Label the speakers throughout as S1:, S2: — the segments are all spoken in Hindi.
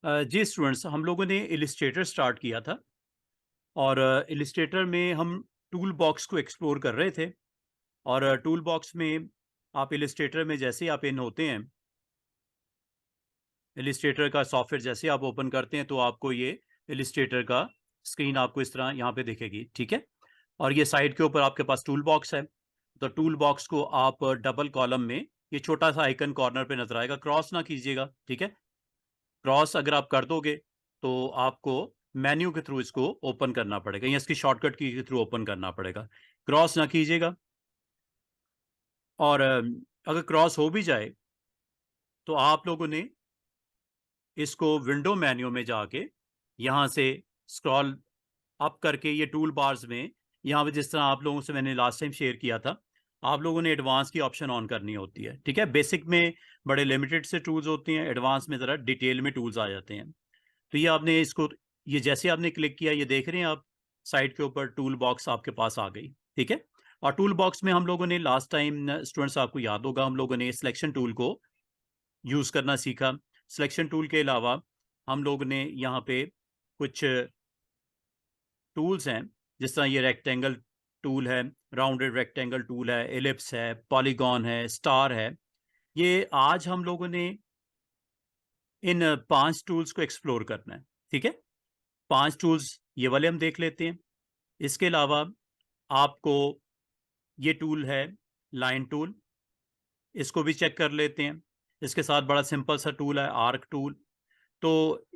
S1: जी स्टूडेंट्स, हम लोगों ने इलिस्ट्रेटर स्टार्ट किया था और इलिस्ट्रेटर में हम टूल बॉक्स को एक्सप्लोर कर रहे थे। और टूल बॉक्स में आप इलिस्ट्रेटर में जैसे ही आप इन होते हैं, इलिस्ट्रेटर का सॉफ्टवेयर जैसे आप ओपन करते हैं तो आपको ये इलिस्ट्रेटर का स्क्रीन आपको इस तरह यहाँ पे दिखेगी। ठीक है, और ये साइड के ऊपर आपके पास टूल बॉक्स है। तो टूल बॉक्स को आप डबल कॉलम में, ये छोटा सा आइकन कॉर्नर पे नजर आएगा, क्रॉस ना कीजिएगा। ठीक है, क्रॉस अगर आप कर दोगे तो आपको मेन्यू के थ्रू इसको ओपन करना पड़ेगा या इसकी शॉर्टकट की के थ्रू ओपन करना पड़ेगा। क्रॉस ना कीजिएगा। और अगर क्रॉस हो भी जाए तो आप लोगों ने इसको विंडो मेन्यू में जाके यहाँ से स्क्रॉल अप करके ये टूल बार्स में, यहाँ पे जिस तरह आप लोगों से मैंने लास्ट टाइम शेयर किया था, आप लोगों ने एडवांस की ऑप्शन ऑन करनी होती है। ठीक है, बेसिक में बड़े लिमिटेड से टूल्स होती हैं, एडवांस में ज़रा डिटेल में टूल्स आ जाते हैं। तो ये आपने इसको, ये जैसे आपने क्लिक किया, ये देख रहे हैं आप साइड के ऊपर टूल बॉक्स आपके पास आ गई। ठीक है, और टूल बॉक्स में हम लोगों ने लास्ट टाइम, स्टूडेंट्स आपको याद होगा, हम लोगों ने सिलेक्शन टूल को यूज़ करना सीखा। सिलेक्शन टूल के अलावा हम लोग ने यहाँ पे कुछ टूल्स हैं, जिस तरह ये रेक्टेंगल टूल है, राउंडेड रेक्टेंगल टूल है, एलिप्स है, पॉलीगॉन है, स्टार है। ये आज हम लोगों ने इन 5 टूल्स को एक्सप्लोर करना है। ठीक है, 5 टूल्स ये वाले हम देख लेते हैं। इसके अलावा आपको ये टूल है लाइन टूल, इसको भी चेक कर लेते हैं। इसके साथ बड़ा सिंपल सा टूल है आर्क टूल। तो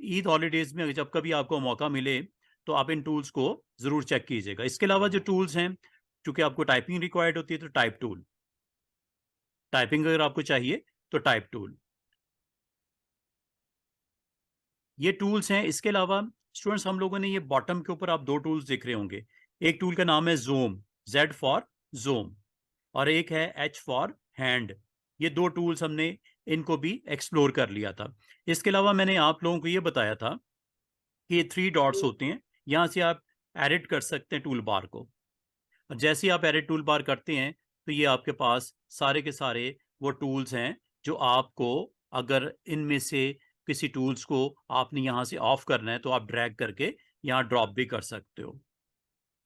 S1: ईद हॉलीडेज में जब कभी आपको मौका मिले तो आप इन टूल्स को ज़रूर चेक कीजिएगा। इसके अलावा जो टूल्स हैं, चूंकि आपको टाइपिंग रिक्वायर्ड होती है तो टाइप टूल, टाइपिंग अगर आपको चाहिए तो टाइप टूल, ये टूल्स हैं। इसके अलावा स्टूडेंट्स, हम लोगों ने ये बॉटम के ऊपर आप 2 टूल्स दिख रहे होंगे। एक टूल का नाम है जूम, जेड फॉर जूम, और एक है एच फॉर हैंड। ये 2 टूल्स हमने इनको भी एक्सप्लोर कर लिया था। इसके अलावा मैंने आप लोगों को ये बताया था कि ये 3 डॉट्स होते हैं, यहाँ से आप एडिट कर सकते हैं टूल बार को। और जैसे ही आप एडिट टूल बार करते हैं तो ये आपके पास सारे के सारे वो टूल्स हैं जो आपको, अगर इनमें से किसी टूल्स को आपने यहाँ से ऑफ करना है तो आप ड्रैग करके यहाँ ड्रॉप भी कर सकते हो।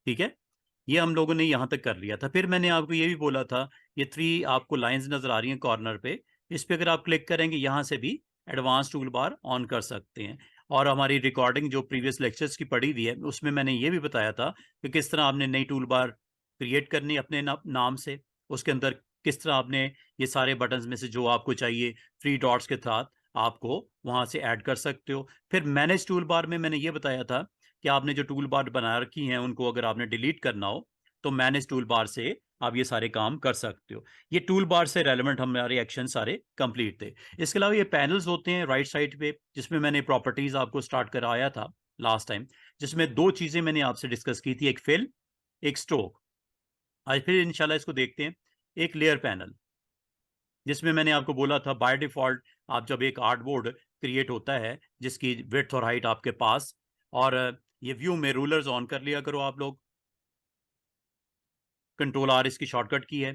S1: ठीक है, ये हम लोगों ने यहाँ तक कर लिया था। फिर मैंने आपको ये भी बोला था, ये 3 आपको लाइंस नजर आ रही हैं कॉर्नर पे, इस पे अगर आप क्लिक करेंगे यहाँ से भी एडवांस टूल बार ऑन कर सकते हैं। और हमारी रिकॉर्डिंग जो प्रीवियस लेक्चर्स की पड़ी हुई है उसमें मैंने ये भी बताया था कि किस तरह आपने नई टूल बार क्रिएट करनी अपने नाम से। उसके अंदर किस तरह आपने ये सारे बटन्स में से जो आपको चाहिए 3 डॉट्स के साथ आपको वहाँ से ऐड कर सकते हो। फिर मैनेज टूल बार में मैंने ये बताया था कि आपने जो टूल बार बना रखी हैं उनको अगर आपने डिलीट करना हो तो मैनेज टूल बार से आप ये सारे काम कर सकते हो। ये टूल बार से रेलेवेंट हमारे एक्शन सारे कंप्लीट थे। इसके अलावा ये पैनल्स होते हैं राइट साइड पे, जिसमें मैंने प्रॉपर्टीज आपको स्टार्ट कराया था लास्ट टाइम, जिसमें 2 चीजें मैंने आपसे डिस्कस की थी, एक फिल, एक स्ट्रोक। आज फिर इंशाल्लाह इसको देखते हैं। एक लेयर पैनल, जिसमें मैंने आपको बोला था बाय डिफॉल्ट आप जब एक आर्टबोर्ड क्रिएट होता है जिसकी विड्थ और हाइट आपके पास, और ये व्यू में रूलर्स ऑन कर लिया करो आप लोग। कंट्रोल आर इसकी शॉर्टकट की है।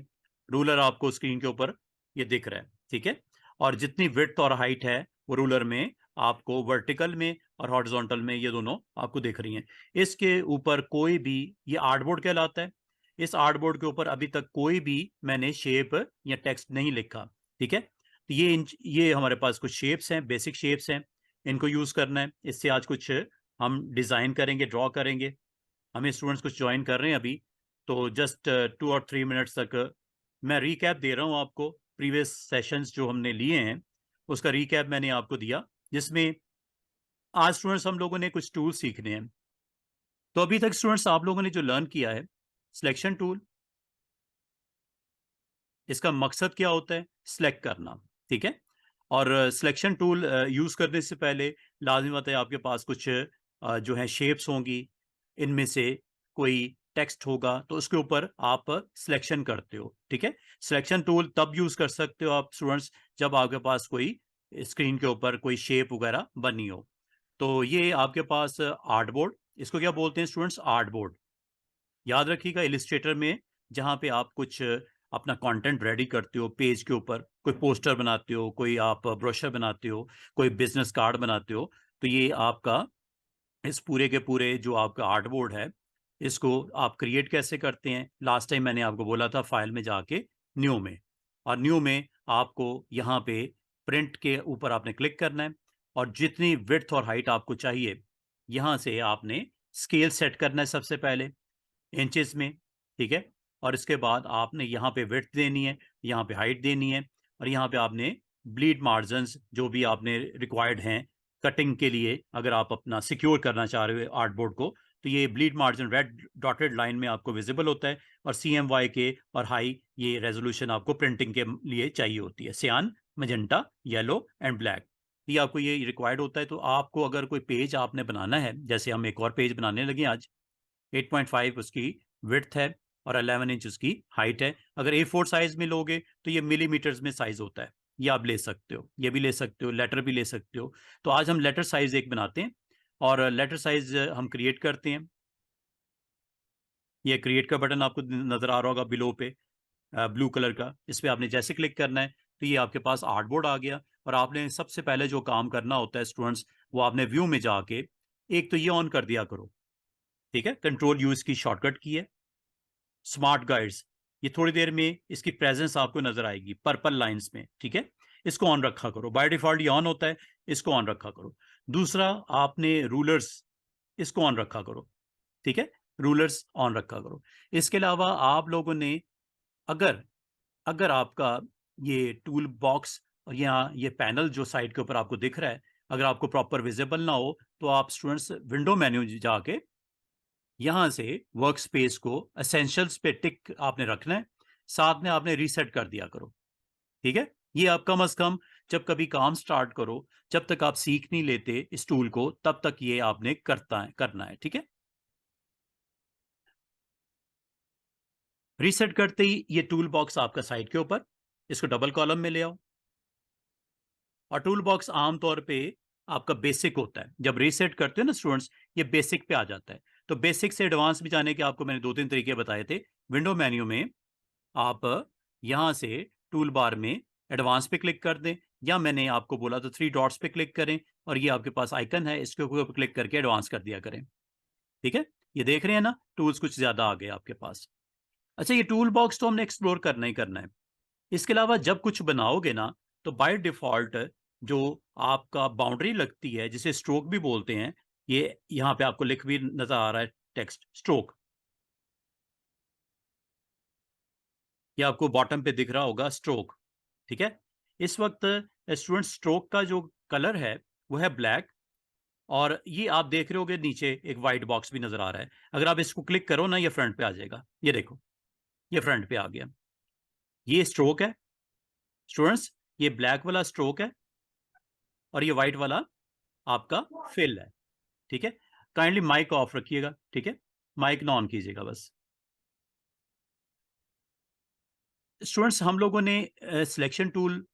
S1: रूलर आपको स्क्रीन के ऊपर ये दिख रहा है। ठीक है, और जितनी विड्थ और हाइट है वो रूलर में आपको वर्टिकल में और हॉरिजॉन्टल में ये दोनों आपको दिख रही हैं। इसके ऊपर कोई भी, ये आर्टबोर्ड कहलाता है। इस आर्टबोर्ड के ऊपर अभी तक कोई भी मैंने शेप या टेक्स्ट नहीं लिखा। ठीक है, तो ये हमारे पास कुछ शेप्स हैं, बेसिक शेप्स हैं, इनको यूज करना है। इससे आज कुछ हम डिजाइन करेंगे, ड्रॉ करेंगे। हमें स्टूडेंट्स कुछ ज्वाइन कर रहे हैं अभी, तो जस्ट 2 और 3 मिनट्स तक मैं रीकैप दे रहा हूँ आपको। प्रीवियस सेशंस जो हमने लिए हैं उसका रीकैप मैंने आपको दिया, जिसमें आज स्टूडेंट्स हम लोगों ने कुछ टूल सीखने हैं। तो अभी तक स्टूडेंट्स आप लोगों ने जो लर्न किया है, सिलेक्शन टूल, इसका मकसद क्या होता है? सिलेक्ट करना। ठीक है, और सिलेक्शन टूल यूज करने से पहले लाजिम बात है आपके पास कुछ जो है शेप्स होंगी, इनमें से कोई टेक्स्ट होगा तो उसके ऊपर आप सिलेक्शन करते हो। ठीक है, सिलेक्शन टूल तब यूज कर सकते हो आप स्टूडेंट्स जब आपके पास कोई स्क्रीन के ऊपर कोई शेप वगैरह बनी हो। तो ये आपके पास आर्टबोर्ड, इसको क्या बोलते हैं स्टूडेंट्स? आर्टबोर्ड। याद रखिएगा, इलिस्ट्रेटर में जहाँ पे आप कुछ अपना कंटेंट रेडी करते हो पेज के ऊपर, कोई पोस्टर बनाते हो, कोई आप ब्रोशर बनाते हो, कोई बिजनेस कार्ड बनाते हो, तो ये आपका इस पूरे के पूरे जो आपका आर्ट बोर्ड है, इसको आप क्रिएट कैसे करते हैं? लास्ट टाइम मैंने आपको बोला था फाइल में जाके न्यू में, और न्यू में आपको यहाँ पे प्रिंट के ऊपर आपने क्लिक करना है, और जितनी विड्थ और हाइट आपको चाहिए यहाँ से आपने स्केल सेट करना है सबसे पहले इंचेस में, ठीक है। और इसके बाद आपने यहाँ पे विड्थ देनी है, यहाँ पे हाइट देनी है, और यहाँ पे आपने ब्लीड मार्जिन्स जो भी आपने रिक्वायर्ड हैं कटिंग के लिए, अगर आप अपना सिक्योर करना चाह रहे हो आर्ट बोर्ड को, तो ये bleed margin red dotted line में आपको विजिबल होता है, और CMYK और हाई ये रेजोल्यूशन आपको प्रिंटिंग के लिए चाहिए होती है, सियान, मजेंटा, येलो एंड ब्लैक। ये आपको ये रिक्वायर्ड होता है। तो आपको अगर कोई पेज आपने बनाना है, जैसे हम एक और पेज बनाने लगे आज, 8.5 उसकी विड्थ है और 11 इंच उसकी हाइट है। अगर A4 साइज में लोगे तो ये मिलीमीटर्स में साइज होता है, ये आप ले सकते हो, ये भी ले सकते हो, लेटर भी ले सकते हो। तो आज हम लेटर साइज एक बनाते हैं, और लेटर साइज हम क्रिएट करते हैं। ये क्रिएट का बटन आपको नजर आ रहा होगा बिलो पे, ब्लू कलर का, इस पर आपने जैसे क्लिक करना है तो ये आपके पास आर्ट बोर्ड आ गया। और आपने सबसे पहले जो काम करना होता है स्टूडेंट्स, वो आपने व्यू में जाके एक तो ये ऑन कर दिया करो, ठीक है। कंट्रोल यू इसकी शॉर्टकट की है। स्मार्ट गाइड्स, ये थोड़ी देर में इसकी प्रेजेंस आपको नजर आएगी पर्पल लाइंस में, ठीक है। इसको ऑन रखा करो, बाय डिफॉल्ट ये ऑन होता है, इसको ऑन रखा करो। दूसरा, आपने रूलर्स, इसको ऑन रखा करो, ठीक है। रूलर्स ऑन रखा करो। इसके अलावा आप लोगों ने, अगर अगर आपका ये टूल बॉक्स और यहाँ ये पैनल जो साइड के ऊपर आपको दिख रहा है, अगर आपको प्रॉपर विजिबल ना हो, तो आप स्टूडेंट्स विंडो मेन्यू जाके यहां से वर्क स्पेस को एसेंशियल्स पे टिक आपने रखना है, साथ में आपने रीसेट कर दिया करो, ठीक है। ये आप कम से कम जब कभी काम स्टार्ट करो, जब तक आप सीख नहीं लेते इस टूल को, तब तक ये आपने करना है, ठीक है। रीसेट करते ही ये टूल बॉक्स आपका साइड के ऊपर, इसको डबल कॉलम में ले आओ। और टूल बॉक्स आमतौर पे आपका बेसिक होता है, जब रीसेट करते हो ना स्टूडेंट्स, ये बेसिक पे आ जाता है। तो बेसिक से एडवांस में जाने के आपको मैंने 2-3 तरीके बताए थे। विंडो मेन्यू में आप यहां से टूल बार में एडवांस पे क्लिक कर दें, या मैंने आपको बोला तो 3 डॉट्स पे क्लिक करें, और ये आपके पास आइकन है, इसके ऊपर क्लिक करके एडवांस कर दिया करें, ठीक है। ये देख रहे हैं ना, टूल्स कुछ ज्यादा आ गए आपके पास। अच्छा, ये टूल बॉक्स तो हमने एक्सप्लोर करना ही करना है। इसके अलावा जब कुछ बनाओगे ना, तो बाय डिफॉल्ट जो आपका बाउंड्री लगती है, जिसे स्ट्रोक भी बोलते हैं, ये यहाँ पे आपको लिख भी नजर आ रहा है, टेक्स्ट स्ट्रोक, ये आपको बॉटम पे दिख रहा होगा स्ट्रोक, ठीक है। इस वक्त स्टूडेंट स्ट्रोक का जो कलर है वो है ब्लैक, और ये आप देख रहे होगे नीचे एक वाइट बॉक्स भी नजर आ रहा है। अगर आप इसको क्लिक करो ना, ये फ्रंट पे आ जाएगा, ये देखो, ये फ्रंट पे आ गया। ये स्ट्रोक है स्टूडेंट्स, ये ब्लैक वाला स्ट्रोक है, और ये व्हाइट वाला आपका फिल है, ठीक है। काइंडली माइक ऑफ रखिएगा, ठीक है, माइक ना ऑन कीजिएगा बस। स्टूडेंट्स, हम लोगों ने सिलेक्शन टूल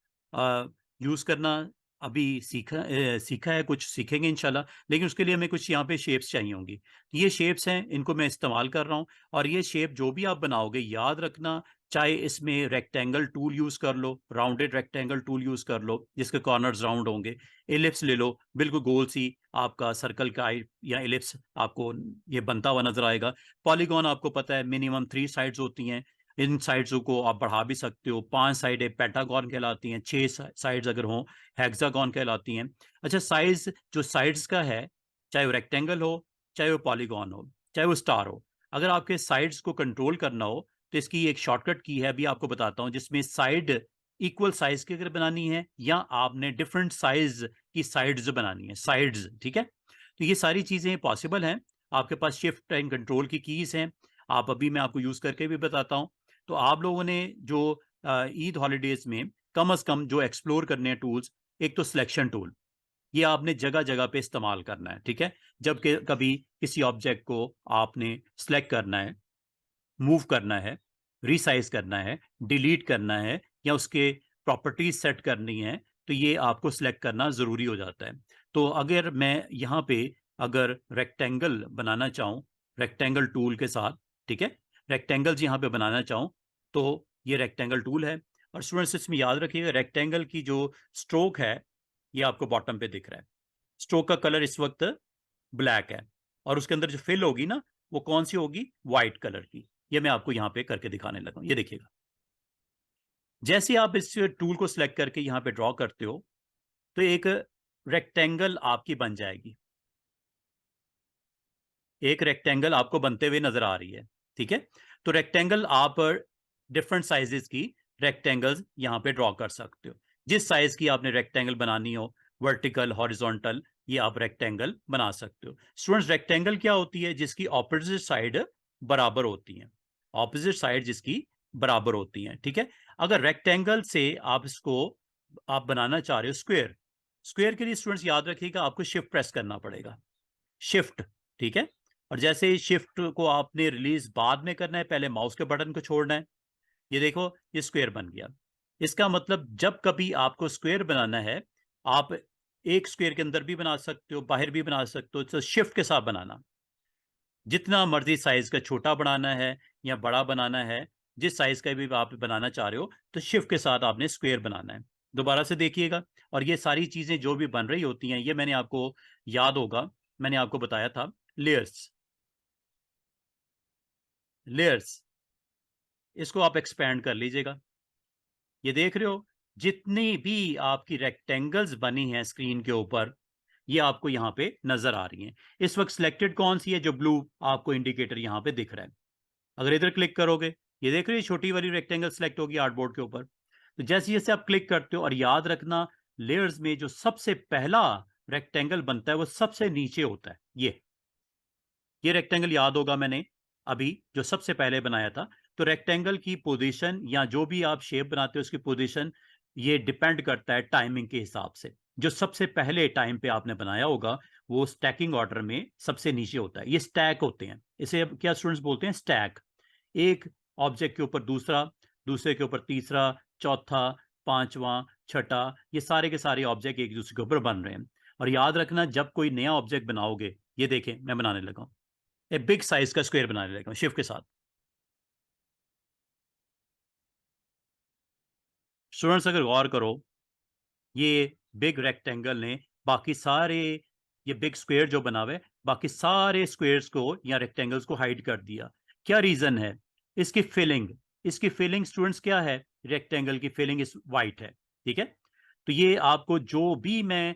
S1: यूज करना अभी सीखा है, कुछ सीखेंगे इंशाल्लाह, लेकिन उसके लिए हमें कुछ यहाँ पे शेप्स चाहिए होंगी। ये शेप्स हैं, इनको मैं इस्तेमाल कर रहा हूँ। और ये शेप जो भी आप बनाओगे, याद रखना, चाहे इसमें रेक्टेंगल टूल यूज कर लो, राउंडेड रेक्टेंगल टूल यूज कर लो जिसके कॉर्नर्स राउंड होंगे, एलिप्स ले लो, बिल्कुल गोल सी आपका सर्कल का या एलिप्स आपको ये बनता हुआ नजर आएगा। पॉलीगॉन आपको पता है मिनिमम 3 साइड्स होती हैं, इन साइड्स को आप बढ़ा भी सकते हो। 5 साइडें पेंटागन कहलाती हैं, 6 साइड्स अगर हो हेक्सागन कहलाती हैं। अच्छा, साइज जो साइड्स का है, चाहे वो रेक्टेंगल हो, चाहे वो पॉलीगॉन हो, चाहे वो स्टार हो, अगर आपके साइड्स को कंट्रोल करना हो तो इसकी एक शॉर्टकट की है, अभी आपको बताता हूँ, जिसमें साइड इक्वल साइज की अगर बनानी है, या आपने डिफरेंट साइज की साइड्स बनानी है, साइड्स, ठीक है। तो ये सारी चीजें पॉसिबल हैं। आपके पास शिफ्ट एंड कंट्रोल की कीज हैं, आप अभी मैं आपको यूज करके भी बताता हूँ। तो आप लोगों ने जो ईद हॉलीडेज में कम से कम जो एक्सप्लोर करने हैं टूल्स, एक तो सिलेक्शन टूल, ये आपने जगह जगह पे इस्तेमाल करना है, ठीक है। जब कभी किसी ऑब्जेक्ट को आपने सिलेक्ट करना है, मूव करना है, रिसाइज करना है, डिलीट करना है, या उसके प्रॉपर्टीज सेट करनी है, तो ये आपको सिलेक्ट करना ज़रूरी हो जाता है। तो अगर मैं यहाँ पे अगर रेक्टेंगल बनाना चाहूँ, रेक्टेंगल टूल के साथ, ठीक है, रेक्टेंगल्स यहाँ पे बनाना चाहूँ, तो ये रेक्टेंगल टूल है। और स्टूडेंट्स, इसमें याद रखिएगा, रेक्टेंगल की जो स्ट्रोक है ये आपको बॉटम पे दिख रहा है, स्ट्रोक का कलर इस वक्त ब्लैक है और उसके अंदर जो फिल होगी ना वो कौन सी होगी, व्हाइट कलर की। ये मैं आपको यहां पे करके दिखाने लगा हूं, ये देखिएगा। जैसे आप इस टूल को सिलेक्ट करके यहां पे ड्रॉ करते हो तो एक रेक्टेंगल आपकी बन जाएगी, एक रेक्टेंगल आपको बनते हुए नजर आ रही है। ठीक है, तो रेक्टेंगल आप डिफरेंट साइजेस की रेक्टेंगल्स यहां पे ड्रॉ कर सकते हो। जिस साइज की आपने रेक्टेंगल बनानी हो, वर्टिकल, हॉरिजॉन्टल, ये आप रेक्टेंगल बना सकते हो। स्टूडेंट्स, रेक्टेंगल क्या होती है? जिसकी ऑपोजिट साइड बराबर होती है, ऑपोजिट साइड जिसकी बराबर होती है। ठीक है, अगर रेक्टेंगल से आप इसको आप बनाना चाह रहे हो स्क्वायर, स्क्वायर के लिए स्टूडेंट्स याद रखिएगा आपको शिफ्ट प्रेस करना पड़ेगा, शिफ्ट। ठीक है, और जैसे ही शिफ्ट को आपने रिलीज बाद में करना है, पहले माउस के बटन को छोड़ना है। ये देखो, ये स्क्वायर बन गया। इसका मतलब जब कभी आपको स्क्वायर बनाना है, आप एक स्क्वायर के अंदर भी बना सकते हो, बाहर भी बना सकते हो, तो शिफ्ट के साथ बनाना। जितना मर्जी साइज का छोटा बनाना है या बड़ा बनाना है, जिस साइज का भी आप बनाना चाह रहे हो, तो शिफ्ट के साथ आपने स्क्वायर बनाना है। दोबारा से देखिएगा। और ये सारी चीजें जो भी बन रही होती हैं, ये मैंने आपको याद होगा, मैंने आपको बताया था लेयर्स, लेयर्स, इसको आप एक्सपैंड कर लीजिएगा। ये देख रहे हो, जितनी भी आपकी रेक्टेंगल्स बनी हैं स्क्रीन के ऊपर, ये आपको यहां पे नजर आ रही हैं। इस वक्त सिलेक्टेड कौन सी है? जो ब्लू आपको इंडिकेटर यहां पे दिख रहा है। अगर इधर क्लिक करोगे, ये देख रहे हो छोटी वाली रेक्टेंगल सेलेक्ट होगी आर्टबोर्ड के ऊपर। तो जैसे जैसे आप क्लिक करते हो, और याद रखना लेयर्स में जो सबसे पहला रेक्टेंगल बनता है वो सबसे नीचे होता है। ये रेक्टेंगल याद होगा मैंने अभी जो सबसे पहले बनाया था। तो रेक्टेंगल की पोजीशन या जो भी आप शेप बनाते हो उसकी पोजीशन, ये डिपेंड करता है टाइमिंग के हिसाब से। जो सबसे पहले टाइम पे आपने बनाया होगा वो स्टैकिंग ऑर्डर में सबसे नीचे होता है। ये स्टैक होते हैं, इसे क्या स्टूडेंट्स बोलते हैं? स्टैक। एक ऑब्जेक्ट के ऊपर दूसरा, दूसरे के ऊपर तीसरा, चौथा, पांचवा, छठा, ये सारे के सारे ऑब्जेक्ट एक दूसरे के ऊपर बन रहे हैं। और याद रखना, जब कोई नया ऑब्जेक्ट बनाओगे, ये देखें मैं बनाने लगा हूं, एक बिग साइज का स्क्वायर बनाने लगा हूं शिफ्ट के साथ। स्टूडेंट्स अगर गौर करो, ये बिग रेक्टेंगल ने बाकी सारे, ये बिग स्क्वायर जो बना हुआ है, बाकी सारे स्क्वायर्स को या रेक्टेंगल्स को हाइड कर दिया। क्या रीजन है? इसकी फिलिंग, इसकी फिलिंग स्टूडेंट्स क्या है? रेक्टेंगल की फिलिंग इस वाइट है। ठीक है, तो ये आपको जो भी मैं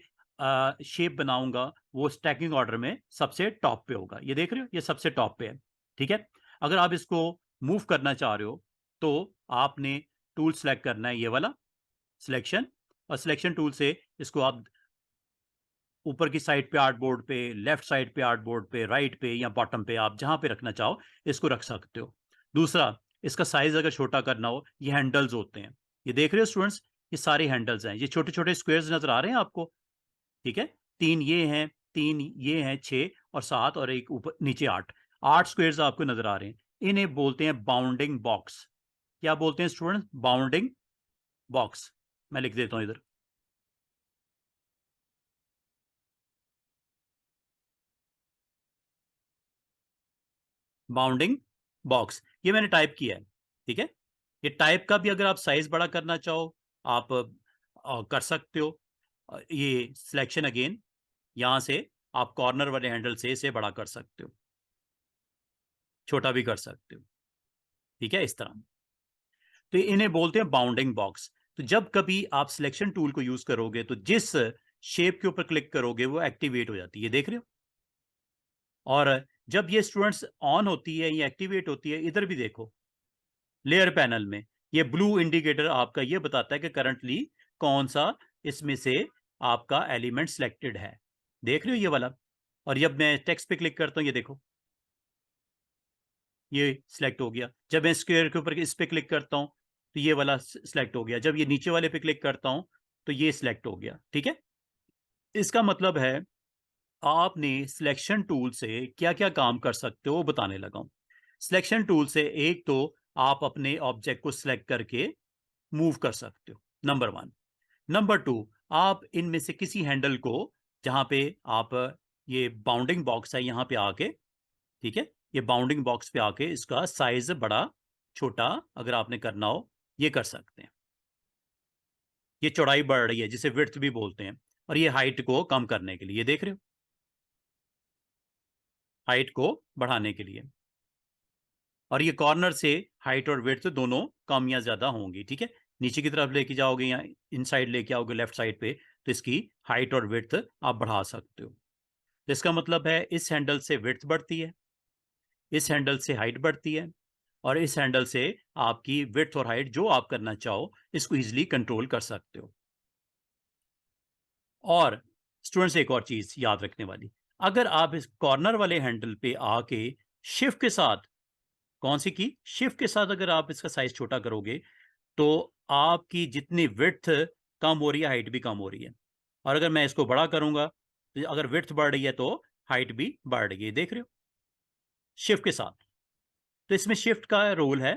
S1: शेप बनाऊंगा वो स्टैकिंग ऑर्डर में सबसे टॉप पे होगा। ये देख रहे हो, ये सबसे टॉप पे है। ठीक है, अगर आप इसको मूव करना चाह रहे हो तो आपने टूल सेलेक्ट करना है, ये वाला सिलेक्शन, और सिलेक्शन टूल से इसको आप ऊपर की साइड पे आर्टबोर्ड पे, लेफ्ट साइड पे आर्टबोर्ड पे, राइट पे या बॉटम पे, आप जहां पे रखना चाहो इसको रख सकते हो। दूसरा, इसका साइज अगर छोटा करना हो, ये हैंडल्स होते हैं। ये देख रहे हो स्टूडेंट्स, ये सारे हैंडल्स हैं। ये छोटे छोटे स्क्वायर्स नजर आ रहे हैं आपको? ठीक है, तीन ये हैं, तीन ये हैं, 6 और 7, और एक ऊपर नीचे 8, 8 स्क्वायर्स आपको नजर आ रहे हैं। इन्हें बोलते हैं बाउंडिंग बॉक्स। क्या बोलते हैं स्टूडेंट? Bounding box. मैं लिख देता हूं इधर, बाउंडिंग बॉक्स। ये मैंने टाइप किया है। ठीक है, ये टाइप का भी अगर आप साइज बड़ा करना चाहो आप कर सकते हो। ये सिलेक्शन अगेन, यहां से आप कॉर्नर वाले हैंडल से इसे बड़ा कर सकते हो, छोटा भी कर सकते हो। ठीक है, इस तरह। तो इन्हें बोलते हैं बाउंडिंग बॉक्स। तो जब कभी आप सिलेक्शन टूल को यूज करोगे तो जिस शेप के ऊपर क्लिक करोगे वो एक्टिवेट हो जाती है, देख रहे हो। और जब ये स्टूडेंट्स ऑन होती है, ये एक्टिवेट होती है, इधर भी देखो लेयर पैनल में ये ब्लू इंडिकेटर आपका ये बताता है कि करंटली कौन सा इसमें से आपका एलिमेंट सिलेक्टेड है। देख रहे हो ये वाला। और जब मैं टेक्स्ट पे क्लिक करता हूं, ये देखो ये सिलेक्ट हो गया। जब मैं स्क्वायर के ऊपर इस पे क्लिक करता हूं तो ये वाला सिलेक्ट हो गया। जब ये नीचे वाले पे क्लिक करता हूं तो ये सिलेक्ट हो गया। ठीक है, इसका मतलब है आपने सिलेक्शन टूल से क्या क्या काम कर सकते हो वो बताने लगा हूं। सिलेक्शन टूल से एक तो आप अपने ऑब्जेक्ट को सिलेक्ट करके मूव कर सकते हो, नंबर वन। नंबर टू, आप इनमें से किसी हैंडल को, जहां पे आप ये बाउंडिंग बॉक्स है यहां पे आके, ठीक है, ये बाउंडिंग बॉक्स पे आके इसका साइज बड़ा छोटा अगर आपने करना हो ये कर सकते हैं। ये चौड़ाई बढ़ रही है जिसे विड्थ भी बोलते हैं, और ये हाइट को कम करने के लिए, ये देख रहे हो, हाइट को बढ़ाने के लिए। और ये कॉर्नर से हाइट और विड्थ दोनों कम या ज्यादा होंगी, ठीक है। नीचे की तरफ लेके जाओगे या इनसाइड लेके आओगे लेफ्ट साइड पे, तो इसकी हाइट और विड्थ आप बढ़ा सकते हो। इसका मतलब है इस हैंडल से विड्थ बढ़ती है, इस हैंडल से हाइट बढ़ती है, और इस हैंडल से आपकी विड्थ और हाइट जो आप करना चाहो इसको इजीली कंट्रोल कर सकते हो। और स्टूडेंट्स एक और चीज याद रखने वाली, अगर आप इस कॉर्नर वाले हैंडल पे आके शिफ्ट के साथ, कौन सी की, शिफ्ट के साथ अगर आप इसका साइज छोटा करोगे तो आपकी जितनी विड्थ कम हो रही है हाइट भी कम हो रही है। और अगर मैं इसको बड़ा करूंगा तो अगर विड्थ बढ़ रही है तो हाइट भी बढ़ रही है, देख रहे हो, शिफ्ट के साथ। तो इसमें शिफ्ट का रोल है,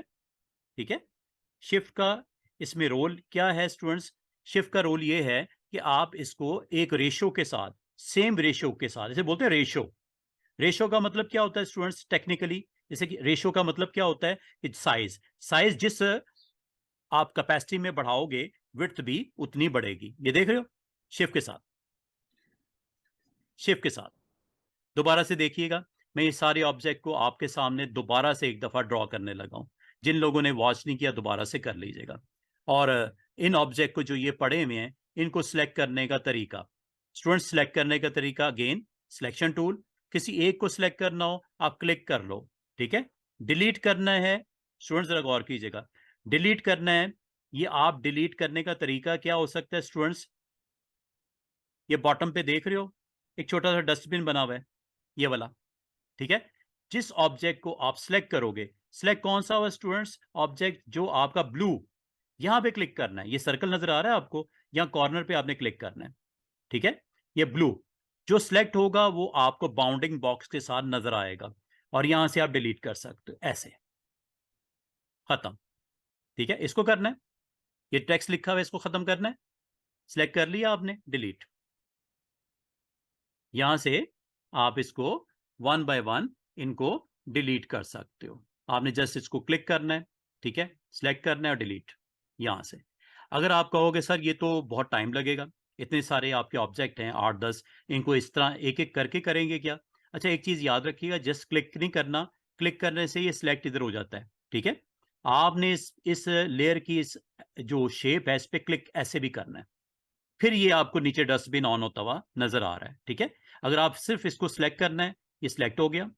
S1: ठीक है। शिफ्ट का इसमें रोल क्या है स्टूडेंट्स, शिफ्ट का रोल ये है कि आप इसको एक रेशो के साथ, सेम रेशो के साथ, जैसे बोलते हैं रेशो, रेशो का मतलब क्या होता है स्टूडेंट्स टेक्निकली, जैसे कि रेशो का मतलब क्या होता है कि साइज, साइज जिस आप कैपेसिटी में बढ़ाओगे विड्थ भी उतनी बढ़ेगी, ये देख रहे हो, शिफ्ट के साथ, शिफ्ट के साथ। दोबारा से देखिएगा, मैं ये सारे ऑब्जेक्ट को आपके सामने दोबारा से एक दफा ड्रॉ करने लगा हूं। जिन लोगों ने वॉच नहीं किया दोबारा से कर लीजिएगा। और इन ऑब्जेक्ट को जो ये पड़े हुए हैं इनको सिलेक्ट करने का तरीका, स्टूडेंट सिलेक्ट करने का तरीका अगेन सिलेक्शन टूल, किसी एक को सिलेक्ट करना हो आप क्लिक कर लो, ठीक है। डिलीट करना है, स्टूडेंट्स जरा गौर कीजिएगा, डिलीट करना है, ये आप डिलीट करने का तरीका क्या हो सकता है स्टूडेंट्स, ये बॉटम पे देख रहे हो एक छोटा सा डस्टबिन बना हुआ है, ये वाला, ठीक है। जिस ऑब्जेक्ट को आप सिलेक्ट करोगे, सिलेक्ट कौन सा हुआ स्टूडेंट्स, ऑब्जेक्ट जो आपका ब्लू, यहां पे क्लिक करना है, ये सर्कल नजर आ रहा है आपको, यहां कॉर्नर पे आपने क्लिक करना है, ठीक है। ये ब्लू जो सिलेक्ट होगा वो आपको बाउंडिंग बॉक्स के साथ नजर आएगा, और यहां से आप डिलीट कर सकते हो, ऐसे, खत्म, ठीक है। इसको करना है, ये टेक्स्ट लिखा हुआ है इसको खत्म करना है, सिलेक्ट कर लिया आपने, डिलीट। यहां से आप इसको वन बाय वन इनको डिलीट कर सकते हो, आपने जस्ट इसको क्लिक करना है, ठीक है, सिलेक्ट करना है और डिलीट यहां से। अगर आप कहोगे सर ये तो बहुत टाइम लगेगा, इतने सारे आपके ऑब्जेक्ट हैं 8-10, इनको इस तरह एक एक करके करेंगे क्या, अच्छा एक चीज याद रखिएगा, जस्ट क्लिक नहीं करना, क्लिक करने से ये सिलेक्ट इधर हो जाता है, ठीक है। आपने इस लेयर की इस जो शेप है इस पे क्लिक ऐसे भी करना है, फिर ये आपको नीचे डस्टबिन ऑन होता हुआ नजर आ रहा है, ठीक है। अगर आप सिर्फ इसको सिलेक्ट करना है, ये सिलेक्ट हो गया,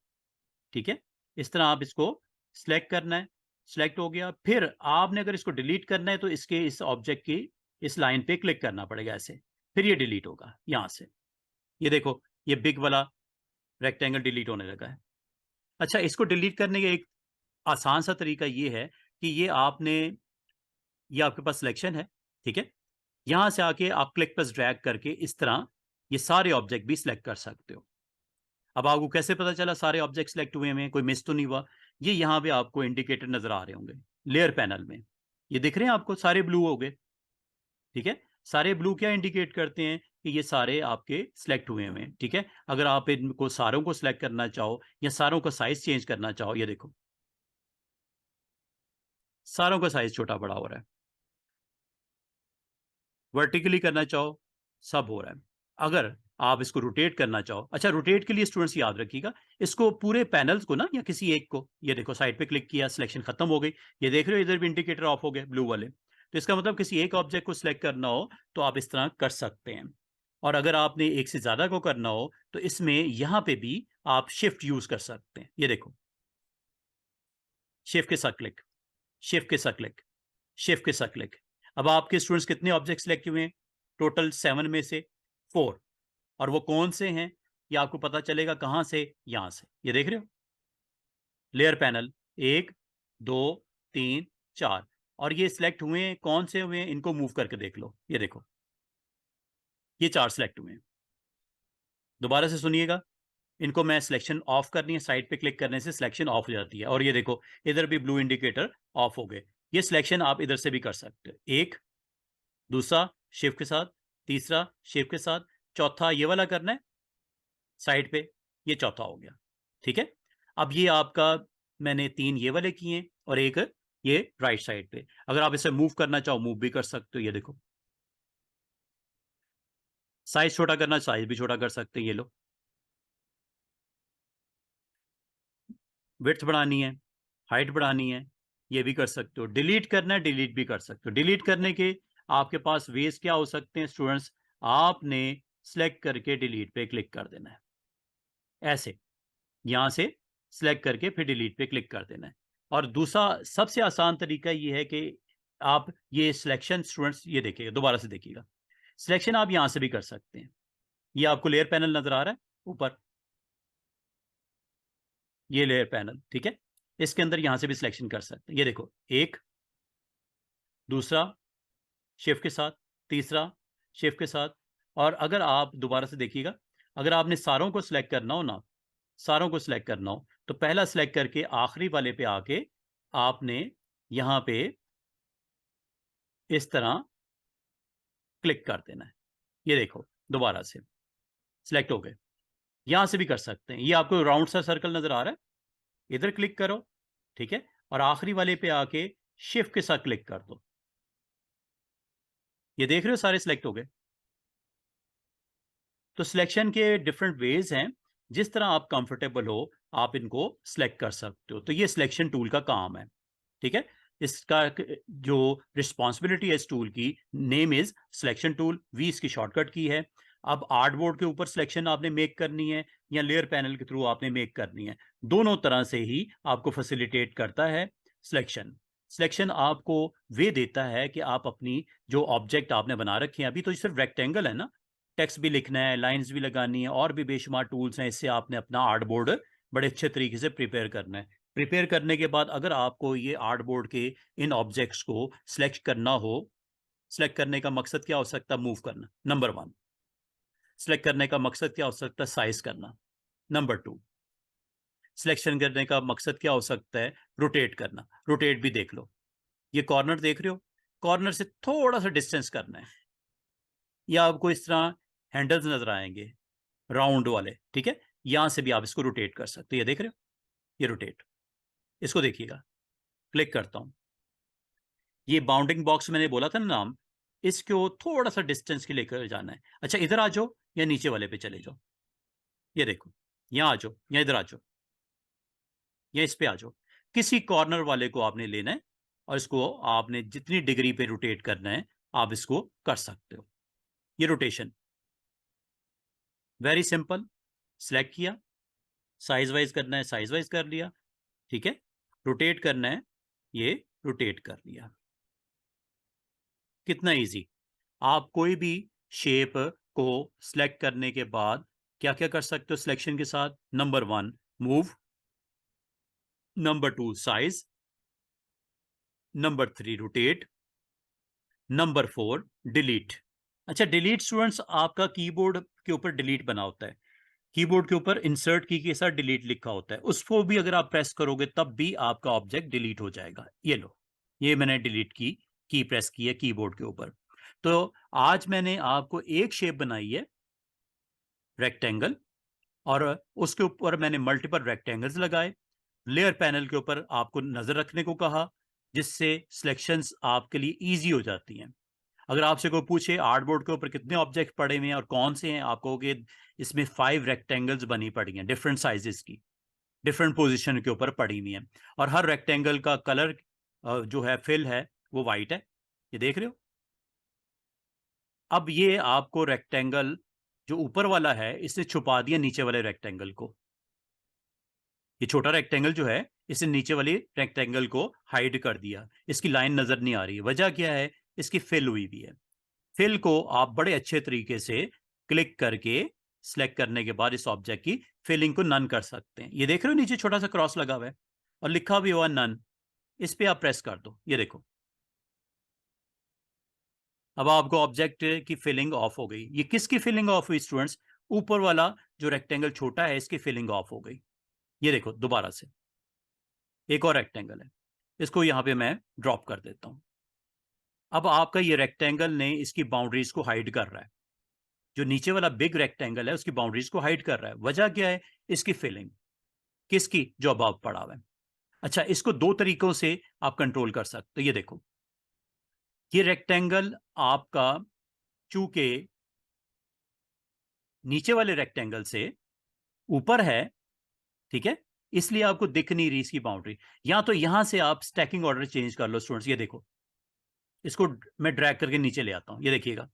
S1: ठीक है। इस तरह आप इसको सिलेक्ट करना है, सिलेक्ट हो गया, फिर आपने अगर इसको डिलीट करना है तो इसके इस ऑब्जेक्ट की इस लाइन पे क्लिक करना पड़ेगा ऐसे, फिर ये डिलीट होगा यहां से, ये देखो ये बिग वाला रेक्टेंगल डिलीट होने लगा है। अच्छा इसको डिलीट करने का एक आसान सा तरीका ये है कि ये आपके पास सिलेक्शन है, ठीक है, यहां से आके आप क्लिक प्लस ड्रैग करके इस तरह ये सारे ऑब्जेक्ट भी सिलेक्ट कर सकते हो। अब आपको कैसे पता चला सारे ऑब्जेक्ट सिलेक्ट हुए हैं, कोई मिस तो नहीं हुआ, ये यहां पे आपको इंडिकेटर नजर आ रहे होंगे लेयर पैनल में, ये दिख रहे हैं आपको, सारे ब्लू हो गए, ठीक है। सारे ब्लू क्या इंडिकेट करते हैं कि ये सारे आपके सिलेक्ट हुए हैं, ठीक है। अगर आप इनको सारों को सिलेक्ट करना चाहो या सारों का साइज चेंज करना चाहो, ये देखो सारों का साइज छोटा बड़ा हो रहा है, वर्टिकली करना चाहो सब हो रहा है। अगर आप इसको रोटेट करना चाहो, अच्छा रोटेट के लिए स्टूडेंट्स याद रखिएगा, इसको पूरे पैनल्स को ना या किसी एक को, ये देखो साइड पे क्लिक किया सिलेक्शन खत्म हो गई, ये देख रहे हो इधर भी इंडिकेटर ऑफ हो गए ब्लू वाले, तो इसका मतलब किसी एक ऑब्जेक्ट को सिलेक्ट करना हो तो आप इस तरह कर सकते हैं। और अगर आपने एक से ज्यादा को करना हो तो इसमें यहां पे भी आप शिफ्ट यूज कर सकते हैं, ये देखो शिफ्ट के साथ क्लिक, शिफ्ट के साथ क्लिक, शिफ्ट के साथ क्लिक। अब आपके स्टूडेंट्स कितने ऑब्जेक्ट सिलेक्ट हुए हैं, टोटल 7 में से 4, और वो कौन से हैं ये आपको पता चलेगा कहां से, यहां से, ये देख रहे हो लेयर पैनल, 1 2 3 4, और ये सिलेक्ट हुए हैं, कौन से हुए हैं इनको मूव करके देख लो, ये देखो ये 4 सिलेक्ट हुए हैं। दोबारा से सुनिएगा, इनको मैं सिलेक्शन ऑफ करनी है, साइड पे क्लिक करने से सिलेक्शन ऑफ हो जाती है, और ये देखो इधर भी ब्लू इंडिकेटर ऑफ हो गए। ये सिलेक्शन आप इधर से भी कर सकते हो, एक, दूसरा शिफ्ट के साथ, तीसरा शिफ्ट के साथ, चौथा ये वाला करना है साइड पे, ये चौथा हो गया, ठीक है। अब ये आपका मैंने 3 ये वाले किए और एक ये राइट साइड पे, अगर आप इसे मूव करना चाहो मूव भी कर सकते हो, ये देखो साइज छोटा करना, साइज भी छोटा कर सकते हैं, ये लो। विड्थ बढ़ानी है, हाइट बढ़ानी है, ये भी कर सकते हो। डिलीट करना है, डिलीट भी कर सकते हो। डिलीट करने के आपके पास वेज क्या हो सकते हैं स्टूडेंट्स? आपने सिलेक्ट करके डिलीट पे क्लिक कर देना है, ऐसे यहां से सिलेक्ट करके फिर डिलीट पे क्लिक कर देना है। और दूसरा सबसे आसान तरीका ये है कि आप ये सिलेक्शन स्टूडेंट्स, ये देखिएगा, दोबारा से देखिएगा, सिलेक्शन आप यहां से भी कर सकते हैं। ये आपको लेयर पैनल नजर आ रहा है ऊपर, ये लेयर पैनल, ठीक है, इसके अंदर यहां से भी सिलेक्शन कर सकते हैं। ये देखो, एक, दूसरा शिफ्ट के साथ, तीसरा शिफ्ट के साथ। और अगर आप दोबारा से देखिएगा, अगर आपने सारों को सिलेक्ट करना हो ना, सारों को सिलेक्ट करना हो, तो पहला सिलेक्ट करके आखिरी वाले पे आके आपने यहां पे इस तरह क्लिक कर देना है। ये देखो, दोबारा से सिलेक्ट हो गए। यहां से भी कर सकते हैं। ये आपको राउंड सा सर्कल नजर आ रहा है, इधर क्लिक करो, ठीक है, और आखिरी वाले पे आके शिफ्ट के साथ क्लिक कर दो। ये देख रहे हो, सारे सिलेक्ट हो गए। तो सिलेक्शन के डिफरेंट वेज हैं, जिस तरह आप कंफर्टेबल हो आप इनको सिलेक्ट कर सकते हो। तो ये सिलेक्शन टूल का काम है, ठीक है। इसका जो रिस्पॉन्सिबिलिटी है इस टूल की, name is selection tool, V इसकी शॉर्टकट की है। अब आर्टबोर्ड के ऊपर सिलेक्शन आपने मेक करनी है या लेयर पैनल के थ्रू आपने मेक करनी है, दोनों तरह से ही आपको फैसिलिटेट करता है सिलेक्शन। सिलेक्शन आपको वे देता है कि आप अपनी जो ऑब्जेक्ट आपने बना रखे हैं, अभी तो सिर्फ रेक्टेंगल है ना, टेक्स्ट भी लिखना है, लाइंस भी लगानी है, और भी बेशुमार टूल्स हैं, इससे आपने अपना आर्टबोर्ड बड़े अच्छे तरीके से प्रिपेयर करना है। प्रिपेयर करने के बाद अगर आपको ये आर्टबोर्ड के इन ऑब्जेक्ट्स को सिलेक्ट करना हो, सिलेक्ट करने का मकसद क्या हो सकता है? मूव करना, नंबर वन। सिलेक्ट करने का मकसद क्या हो सकता है? साइज करना, नंबर टू। सिलेक्शन करने का मकसद क्या हो सकता है? रोटेट करना, रोटेट भी देख लो। ये कॉर्नर देख रहे हो, कॉर्नर से थोड़ा सा डिस्टेंस करना है, या आपको इस तरह हैंडल्स नजर आएंगे राउंड वाले, ठीक है, यहां से भी आप इसको रोटेट कर सकते हो। ये देख रहे हो, ये रोटेट, इसको देखिएगा, क्लिक करता हूं। ये बाउंडिंग बॉक्स मैंने बोला था ना नाम, इसको थोड़ा सा डिस्टेंस के लेकर जाना है। अच्छा, इधर आ जाओ या नीचे वाले पे चले जाओ। ये देखो, यहां आ जाओ या इधर आ जाओ या इस पे आ जाओ, किसी कॉर्नर वाले को आपने लेना है और इसको आपने जितनी डिग्री पे रोटेट करना है आप इसको कर सकते हो। ये रोटेशन वेरी सिंपल, सिलेक्ट किया, साइज वाइज करना है साइज वाइज कर लिया, ठीक है, रोटेट करना है, ये रोटेट कर लिया। कितना इजी। आप कोई भी शेप को सिलेक्ट करने के बाद क्या क्या कर सकते हो सिलेक्शन के साथ? Number one, move, number two, size, number three, rotate, number four, delete. अच्छा, डिलीट स्टूडेंट्स आपका कीबोर्ड के ऊपर डिलीट बना होता है, कीबोर्ड के ऊपर इंसर्ट की के साथ डिलीट लिखा होता है, उसको भी अगर आप प्रेस करोगे तब भी आपका ऑब्जेक्ट डिलीट हो जाएगा। ये लो, ये मैंने डिलीट की प्रेस की है कीबोर्ड के ऊपर। तो आज मैंने आपको एक शेप बनाई है, रेक्टेंगल, और उसके ऊपर मैंने मल्टीपल रेक्टेंगल्स लगाए, लेयर पैनल के ऊपर आपको नजर रखने को कहा, जिससे सिलेक्शंस आपके लिए इजी हो जाती हैं। अगर आपसे कोई पूछे आर्टबोर्ड के ऊपर कितने ऑब्जेक्ट पड़े हुए हैं और कौन से हैं, आप कहोगे इसमें 5 रेक्टेंगल्स बनी पड़ी हैं, डिफरेंट साइजेस की, डिफरेंट पोजीशन के ऊपर पड़ी हुई हैं, और हर रेक्टेंगल का कलर जो है, फिल है, वो वाइट है। ये देख रहे हो। अब ये आपको रेक्टेंगल जो ऊपर वाला है इसने छुपा दिया नीचे वाले रेक्टेंगल को। ये छोटा रेक्टेंगल जो है इसने नीचे वाले रेक्टेंगल को हाइड कर दिया, इसकी लाइन नजर नहीं आ रही है। वजह क्या है? इसकी फिल हुई भी है। फिल को आप बड़े अच्छे तरीके से क्लिक करके सिलेक्ट करने के बाद इस ऑब्जेक्ट की फिलिंग को नन कर सकते हैं। ये देख रहे हो नीचे छोटा सा क्रॉस लगा हुआ है और लिखा भी हुआ नन, इस पे आप प्रेस कर दो। ये देखो, अब आपको ऑब्जेक्ट की फिलिंग ऑफ हो गई। ये किसकी फिलिंग ऑफ हुई स्टूडेंट्स? ऊपर वाला जो रेक्टेंगल छोटा है इसकी फिलिंग ऑफ हो गई। ये देखो, दोबारा से एक और रेक्टेंगल है, इसको यहां पे मैं ड्रॉप कर देता हूं। अब आपका ये रेक्टेंगल ने इसकी बाउंड्रीज को हाइड कर रहा है, जो नीचे वाला बिग रेक्टेंगल है उसकी बाउंड्रीज को हाइड कर रहा है। वजह क्या है? इसकी फिलिंग, किसकी? जो अब पड़ा हुआ है। अच्छा, इसको दो तरीकों से आप कंट्रोल कर सकते हो। ये देखो, ये रेक्टेंगल आपका चूंकि नीचे वाले रेक्टेंगल से ऊपर है, ठीक है, इसलिए आपको दिख नहीं रही इसकी बाउंड्री। या तो यहां से आप स्टैकिंग ऑर्डर चेंज कर लो स्टूडेंट्स। ये देखो, इसको मैं ड्रैग करके नीचे ले आता हूं, ये देखिएगा।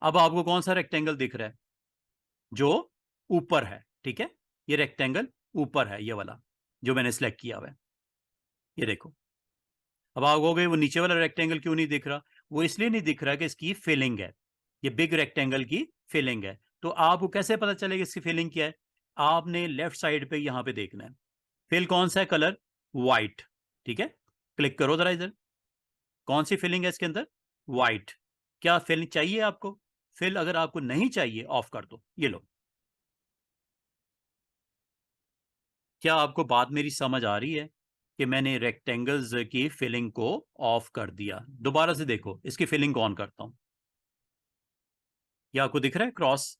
S1: अब आपको कौन सा रेक्टेंगल दिख रहा है? जो ऊपर है, ठीक है, ये रेक्टेंगल ऊपर है, ये वाला जो मैंने सिलेक्ट किया हुआ है, ये देखो। अब आप कहोगे वो नीचे वाला रेक्टेंगल क्यों नहीं दिख रहा? वो इसलिए नहीं दिख रहा कि इसकी फिलिंग है, ये बिग रेक्टेंगल की फिलिंग है। तो आपको कैसे पता चलेगा इसकी फिलिंग क्या है? आपने लेफ्ट साइड पे यहां पे देखना है, फिल कौन सा है? कलर व्हाइट, ठीक है। क्लिक करो जरा इधर, कौन सी फिलिंग है इसके अंदर? व्हाइट। क्या फिलिंग चाहिए आपको? फिल अगर आपको नहीं चाहिए ऑफ कर दो, ये लो। क्या आपको बात मेरी समझ आ रही है कि मैंने रेक्टेंगल्स की फिलिंग को ऑफ कर दिया? दोबारा से देखो, इसकी फिलिंग ऑन करता हूं, ये आपको दिख रहा है क्रॉस।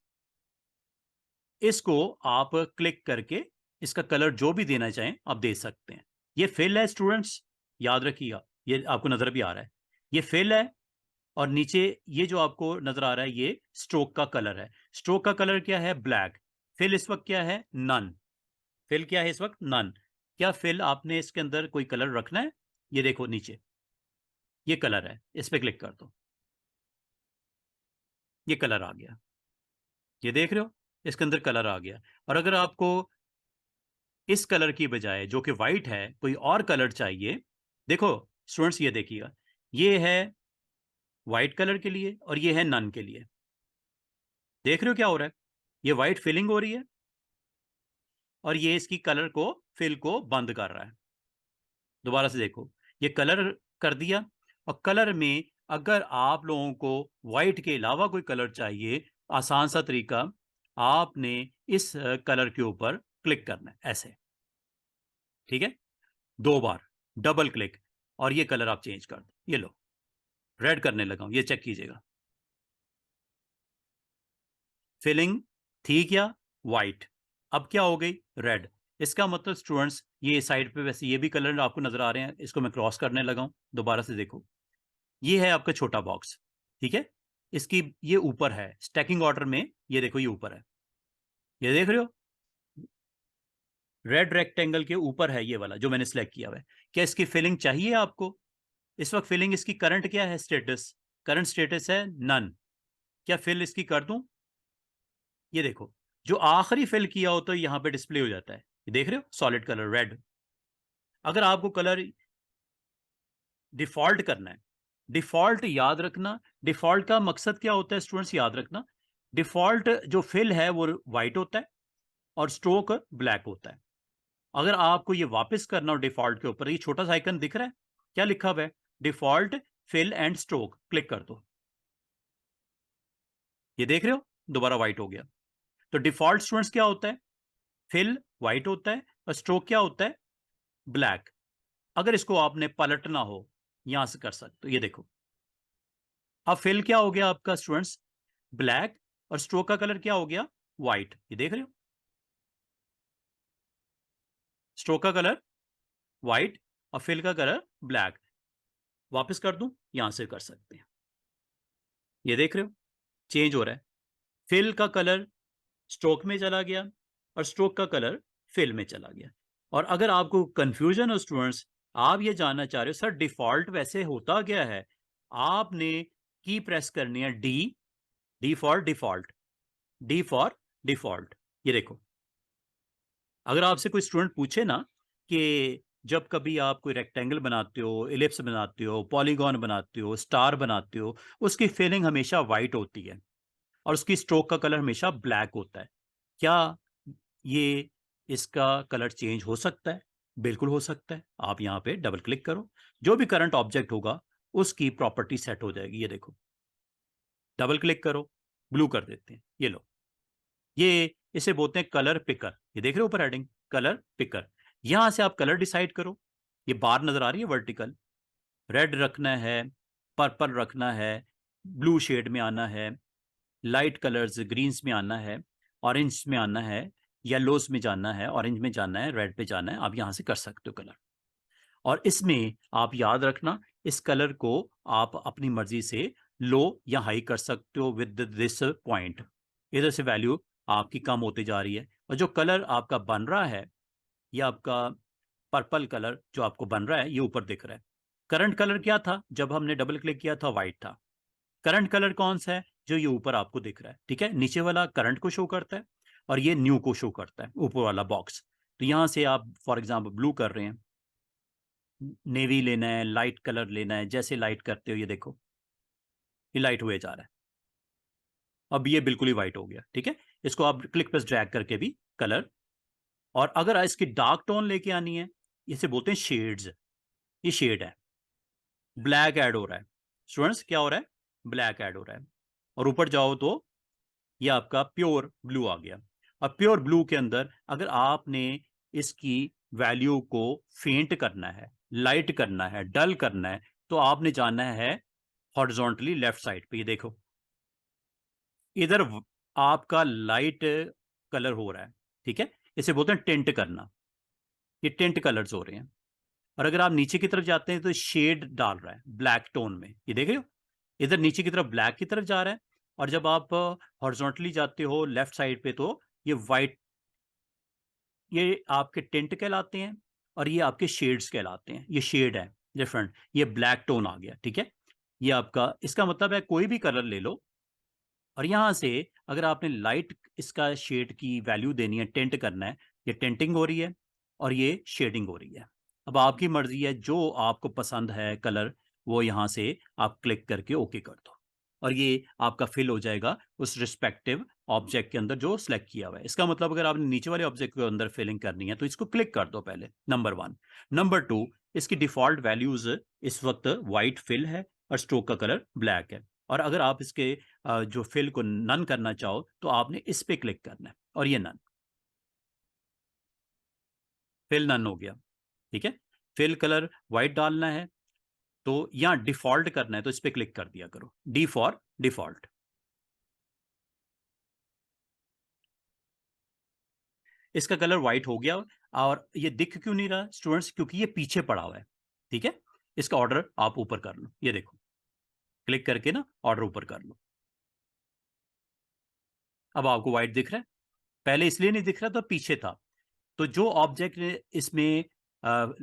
S1: इसको आप क्लिक करके इसका कलर जो भी देना चाहें आप दे सकते हैं। ये फिल है स्टूडेंट्स, याद रखिएगा, ये आपको नजर भी आ रहा है, ये फिल है। और नीचे ये जो आपको नजर आ रहा है ये स्ट्रोक का कलर है। स्ट्रोक का कलर क्या है? ब्लैक। फिल इस वक्त क्या है? नन। फिल क्या है इस वक्त? नन। क्या फिल आपने इसके अंदर कोई कलर रखना है? ये देखो नीचे ये कलर है, इस पे क्लिक कर दो, ये कलर आ गया, ये देख रहे हो, इसके अंदर कलर आ गया। और अगर आपको इस कलर की बजाय जो कि व्हाइट है कोई और कलर चाहिए, देखो स्टूडेंट्स ये देखिएगा, ये है व्हाइट कलर के लिए और ये है नन के लिए। देख रहे हो क्या हो रहा है? ये व्हाइट फिलिंग हो रही है और ये इसकी कलर को फिल को बंद कर रहा है। दोबारा से देखो, ये कलर कर दिया। और कलर में अगर आप लोगों को व्हाइट के अलावा कोई कलर चाहिए, आसान सा तरीका, आपने इस कलर के ऊपर क्लिक करना है ऐसे, ठीक है, 2 बार डबल क्लिक, और ये कलर आप चेंज कर दो। ये लो, रेड करने लगा हूं, ये चेक कीजिएगा। फिलिंग थी क्या? व्हाइट। अब क्या हो गई? रेड। इसका मतलब स्टूडेंट्स ये साइड पे वैसे ये भी कलर आपको नजर आ रहे हैं, इसको मैं क्रॉस करने लगा हूं। दोबारा से देखो, ये है आपका छोटा बॉक्स, ठीक है, इसकी ये ऊपर है स्टैकिंग ऑर्डर में, ये देखो ये ऊपर है, ये देख रहे हो, रेड रेक्टेंगल के ऊपर है ये वाला जो मैंने सिलेक्ट किया हुआ है। क्या इसकी फिलिंग चाहिए आपको? इस वक्त फिलिंग इसकी करंट क्या है? स्टेटस, करंट स्टेटस है नन। क्या फिल इसकी कर दूं? ये देखो, जो आखिरी फिल किया हो तो यहां पे डिस्प्ले हो जाता है, ये देख रहे हो, सॉलिड कलर रेड। अगर आपको कलर डिफॉल्ट करना है, डिफॉल्ट याद रखना, डिफॉल्ट का मकसद क्या होता है स्टूडेंट्स? याद रखना, डिफॉल्ट जो फिल है वो व्हाइट होता है और स्ट्रोक ब्लैक होता है। अगर आपको ये वापस करना हो डिफॉल्ट के ऊपर, ये छोटा सा आइकन दिख रहा है, क्या लिखा हुआ है? Default fill and stroke, click कर दो, ये देख रहे हो, दोबारा व्हाइट हो गया। तो डिफॉल्ट स्टूडेंट्स क्या होता है? फिल व्हाइट होता है और स्ट्रोक क्या होता है? ब्लैक। अगर इसको आपने पलटना हो, यहां से कर सकते हो, ये देखो, अब फिल क्या हो गया आपका स्टूडेंट्स? ब्लैक। और स्ट्रोक का कलर क्या हो गया? व्हाइट। ये देख रहे हो, स्ट्रोक का कलर व्हाइट और फिल का कलर ब्लैक। वापस कर दूं? यहां से कर सकते हैं, ये देख रहे हो, चेंज हो रहा है। फिल का कलर स्ट्रोक में चला गया और स्ट्रोक का कलर फिल में चला गया। और अगर आपको कंफ्यूजन हो स्टूडेंट्स, आप ये जानना चाह रहे हो सर डिफॉल्ट वैसे होता क्या है, आपने की प्रेस करनी है D, D for default, D for default. ये देखो, अगर आपसे कोई स्टूडेंट पूछे ना कि जब कभी आप कोई रेक्टेंगल बनाते हो, इलिप्स बनाते हो, पॉलीगॉन बनाते हो, स्टार बनाते हो, उसकी फिलिंग हमेशा वाइट होती है और उसकी स्ट्रोक का कलर हमेशा ब्लैक होता है। क्या ये इसका कलर चेंज हो सकता है? बिल्कुल हो सकता है। आप यहाँ पे डबल क्लिक करो, जो भी करंट ऑब्जेक्ट होगा उसकी प्रॉपर्टी सेट हो जाएगी। ये देखो, डबल क्लिक करो, ब्लू कर देते हैं, ये लो, ये इसे बोलते हैं कलर पिकर। ये देख रहे हो ऊपर हेडिंग, कलर पिकर। यहां से आप कलर डिसाइड करो। ये बार नजर आ रही है वर्टिकल, रेड रखना है, पर्पल रखना है, ब्लू शेड में आना है, लाइट कलर्स ग्रीन्स में आना है, ऑरेंज में आना है, येलोस में जाना है, ऑरेंज में जाना है, रेड पे जाना है। आप यहां से कर सकते हो कलर। और इसमें आप याद रखना, इस कलर को आप अपनी मर्जी से लो या हाई कर सकते हो विद दिस पॉइंट। इधर से वैल्यू आपकी कम होती जा रही है, और जो कलर आपका बन रहा है, ये आपका पर्पल कलर जो आपको बन रहा है, ये ऊपर दिख रहा है। करंट कलर क्या था जब हमने डबल क्लिक किया था? व्हाइट था। करंट कलर कौन सा है? जो ये ऊपर आपको दिख रहा है, ठीक है। नीचे वाला करंट को शो करता है और ये न्यू को शो करता है, ऊपर वाला बॉक्स। तो यहां से आप फॉर एग्जांपल ब्लू कर रहे हैं, नेवी लेना है, लाइट कलर लेना है, जैसे लाइट करते हो ये देखो, ये लाइट हुए जा रहा है। अब ये बिल्कुल ही व्हाइट हो गया, ठीक है। इसको आप क्लिक प्लस ड्रैग करके भी कलर, और अगर इसकी डार्क टोन लेके आनी है, इसे बोलते हैं शेड्स। ये शेड है, ब्लैक ऐड हो रहा है स्टूडेंट्स, क्या हो रहा है? ब्लैक ऐड हो रहा है। और ऊपर जाओ तो ये आपका प्योर ब्लू आ गया। अब प्योर ब्लू के अंदर अगर आपने इसकी वैल्यू को फेंट करना है, लाइट करना है, डल करना है, तो आपने जाना है हॉरिजॉन्टली लेफ्ट साइड पे। ये देखो इधर आपका लाइट कलर हो रहा है, ठीक है। इसे बोलते हैं टिंट करना। ये टिंट कलर्स हो रहे हैं। और अगर आप नीचे की तरफ जाते हैं तो शेड डाल रहा है ब्लैक टोन में, ये देख रहे हो, इधर नीचे की तरफ ब्लैक की तरफ जा रहा है। और जब आप हॉरिजॉन्टली जाते हो लेफ्ट साइड पे, तो ये वाइट, ये आपके टिंट कहलाते हैं और ये आपके शेड्स कहलाते हैं। ये शेड है डिफरेंट, ये ब्लैक टोन आ गया, ठीक है। ये आपका, इसका मतलब है कोई भी कलर ले लो, और यहां से अगर आपने लाइट इसका शेड की वैल्यू देनी है, टेंट करना है, ये टेंटिंग हो रही है और ये शेडिंग हो रही है। अब आपकी मर्जी है, जो आपको पसंद है कलर, वो यहां से आप क्लिक करके ओके कर दो, और ये आपका फिल हो जाएगा उस रिस्पेक्टिव ऑब्जेक्ट के अंदर जो सिलेक्ट किया हुआ है। इसका मतलब अगर आपने नीचे वाले ऑब्जेक्ट के अंदर फिलिंग करनी है तो इसको क्लिक कर दो पहले, नंबर 1। नंबर 2, इसकी डिफॉल्ट वैल्यूज इस वक्त वाइट फिल है और स्ट्रोक का कलर ब्लैक है। और अगर आप इसके जो फिल को नन करना चाहो तो आपने इस पे क्लिक करना है, और ये नन, फिल नन हो गया, ठीक है। फिल कलर वाइट डालना है तो यहाँ डिफॉल्ट करना है, तो इस पे क्लिक कर दिया करो, डी फॉर डिफॉल्ट। इसका कलर व्हाइट हो गया। और ये दिख क्यों नहीं रहा स्टूडेंट्स? क्योंकि ये पीछे पड़ा हुआ है, ठीक है। इसका ऑर्डर आप ऊपर कर लो, ये देखो, क्लिक करके ना ऑर्डर ऊपर कर लो। अब आपको व्हाइट दिख रहा है, पहले इसलिए नहीं दिख रहा था, पीछे था। तो जो ऑब्जेक्ट इसमें अ,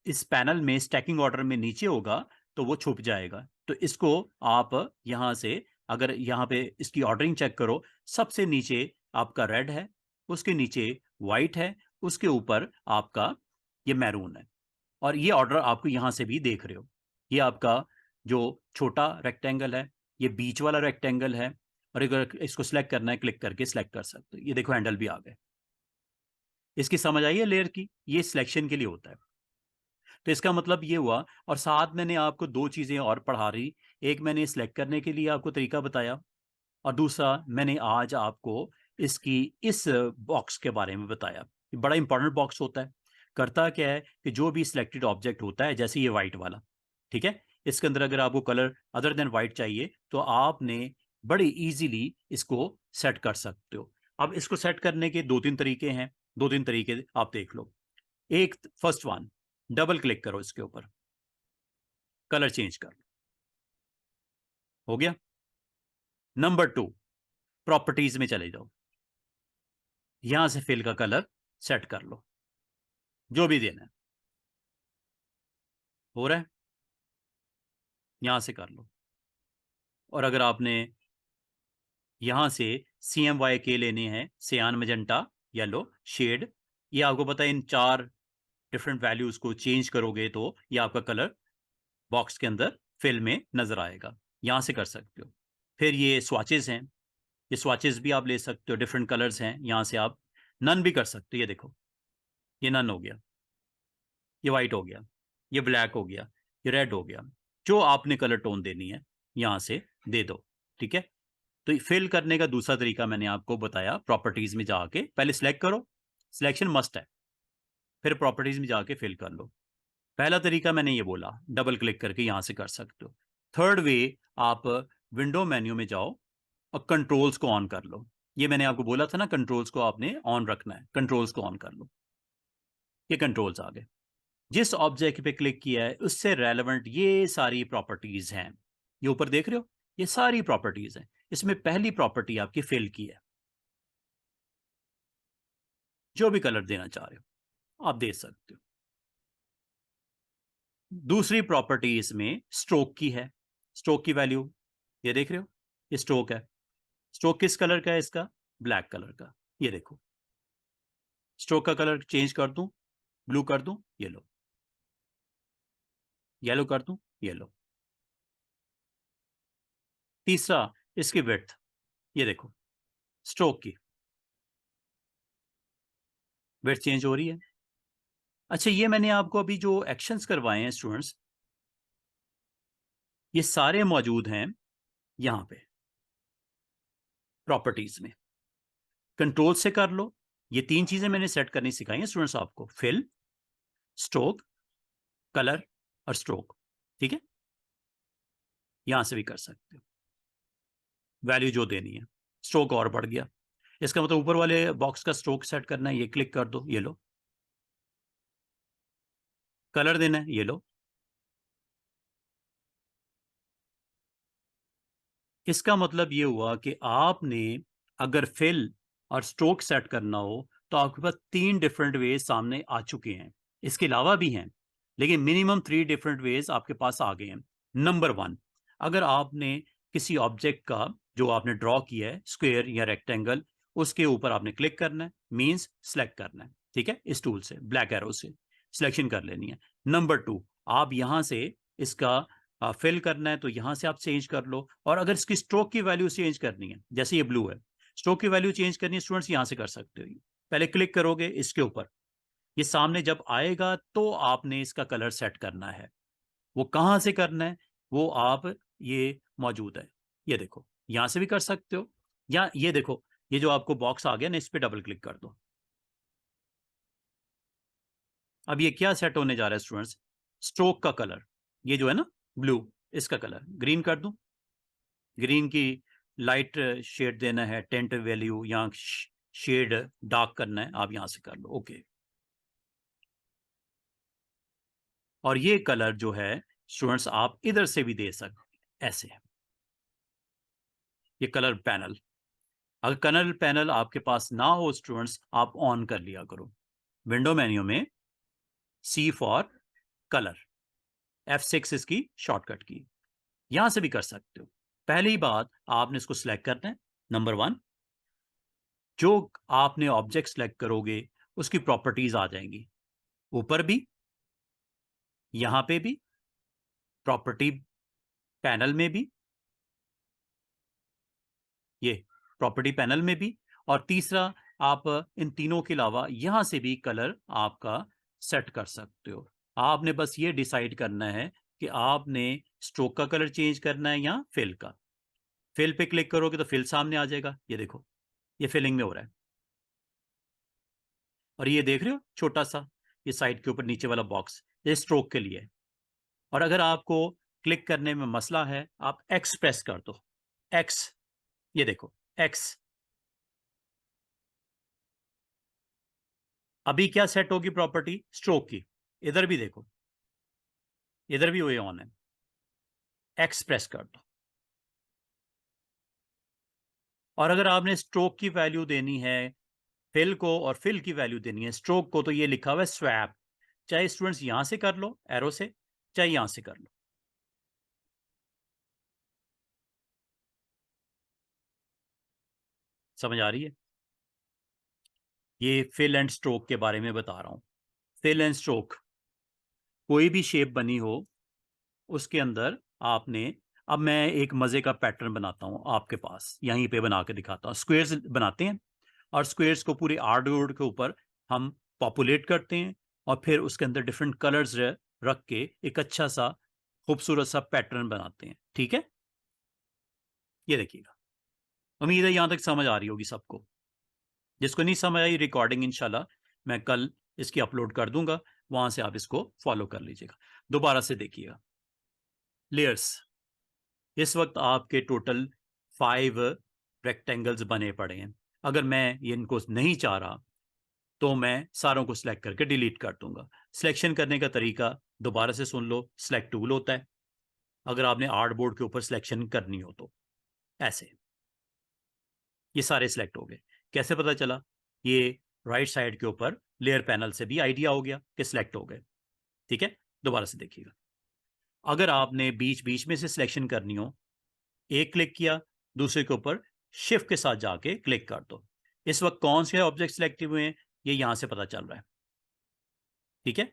S1: इस पैनल में स्टैकिंग ऑर्डर में नीचे होगा तो वो छुप जाएगा। तो इसको आप यहां से, अगर यहां पे इसकी ऑर्डरिंग चेक करो, सबसे नीचे आपका रेड है, उसके नीचे वाइट है, उसके ऊपर आपका ये मैरून है। और ये ऑर्डर आपको यहां से भी देख रहे हो। ये आपका जो छोटा रेक्टेंगल है, ये बीच वाला रेक्टेंगल है। और अगर इसको सिलेक्ट करना है, क्लिक करके सिलेक्ट कर सकते हो। ये देखो हैंडल भी आ गए। इसकी समझ आई है लेयर की? ये सिलेक्शन के लिए होता है। तो इसका मतलब ये हुआ। और साथ मैंने आपको दो चीजें और पढ़ा रही, एक मैंने सिलेक्ट करने के लिए आपको तरीका बताया, और दूसरा मैंने आज आपको इसकी इस बॉक्स के बारे में बताया। ये बड़ा इंपॉर्टेंट बॉक्स होता है। करता क्या है कि जो भी सिलेक्टेड ऑब्जेक्ट होता है, जैसे ये वाइट वाला, ठीक है, इसके अंदर अगर आपको कलर अदर देन वाइट चाहिए तो आपने बड़ी इजीली इसको सेट कर सकते हो। अब इसको सेट करने के दो तीन तरीके हैं, दो तीन तरीके आप देख लो। एक, फर्स्ट वन, डबल क्लिक करो इसके ऊपर, कलर चेंज कर लो, हो गया। नंबर 2, प्रॉपर्टीज में चले जाओ, यहां से फिल का कलर सेट कर लो, जो भी देना है। हो रहा है, यहां से कर लो। और अगर आपने यहां से CMYK लेने हैं, सियान, मजेंटा, येलो शेड, ये आपको पता है, इन 4 डिफरेंट वैल्यूज को चेंज करोगे तो ये आपका कलर बॉक्स के अंदर फिल में नजर आएगा। यहां से कर सकते हो। फिर ये स्वाचेस हैं, ये स्वाचेस भी आप ले सकते हो, डिफरेंट कलर्स हैं, यहां से आप नन भी कर सकते हो। ये देखो, ये नन हो गया, ये वाइट हो गया, ये ब्लैक हो गया, ये रेड हो गया। जो आपने कलर टोन देनी है यहां से दे दो, ठीक है। तो फिल करने का दूसरा तरीका मैंने आपको बताया, प्रॉपर्टीज में जाके पहले सिलेक्ट करो, सिलेक्शन मस्ट है, फिर प्रॉपर्टीज में जाके फिल कर लो। पहला तरीका मैंने ये बोला, डबल क्लिक करके यहां से कर सकते हो। थर्ड वे, आप विंडो मेन्यू में जाओ और कंट्रोल्स को ऑन कर लो। ये मैंने आपको बोला था ना, कंट्रोल्स को आपने ऑन रखना है, कंट्रोल्स को ऑन कर लो। ये कंट्रोल्स आ गए। जिस ऑब्जेक्ट पे क्लिक किया है उससे रेलेवेंट ये सारी प्रॉपर्टीज हैं, ये ऊपर देख रहे हो, ये सारी प्रॉपर्टीज हैं। इसमें पहली प्रॉपर्टी आपकी फिल की है, जो भी कलर देना चाह रहे हो आप दे सकते हो। दूसरी प्रॉपर्टी इसमें स्ट्रोक की है। स्ट्रोक की वैल्यू ये देख रहे हो, ये स्ट्रोक है। स्ट्रोक किस कलर का है इसका? ब्लैक कलर का। ये देखो, स्ट्रोक का कलर चेंज कर दूं, ब्लू कर दूं, ये लो, येलो कर दूं, ये लो। तीसरा, इसकी विड्थ, ये देखो, स्ट्रोक की विड्थ चेंज हो रही है। अच्छा, ये मैंने आपको अभी जो एक्शंस करवाए हैं स्टूडेंट्स, ये सारे मौजूद हैं यहां पे प्रॉपर्टीज में। कंट्रोल से कर लो। ये तीन चीजें मैंने सेट करनी सिखाई हैं स्टूडेंट्स आपको, फिल, स्ट्रोक, कलर और स्ट्रोक। ठीक है, यहां से भी कर सकते हो वैल्यू जो देनी है। स्ट्रोक और बढ़ गया, इसका मतलब ऊपर वाले बॉक्स का स्ट्रोक सेट करना है, ये क्लिक कर दो, ये लो। कलर देना है, ये लो। इसका मतलब ये हुआ कि आपने अगर फिल और स्ट्रोक सेट करना हो तो आपके पास तीन डिफरेंट वेज सामने आ चुके हैं। इसके अलावा भी हैं, लेकिन मिनिमम 3 डिफरेंट वेज आपके पास आ गए हैं। नंबर 1, अगर आपने किसी ऑब्जेक्ट का जो आपने ड्रॉ किया है, स्क्वायर या रेक्टेंगल, उसके ऊपर आपने क्लिक करना है, मींस सेलेक्ट करना है। ठीक है, इस टूल से ब्लैक एरो से सिलेक्शन कर लेनी है। नंबर 2, आप यहां से इसका फिल करना है तो यहां से आप चेंज कर लो। और अगर इसकी स्ट्रोक की वैल्यू चेंज करनी है, जैसे ये ब्लू है, स्ट्रोक की वैल्यू चेंज करनी है स्टूडेंट्स, यहां से कर सकते हो। पहले क्लिक करोगे इसके ऊपर, ये सामने जब आएगा तो आपने इसका कलर सेट करना है। वो कहां से करना है वो आप, ये मौजूद है, ये देखो, यहां से भी कर सकते हो। या ये देखो, ये जो आपको बॉक्स आ गया ना, इस पे डबल क्लिक कर दो। अब ये क्या सेट होने जा रहा है स्टूडेंट्स? स्ट्रोक का कलर, ये जो है ना ब्लू, इसका कलर ग्रीन कर दूं। ग्रीन की लाइट शेड देना है, टेंट वैल्यू या शेड डार्क करना है, आप यहां से कर लो, ओके। और ये कलर जो है स्टूडेंट्स आप इधर से भी दे सकते, ऐसे। ये कलर पैनल, अगर कलर पैनल आपके पास ना हो स्टूडेंट्स, आप ऑन कर लिया करो। विंडो मेन्यू में सी फॉर कलर, F6 इसकी शॉर्टकट की, यहां से भी कर सकते हो। पहली बात, आपने इसको सिलेक्ट करना है। नंबर 1, जो आपने ऑब्जेक्ट सेलेक्ट करोगे उसकी प्रॉपर्टीज आ जाएंगी, ऊपर भी, यहां पे भी, प्रॉपर्टी पैनल में भी, ये प्रॉपर्टी पैनल में भी। और तीसरा, आप इन तीनों के अलावा यहां से भी कलर आपका सेट कर सकते हो। आपने बस ये डिसाइड करना है कि आपने स्ट्रोक का कलर चेंज करना है या फिल का। फिल पे क्लिक करोगे तो फिल सामने आ जाएगा, ये देखो, ये फिलिंग में हो रहा है। और ये देख रहे हो छोटा सा, ये साइड के ऊपर नीचे वाला बॉक्स, ये स्ट्रोक के लिए है। और अगर आपको क्लिक करने में मसला है, आप एक्स प्रेस कर दो, एक्स, ये देखो, एक्स। अभी क्या सेट होगी प्रॉपर्टी? स्ट्रोक की। इधर भी देखो, इधर भी वही ऑन है, एक्स प्रेस कर दो। और अगर आपने स्ट्रोक की वैल्यू देनी है फिल को और फिल की वैल्यू देनी है स्ट्रोक को, तो ये लिखा हुआ है स्वैप। चाहे स्टूडेंट्स यहां से कर लो एरो से, चाहे यहां से कर लो। समझ आ रही है? ये फिल एंड स्ट्रोक के बारे में बता रहा हूं। फिल एंड स्ट्रोक, कोई भी शेप बनी हो उसके अंदर आपने, अब मैं एक मजे का पैटर्न बनाता हूं आपके पास, यहीं पे बना के दिखाता हूं। स्क्वेयर्स बनाते हैं और स्क्वेयर्स को पूरे आर्ट बोर्ड के ऊपर हम पॉपुलेट करते हैं और फिर उसके अंदर डिफरेंट कलर्स रख के एक अच्छा सा खूबसूरत सा पैटर्न बनाते हैं। ठीक है, ये देखिएगा। उम्मीद है यहां तक समझ आ रही होगी सबको। जिसको नहीं समझ आई, रिकॉर्डिंग इंशाल्लाह मैं कल इसकी अपलोड कर दूंगा, वहां से आप इसको फॉलो कर लीजिएगा। दोबारा से देखिएगा, लेयर्स, इस वक्त आपके टोटल 5 रेक्टेंगल्स बने पड़े हैं। अगर मैं ये इनको नहीं चाह रहा तो मैं सारों को सिलेक्ट करके डिलीट कर दूंगा। सिलेक्शन करने का तरीका दोबारा से सुन लो, सिलेक्ट टूल होता है अगर आपने आर्ट बोर्ड के ऊपर सिलेक्शन करनी हो तो, ऐसे। ये सारे सिलेक्ट हो गए। कैसे पता चला? ये राइट साइड के ऊपर लेयर पैनल से भी आइडिया हो गया कि सिलेक्ट हो गए। ठीक है, दोबारा से देखिएगा। अगर आपने बीच बीच में से सिलेक्शन करनी हो, एक क्लिक किया, दूसरे के ऊपर शिफ्ट के साथ जाके क्लिक कर दो। इस वक्त कौन से ऑब्जेक्ट सिलेक्ट हुए हैं ये यहां से पता चल रहा है। ठीक है,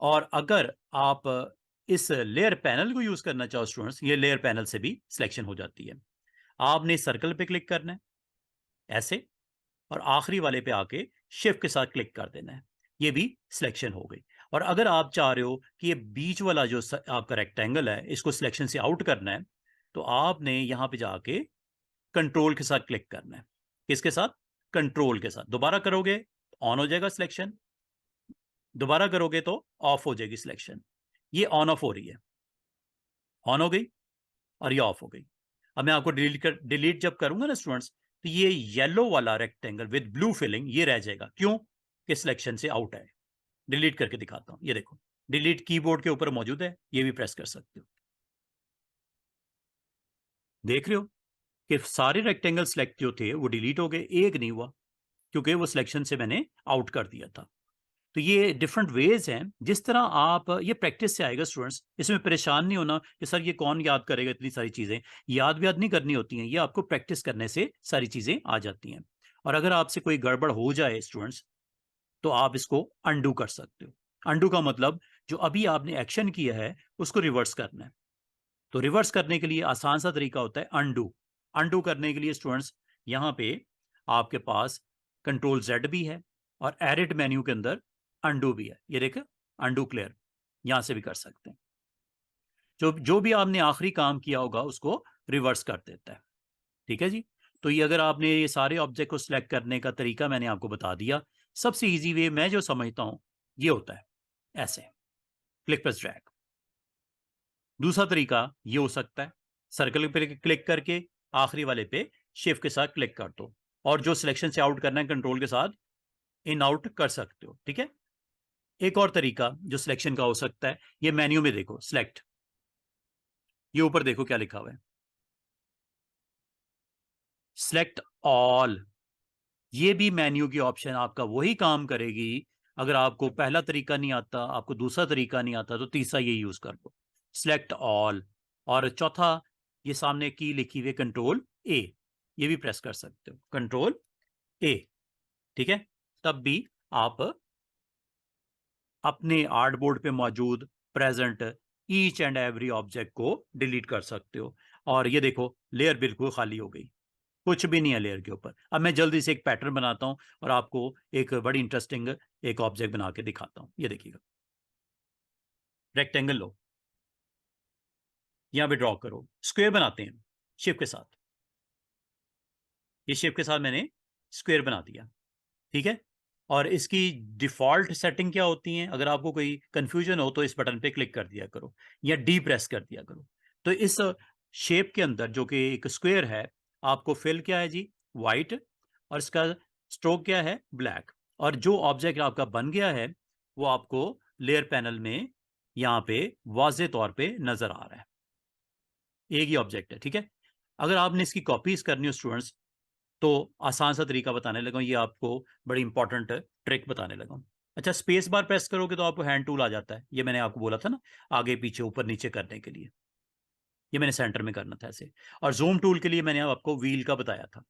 S1: और अगर आप इस लेयर पैनल को यूज करना चाहो स्टूडेंट्स, ये लेयर पैनल से भी सिलेक्शन हो जाती है। आपने सर्कल पे क्लिक करना है ऐसे, और आखिरी वाले पे आके शिफ्ट के साथ क्लिक कर देना है, ये भी सिलेक्शन हो गई। और अगर आप चाह रहे हो कि ये बीच वाला जो आपका रेक्टेंगल है इसको सिलेक्शन से आउट करना है, तो आपने यहां पे जाके कंट्रोल के साथ क्लिक करना है। किसके साथ? कंट्रोल के साथ। दोबारा करोगे ऑन हो जाएगा सिलेक्शन, दोबारा करोगे तो ऑफ हो जाएगी सिलेक्शन। ये ऑन ऑफ हो रही है, ऑन हो गई और ये ऑफ हो गई। अब मैं आपको डिलीट जब करूंगा ना स्टूडेंट्स, तो ये येलो वाला रेक्टेंगल विद ब्लू फिलिंग ये रह जाएगा। क्यों? कि सिलेक्शन से आउट है। डिलीट करके दिखाता हूं, ये देखो डिलीट कीबोर्ड के ऊपर मौजूद है, ये भी प्रेस कर सकते हो। देख रहे हो कि सारे रेक्टेंगल सिलेक्ट जो थे वो डिलीट हो गए, एक नहीं हुआ क्योंकि वो सिलेक्शन से मैंने आउट कर दिया था। तो ये डिफरेंट वेज हैं जिस तरह आप, ये प्रैक्टिस से आएगा स्टूडेंट्स, इसमें परेशान नहीं होना कि सर ये कौन याद करेगा, इतनी सारी चीज़ें याद व्याद नहीं करनी होती हैं, ये आपको प्रैक्टिस करने से सारी चीज़ें आ जाती हैं। और अगर आपसे कोई गड़बड़ हो जाए स्टूडेंट्स, तो आप इसको अंडू कर सकते हो। अंडू का मतलब जो अभी आपने एक्शन किया है उसको रिवर्स करना है। तो रिवर्स करने के लिए आसान सा तरीका होता है अंडू। अंडू करने के लिए स्टूडेंट्स यहाँ पे आपके पास कंट्रोल जेड भी है और एडिट मेन्यू के अंदर अंडू भी है। ये देखो अंडू क्लियर, यहां से भी कर सकते हैं। जो जो भी आपने आखिरी काम किया होगा उसको रिवर्स कर देता है। ठीक है जी। तो ये अगर आपने ये सारे ऑब्जेक्ट को सिलेक्ट करने का तरीका मैंने आपको बता दिया। सबसे इजी वे मैं जो समझता हूं ये होता है ऐसे, क्लिक प्रेस ड्रैग। दूसरा तरीका ये हो सकता है सर्कल पे क्लिक करके आखिरी वाले पे शिफ्ट के साथ क्लिक कर दो, और जो सिलेक्शन से आउट करना है कंट्रोल के साथ इन आउट कर सकते हो। ठीक है, एक और तरीका जो सिलेक्शन का हो सकता है, ये मेन्यू में देखो सिलेक्ट, ये ऊपर देखो क्या लिखा हुआ है, सिलेक्ट ऑल। ये भी मेन्यू की ऑप्शन आपका वही काम करेगी। अगर आपको पहला तरीका नहीं आता, आपको दूसरा तरीका नहीं आता, तो तीसरा ये यूज कर लो, सिलेक्ट ऑल। और चौथा ये सामने की लिखी हुई कंट्रोल ए, ये भी प्रेस कर सकते हो, कंट्रोल ए। ठीक है, तब भी आप अपने आर्टबोर्ड पे मौजूद present each and every object को डिलीट कर सकते हो। और ये देखो लेयर बिल्कुल खाली हो गई, कुछ भी नहीं है लेयर के ऊपर। अब मैं जल्दी से एक पैटर्न बनाता हूं और आपको एक बड़ी इंटरेस्टिंग एक ऑब्जेक्ट बना के दिखाता हूं। ये देखिएगा, रेक्टेंगल लो, यहां पे ड्रॉ करो, स्क्वायर बनाते हैं शिफ्ट के साथ। ये शिफ्ट के साथ मैंने स्क्वायर बना दिया। ठीक है, और इसकी डिफॉल्ट सेटिंग क्या होती है? अगर आपको कोई कंफ्यूजन हो तो इस बटन पे क्लिक कर दिया करो या डी प्रेस कर दिया करो। तो इस शेप के अंदर जो कि एक स्क्वायर है, आपको फिल क्या है जी? वाइट, और इसका स्ट्रोक क्या है? ब्लैक। और जो ऑब्जेक्ट आपका बन गया है वो आपको लेयर पैनल में यहाँ पे वाजे तौर पे नजर आ रहा है। एक ही ऑब्जेक्ट है। ठीक है, अगर आपने इसकी कॉपीज करनी हो स्टूडेंट्स, तो आसान सा तरीका बताने लगा हूं, ये आपको बड़ी इंपॉर्टेंट ट्रिक बताने लगा हूं। अच्छा, स्पेस बार प्रेस करोगे तो आपको हैंड टूल आ जाता है, ये मैंने आपको बोला था ना, आगे पीछे ऊपर नीचे करने के लिए। ये मैंने सेंटर में करना था ऐसे। और जूम टूल के लिए मैंने आपको व्हील का बताया था।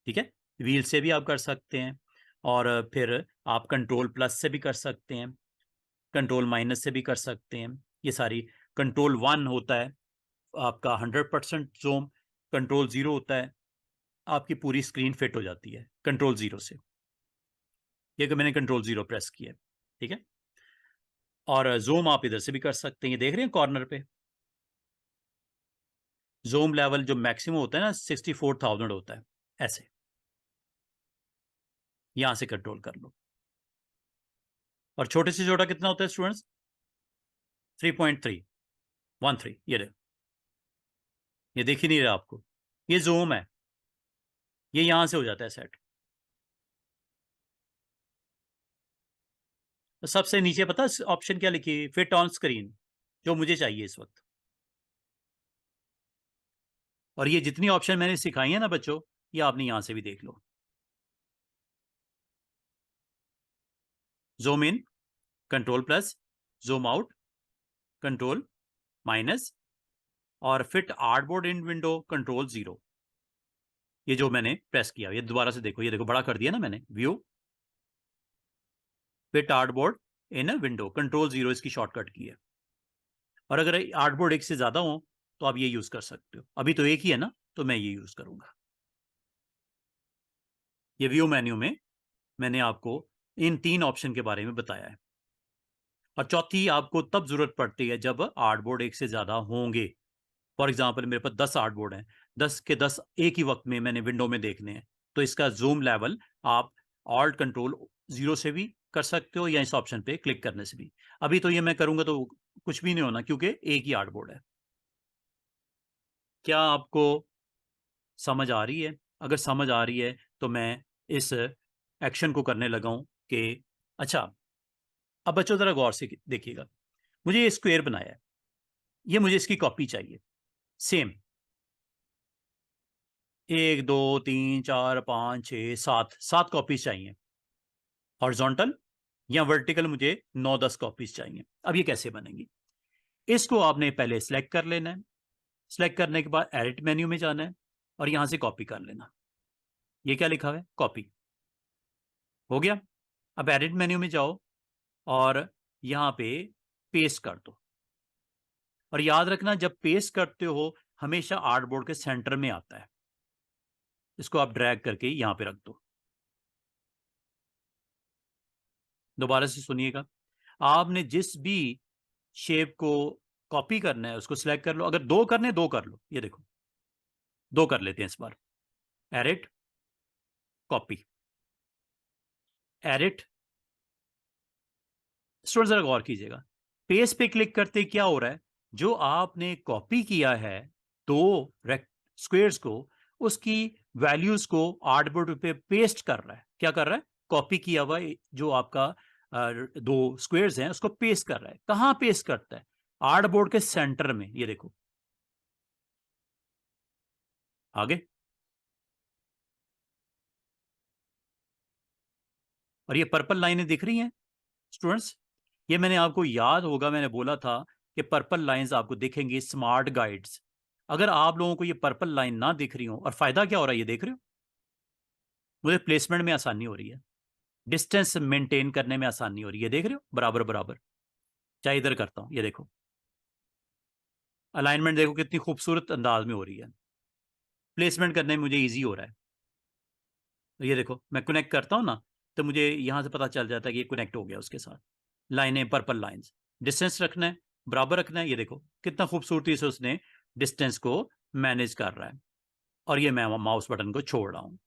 S1: ठीक है, व्हील से भी आप कर सकते हैं, और फिर आप कंट्रोल प्लस से भी कर सकते हैं, कंट्रोल माइनस से भी कर सकते हैं। ये सारी, कंट्रोल 1 होता है आपका 100% जूम, कंट्रोल 0 होता है आपकी पूरी स्क्रीन फिट हो जाती है कंट्रोल 0 से। ये कि मैंने कंट्रोल 0 प्रेस किया है। ठीक है, और जूम आप इधर से भी कर सकते हैं, ये देख रहे हैं कॉर्नर पे जूम लेवल जो मैक्सिमम होता है ना 64,000 होता है ऐसे, यहां से कंट्रोल कर लो। और छोटे से छोटा कितना होता है स्टूडेंट्स? 3.313। ये देख ही नहीं रहा आपको, ये जूम है, ये यहां से हो जाता है सेट। तो सबसे नीचे पता ऑप्शन क्या लिखी? फिट ऑन स्क्रीन, जो मुझे चाहिए इस वक्त। और ये जितनी ऑप्शन मैंने सिखाई है ना बच्चों, ये आपने यहां से भी देख लो। Zoom in, control plus, zoom out, control minus, और fit artboard in window, control 0। ये जो मैंने प्रेस किया, ये दोबारा से देखो, ये देखो बड़ा कर दिया ना मैंने, view, fit artboard in window, control 0 इसकी शॉर्टकट की है। और अगर आर्टबोर्ड एक से ज्यादा हो तो आप ये यूज कर सकते हो। अभी तो एक ही है ना, तो मैं ये यूज करूंगा। ये व्यू मेन्यू में मैंने आपको इन 3 ऑप्शन के बारे में बताया है। और चौथी आपको तब जरूरत पड़ती है जब आर्टबोर्ड एक से ज्यादा होंगे। फॉर एग्जाम्पल मेरे पास 10 आर्टबोर्ड हैं, 10 के 10 एक ही वक्त में मैंने विंडो में देखने हैं, तो इसका जूम लेवल आप ऑल्ट कंट्रोल 0 से भी कर सकते हो या इस ऑप्शन पे क्लिक करने से भी। अभी तो ये मैं करूंगा तो कुछ भी नहीं होना, क्योंकि एक ही आर्टबोर्ड है। क्या आपको समझ आ रही है? अगर समझ आ रही है तो मैं इस एक्शन को करने लगा हूं कि अच्छा, अब बच्चों जरा गौर से देखिएगा, मुझे ये स्क्वायर बनाया है, ये मुझे इसकी कॉपी चाहिए सेम। 1 2 3 4 5 6 7 कॉपीज चाहिए, हॉरिजॉन्टल या वर्टिकल मुझे 9 10 कॉपीज चाहिए। अब ये कैसे बनेंगी? इसको आपने पहले सिलेक्ट कर लेना है, सिलेक्ट करने के बाद एडिट मेन्यू में जाना है और यहां से कॉपी कर लेना। ये क्या लिखा हुआ है? कॉपी। हो गया। अब एडिट मेन्यू में जाओ और यहां पे पेस्ट कर दो। और याद रखना, जब पेस्ट करते हो हमेशा आर्टबोर्ड के सेंटर में आता है। इसको आप ड्रैग करके यहां पे रख दो। दोबारा से सुनिएगा, आपने जिस भी शेप को कॉपी करना है उसको सिलेक्ट कर लो। अगर 2 करने, 2 कर लो। ये देखो 2 कर लेते हैं इस बार। Edit, copy, edit. स्टूडेंट जरा गौर कीजिएगा, पेस्ट पे क्लिक करते क्या हो रहा है? जो आपने कॉपी किया है दो स्क्वेयर्स को, उसकी वैल्यूज को आर्टबोर्ड पे पेस्ट कर रहा है। क्या कर रहा है? कॉपी किया हुआ जो आपका 2 स्क्वेयर्स हैं उसको पेस्ट कर रहा है। कहां पेस्ट करता है? आर्टबोर्ड के सेंटर में। ये देखो आगे। और ये पर्पल लाइनें दिख रही हैं स्टूडेंट्स, ये मैंने आपको, याद होगा मैंने बोला था कि पर्पल लाइंस आपको दिखेंगी स्मार्ट गाइड्स। अगर आप लोगों को ये पर्पल लाइन ना दिख रही हो, और फायदा क्या हो रहा है ये देख रहे हो, मुझे प्लेसमेंट में आसानी हो रही है, डिस्टेंस मेंटेन करने में आसानी हो रही है। देख रहे हो बराबर बराबर। चाहे इधर करता हूं, ये देखो अलाइनमेंट देखो कितनी खूबसूरत अंदाज में हो रही है। प्लेसमेंट करने में मुझे ईजी हो रहा है। ये देखो मैं कनेक्ट करता हूं ना, तो मुझे यहां से पता चल जाता है कि ये कनेक्ट हो गया उसके साथ। लाइनें पर्पल लाइंस, डिस्टेंस रखना है, बराबर रखना है। ये देखो कितना खूबसूरती से उसने डिस्टेंस को मैनेज कर रहा है। और ये मैं माउस बटन को छोड़ रहा हूं।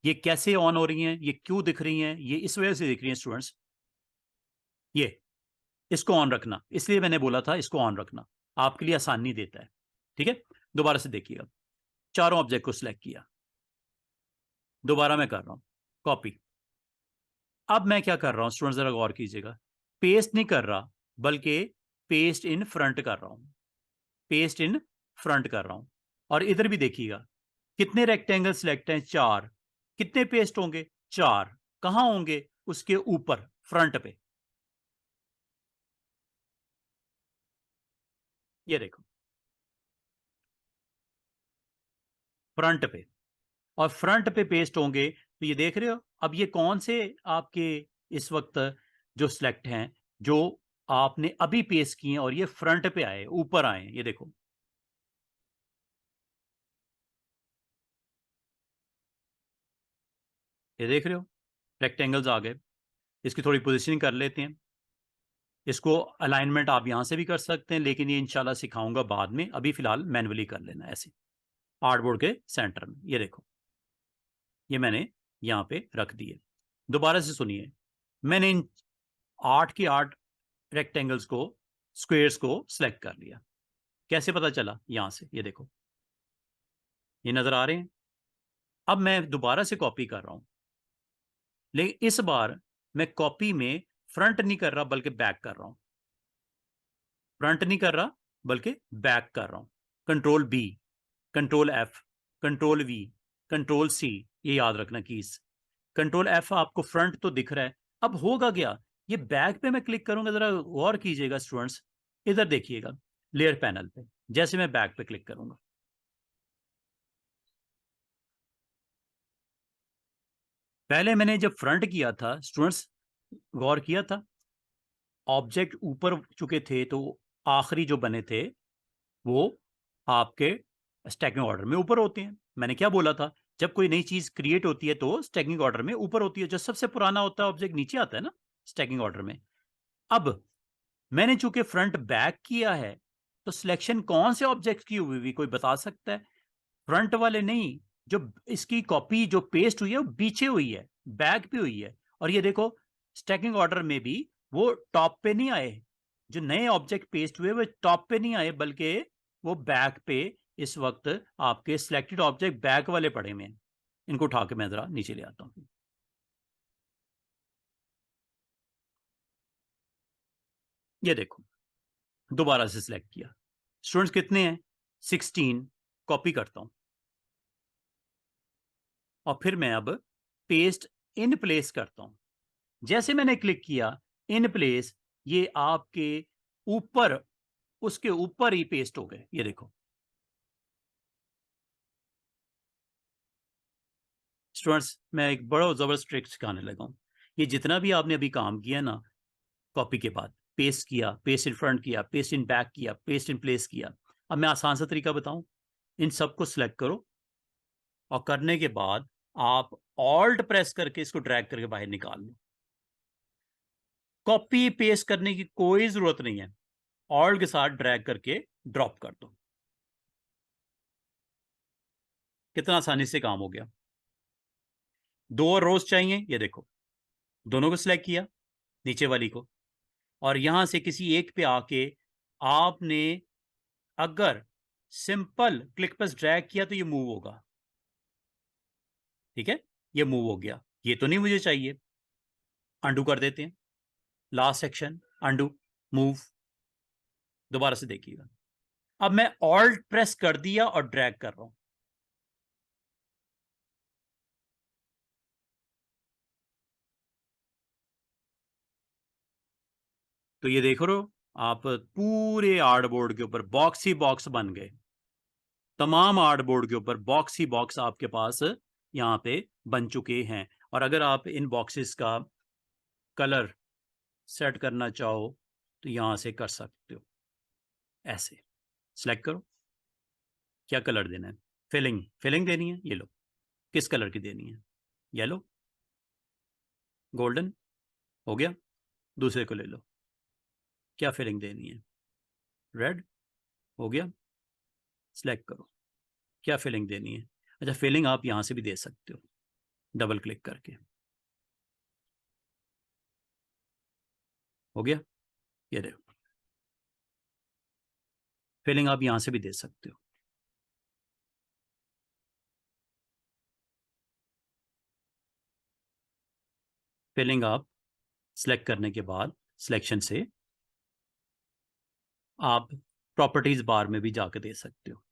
S1: ये कैसे ऑन हो रही हैं, ये क्यों दिख रही हैं? ये इस वजह से दिख रही हैं स्टूडेंट्स, ये इसको ऑन रखना, इसलिए मैंने बोला था इसको ऑन रखना, आपके लिए आसानी देता है। ठीक है, दोबारा से देखिएगा, चारों ऑब्जेक्ट को सिलेक्ट किया, दोबारा मैं कर रहा हूं कॉपी। अब मैं क्या कर रहा हूं स्टूडेंट, जरा गौर कीजिएगा, पेस्ट नहीं कर रहा बल्कि पेस्ट इन फ्रंट कर रहा हूं, पेस्ट इन फ्रंट कर रहा हूं। और इधर भी देखिएगा कितने रेक्टेंगल सिलेक्ट हैं? 4। कितने पेस्ट होंगे? 4। कहां होंगे? उसके ऊपर, फ्रंट पे। ये देखो फ्रंट पे, और फ्रंट पे पेस्ट होंगे। तो ये देख रहे हो, अब ये कौन से आपके इस वक्त जो सिलेक्ट हैं, जो आपने अभी पेस्ट किए और ये फ्रंट पे आए, ऊपर आए। ये देखो ये देख रहे हो रेक्टेंगल्स आ गए। इसकी थोड़ी पोजीशनिंग कर लेते हैं। इसको अलाइनमेंट आप यहां से भी कर सकते हैं, लेकिन ये इंशाल्लाह सिखाऊंगा बाद में, अभी फिलहाल मैनुअली कर लेना ऐसे आर्टबोर्ड के सेंटर में। ये देखो ये मैंने यहां पे रख दिए। दोबारा से सुनिए, मैंने इन 8 के 8 रेक्टेंगल्स को, स्क्वेयर्स को सिलेक्ट कर लिया। कैसे पता चला? यहां से ये देखो, ये नजर आ रहे हैं। अब मैं दोबारा से कॉपी कर रहा हूं, लेकिन इस बार मैं कॉपी में फ्रंट नहीं कर रहा बल्कि बैक कर रहा हूं। फ्रंट नहीं कर रहा बल्कि बैक कर रहा हूं। Control B, control F, control V, control C, ये याद रखना कीज। कंट्रोल एफ आपको फ्रंट तो दिख रहा है। अब होगा क्या, ये बैक पे मैं क्लिक करूंगा, जरा गौर कीजिएगा स्टूडेंट्स, इधर देखिएगा लेयर पैनल पे, जैसे मैं बैक पे क्लिक करूंगा, पहले मैंने जब फ्रंट किया था स्टूडेंट्स, गौर किया था, ऑब्जेक्ट ऊपर चुके थे तो आखिरी जो बने थे वो आपके स्टैकिंग ऑर्डर में ऊपर होते हैं। मैंने क्या बोला था, जब कोई नई चीज क्रिएट होती है तो स्टैकिंग ऑर्डर में ऊपर होती है, जो सबसे पुराना होता है ऑब्जेक्ट नीचे आता है ना स्टैकिंग ऑर्डर में। अब मैंने चूंकि फ्रंट बैक किया है तो सिलेक्शन कौन से ऑब्जेक्ट की हुई कोई बता सकता है? फ्रंट वाले नहीं, जो इसकी कॉपी जो पेस्ट हुई है वो पीछे हुई है, बैक पे हुई है। और ये देखो स्टैकिंग ऑर्डर में भी वो टॉप पे नहीं आए, जो नए ऑब्जेक्ट पेस्ट हुए वो टॉप पे नहीं आए, बल्कि वो बैक पे इस वक्त आपके सिलेक्टेड ऑब्जेक्ट बैक वाले पड़े हुए हैं। इनको उठा के मैं जरा नीचे ले आता हूं। ये देखो दोबारा से सिलेक्ट किया, स्टूडेंट्स कितने हैं? 16। कॉपी करता हूं और फिर मैं अब पेस्ट इन प्लेस करता हूं। जैसे मैंने क्लिक किया इन प्लेस, ये आपके ऊपर, उसके ऊपर ही पेस्ट हो गए। ये देखो स्टूडेंट्स, मैं एक बड़ा जबरदस्त ट्रिक सिखाने लगा हूं। ये जितना भी आपने अभी काम किया ना, कॉपी के बाद पेस्ट किया, पेस्ट इन फ्रंट किया, पेस्ट इन बैक किया, पेस्ट इन प्लेस किया, अब मैं आसान सा तरीका बताऊं। इन सबको सिलेक्ट करो और करने के बाद आप ऑल्ट प्रेस करके इसको ड्रैग करके बाहर निकाल लो। कॉपी पेस्ट करने की कोई जरूरत नहीं है, ऑल्ट के साथ ड्रैग करके ड्रॉप कर दो। कितना आसानी से काम हो गया। दो और रोज चाहिए, ये देखो दोनों को सिलेक्ट किया, नीचे वाली को, और यहां से किसी एक पे आके आपने अगर सिंपल क्लिक प्लस ड्रैग किया तो ये मूव होगा। ठीक है, ये मूव हो गया, ये तो नहीं मुझे चाहिए, अंडू कर देते हैं। लास्ट सेक्शन अंडू, मूव, दोबारा से देखिएगा। अब मैं ऑल्ट प्रेस कर दिया और ड्रैग कर रहा हूं, तो ये देख रहे हो आप पूरे आर्टबोर्ड के ऊपर बॉक्स ही बॉक्स बन गए। तमाम आर्टबोर्ड के ऊपर बॉक्स ही बॉक्स आपके पास यहाँ पे बन चुके हैं। और अगर आप इन बॉक्सेस का कलर सेट करना चाहो तो यहां से कर सकते हो, ऐसे सिलेक्ट करो क्या कलर देना है। फिलिंग, फिलिंग देनी है, ये लो। किस कलर की देनी है? येलो, गोल्डन, हो गया। दूसरे को ले लो, क्या फिलिंग देनी है? रेड, हो गया। सिलेक्ट करो क्या फिलिंग देनी है। अच्छा, फिलिंग आप यहां से भी दे सकते हो, डबल क्लिक करके। हो गया, ये देखो फिलिंग आप यहां से भी दे सकते हो। फिलिंग आप सिलेक्ट करने के बाद सिलेक्शन से आप प्रॉपर्टीज बार में भी जाकर दे सकते हो।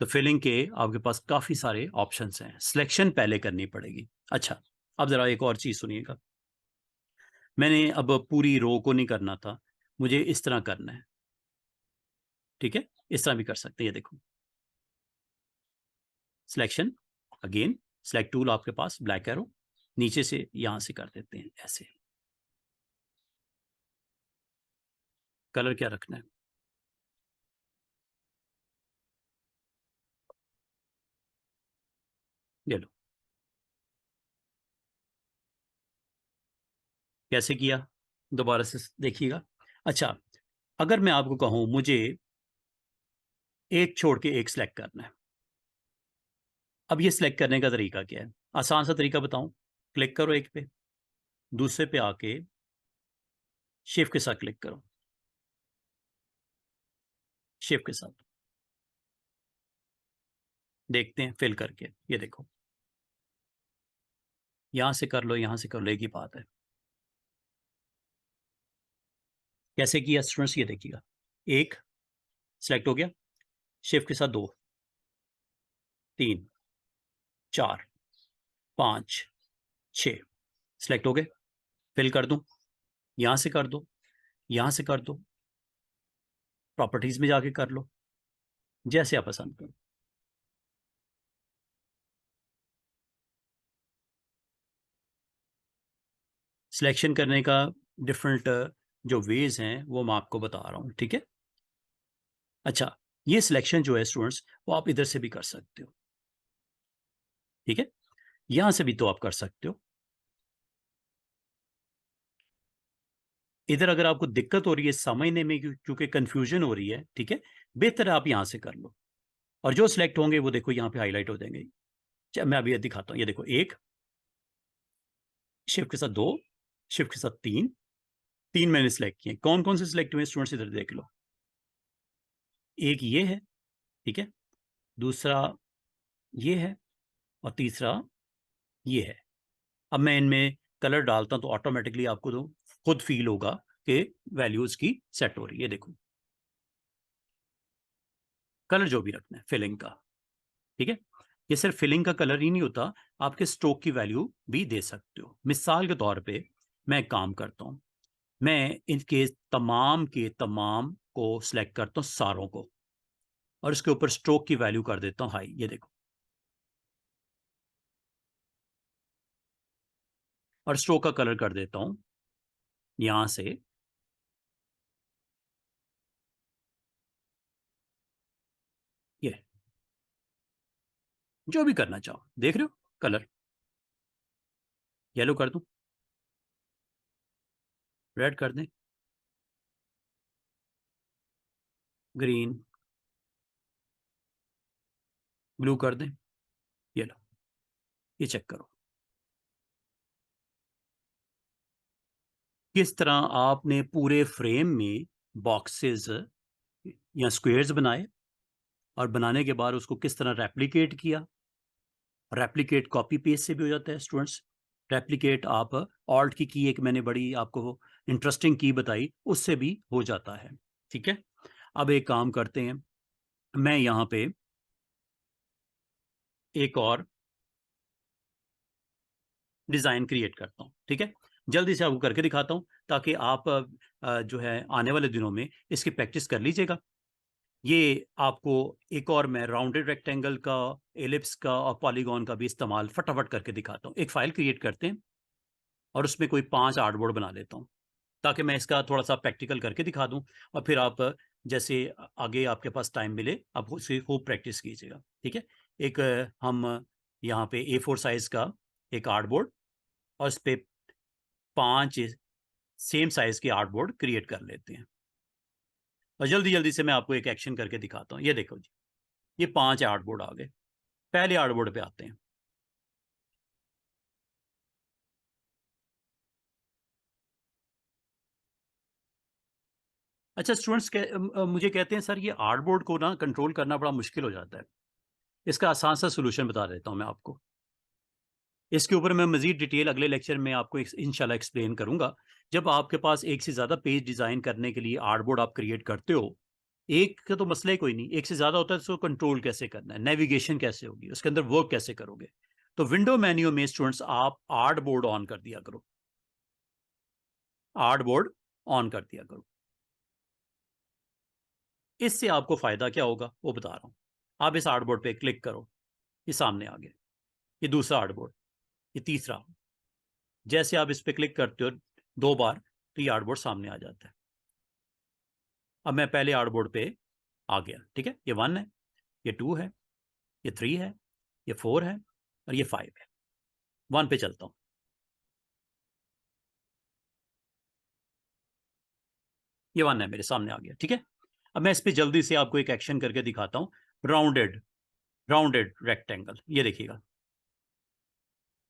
S1: तो फिलिंग के आपके पास काफी सारे ऑप्शंस हैं, सिलेक्शन पहले करनी पड़ेगी। अच्छा, अब जरा एक और चीज सुनिएगा, मैंने अब पूरी रो को नहीं करना था, मुझे इस तरह करना है। ठीक है, इस तरह भी कर सकते हैं। ये देखो सिलेक्शन, अगेन सिलेक्ट टूल आपके पास, ब्लैक एरो, नीचे से यहां से कर देते हैं ऐसे। कलर क्या रखना है? ये लो, कैसे किया दोबारा से देखिएगा। अच्छा, अगर मैं आपको कहूं मुझे एक छोड़ के एक सिलेक्ट करना है, अब ये सिलेक्ट करने का तरीका क्या है? आसान सा तरीका बताऊं, क्लिक करो एक पे, दूसरे पे आके शिफ्ट के साथ क्लिक करो, शिफ्ट के साथ देखते हैं फिल करके। ये देखो यहां से कर लो, यहां से कर लो, एक ही बात है। कैसे किया स्टूडेंट्स? ये देखिएगा, एक सिलेक्ट हो गया, शिफ्ट के साथ दो, 3 4 5 6 सिलेक्ट हो गए। फिल कर दूं, यहां से कर दो, यहां से कर दो, प्रॉपर्टीज में जाके कर लो, जैसे आप पसंद करो। सिलेक्शन करने का डिफरेंट जो वेज हैं वो मैं आपको बता रहा हूँ, ठीक है। अच्छा, ये सिलेक्शन जो है स्टूडेंट्स, वो आप इधर से भी कर सकते हो, ठीक है, यहां से भी तो आप कर सकते हो। इधर अगर आपको दिक्कत हो रही है समझने में, क्योंकि कंफ्यूजन हो रही है, ठीक है, बेहतर है आप यहां से कर लो। और जो सिलेक्ट होंगे वो देखो यहाँ पे हाईलाइट हो जाएंगे। मैं अभी दिखाता हूँ, ये देखो, एक शिफ्ट के साथ दो, शिफ्ट के साथ तीन, तीन मैंने सिलेक्ट किए। कौन कौन से सिलेक्ट हुए स्टूडेंट्स इधर देख लो। एक ये है, ठीक है, दूसरा ये है, और तीसरा ये है। अब मैं इनमें कलर डालता हूं तो ऑटोमेटिकली आपको तो खुद फील होगा कि वैल्यूज की सेट हो रही है। देखो, कलर जो भी रखना है फिलिंग का, ठीक है। ये सिर्फ फिलिंग का कलर ही नहीं होता, आपके स्ट्रोक की वैल्यू भी दे सकते हो। मिसाल के तौर पे मैं एक काम करता हूं, मैं इनके तमाम के तमाम को सिलेक्ट करता हूं, सारों को, और इसके ऊपर स्ट्रोक की वैल्यू कर देता हूं हाई। ये देखो, और स्ट्रोक का कलर कर देता हूं यहां से, ये जो भी करना चाहो, देख रहे हो कलर, येलो कर दूं, रेड कर दें, ग्रीन, ब्लू कर दें, ये लो, ये चेक करो किस तरह आपने पूरे फ्रेम में बॉक्सेस या स्क्वेयर्स बनाए, और बनाने के बाद उसको किस तरह रेप्लिकेट किया। रेप्लिकेट कॉपी पेस्ट से भी हो जाता है स्टूडेंट्स। रेप्लिकेट आप ऑल्ट की एक मैंने बड़ी आपको इंटरेस्टिंग की बताई, उससे भी हो जाता है, ठीक है। अब एक काम करते हैं, मैं यहाँ पे एक और डिजाइन क्रिएट करता हूँ, ठीक है। जल्दी से आपको करके दिखाता हूँ ताकि आप जो है आने वाले दिनों में इसकी प्रैक्टिस कर लीजिएगा। ये आपको एक और मैं राउंडेड रेक्टेंगल का, एलिप्स का और पॉलीगॉन का भी इस्तेमाल फटाफट करके दिखाता हूँ। एक फाइल क्रिएट करते हैं और उसमें कोई 5 आर्टबोर्ड बना लेता हूँ, ताकि मैं इसका थोड़ा सा प्रैक्टिकल करके दिखा दूं। और फिर आप जैसे आगे आपके पास टाइम मिले आप उसे खूब प्रैक्टिस कीजिएगा, ठीक है। एक हम यहाँ पे A4 साइज का एक आर्टबोर्ड, और इस पे 5 सेम साइज के आर्टबोर्ड क्रिएट कर लेते हैं। और जल्दी जल्दी से मैं आपको एक एक्शन करके दिखाता हूँ। ये देखो जी, ये 5 आर्टबोर्ड आ गए। पहले आर्टबोर्ड पे आते हैं। अच्छा स्टूडेंट्स, मुझे कहते हैं सर ये आर्टबोर्ड को ना कंट्रोल करना बड़ा मुश्किल हो जाता है। इसका आसान सा सोल्यूशन बता देता हूँ मैं आपको। इसके ऊपर मैं मजीद डिटेल अगले लेक्चर में आपको इंशाल्लाह एक्सप्लेन करूंगा। जब आपके पास एक से ज़्यादा पेज डिज़ाइन करने के लिए आर्टबोर्ड आप क्रिएट करते हो, एक का तो मसला ही कोई नहीं, एक से ज़्यादा होता है तो उसको कंट्रोल कैसे करना है, नेविगेशन कैसे होगी, उसके अंदर वर्क कैसे करोगे। तो विंडो मेन्यू में स्टूडेंट्स आप आर्टबोर्ड ऑन कर दिया करो, आर्टबोर्ड ऑन कर दिया करो। इससे आपको फ़ायदा क्या होगा वो बता रहा हूँ। आप इस आर्टबोर्ड पे क्लिक करो, ये सामने आ गया, ये दूसरा आर्टबोर्ड, ये तीसरा। जैसे आप इस पे क्लिक करते हो 2 बार तो ये आर्टबोर्ड सामने आ जाता है। अब मैं पहले आर्टबोर्ड पे आ गया, ठीक है। ये 1 है, ये 2 है, ये 3 है, ये 4 है, और ये 5 है। 1 पे चलता हूँ, ये 1 है, मेरे सामने आ गया, ठीक है। अब मैं इस पे जल्दी से आपको एक एक्शन करके दिखाता हूँ। राउंडेड, राउंडेड रेक्टेंगल, ये देखिएगा,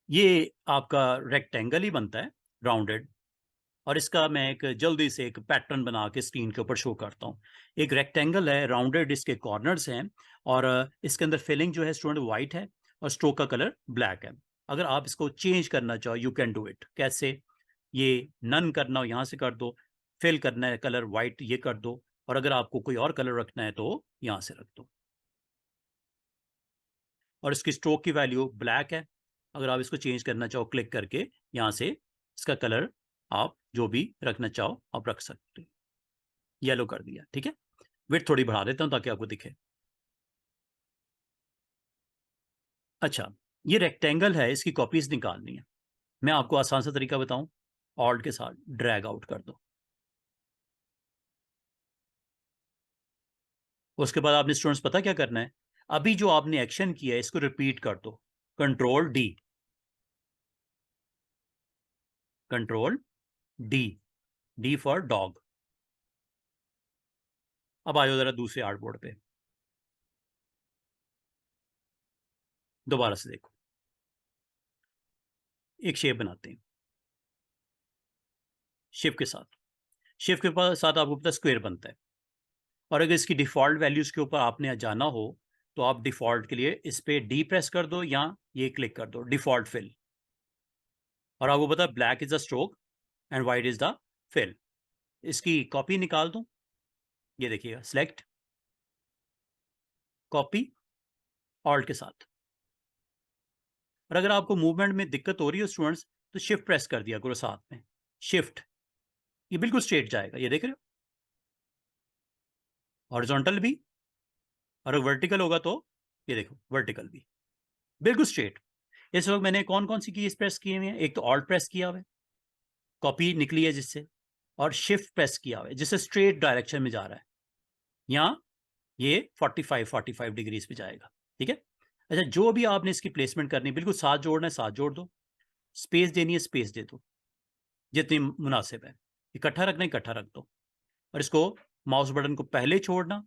S1: ये आपका रेक्टेंगल ही बनता है, राउंडेड। और इसका मैं एक जल्दी से एक पैटर्न बना के स्क्रीन के ऊपर शो करता हूँ। एक रेक्टेंगल है, राउंडेड, इसके कॉर्नर्स हैं, और इसके अंदर फिलिंग जो है स्टूडेंट वाइट है, और स्ट्रोक का कलर ब्लैक है। अगर आप इसको चेंज करना चाहो यू कैन डू इट। कैसे? ये नन करना हो यहाँ से कर दो, फिल करना है कलर वाइट ये कर दो, और अगर आपको कोई और कलर रखना है तो यहाँ से रख दो। और इसकी स्ट्रोक की वैल्यू ब्लैक है। अगर आप इसको चेंज करना चाहो क्लिक करके यहाँ से इसका कलर आप जो भी रखना चाहो आप रख सकते हो। येलो कर दिया, ठीक है। विड्थ थोड़ी बढ़ा देता हूँ ताकि आपको दिखे। अच्छा, ये रेक्टेंगल है, इसकी कॉपीज निकालनी है। मैं आपको आसान सा तरीका बताऊं, ऑल्ट के साथ ड्रैग आउट कर दो। उसके बाद आपने स्टूडेंट्स पता क्या करना है, अभी जो आपने एक्शन किया है इसको रिपीट कर दो। Control D, control D, D for dog. अब आयो जरा दूसरे आर्टबोर्ड पे, दोबारा से देखो। एक शेप बनाते हैं शिफ्ट के साथ, शिफ्ट के साथ आपको पता स्क्वायर बनता है। और अगर इसकी डिफॉल्ट वैल्यूज के ऊपर आपने जाना हो तो आप डिफॉल्ट के लिए इस पे डी प्रेस कर दो या ये क्लिक कर दो डिफॉल्ट फिल, और आपको पता black is the stroke and white is the fill. इसकी कॉपी निकाल दूं, ये देखिएगा, सिलेक्ट, कॉपी, ऑल्ट के साथ। और अगर आपको मूवमेंट में दिक्कत हो रही है स्टूडेंट्स तो शिफ्ट प्रेस कर दिया करो साथ में, शिफ्ट, ये बिल्कुल स्ट्रेट जाएगा, ये देख रहे हो, हॉरिजॉन्टल भी, और वर्टिकल होगा तो ये देखो वर्टिकल भी, बिल्कुल स्ट्रेट। इस वक्त मैंने कौन कौन सी कीज प्रेस किए हुए हैं, एक तो ऑल्ट प्रेस किया हुआ है, कॉपी निकली है जिससे, और शिफ्ट प्रेस किया हुआ है जिससे स्ट्रेट डायरेक्शन में जा रहा है, यहाँ ये 45 डिग्रीज पे जाएगा, ठीक है। अच्छा, जो भी आपने इसकी प्लेसमेंट करनी है बिल्कुल साथ जोड़ना है साथ जोड़ दो, स्पेस देनी है स्पेस दे दो जितनी मुनासिब है, इकट्ठा रखना है इकट्ठा रख दो। और इसको माउस बटन को पहले छोड़ना,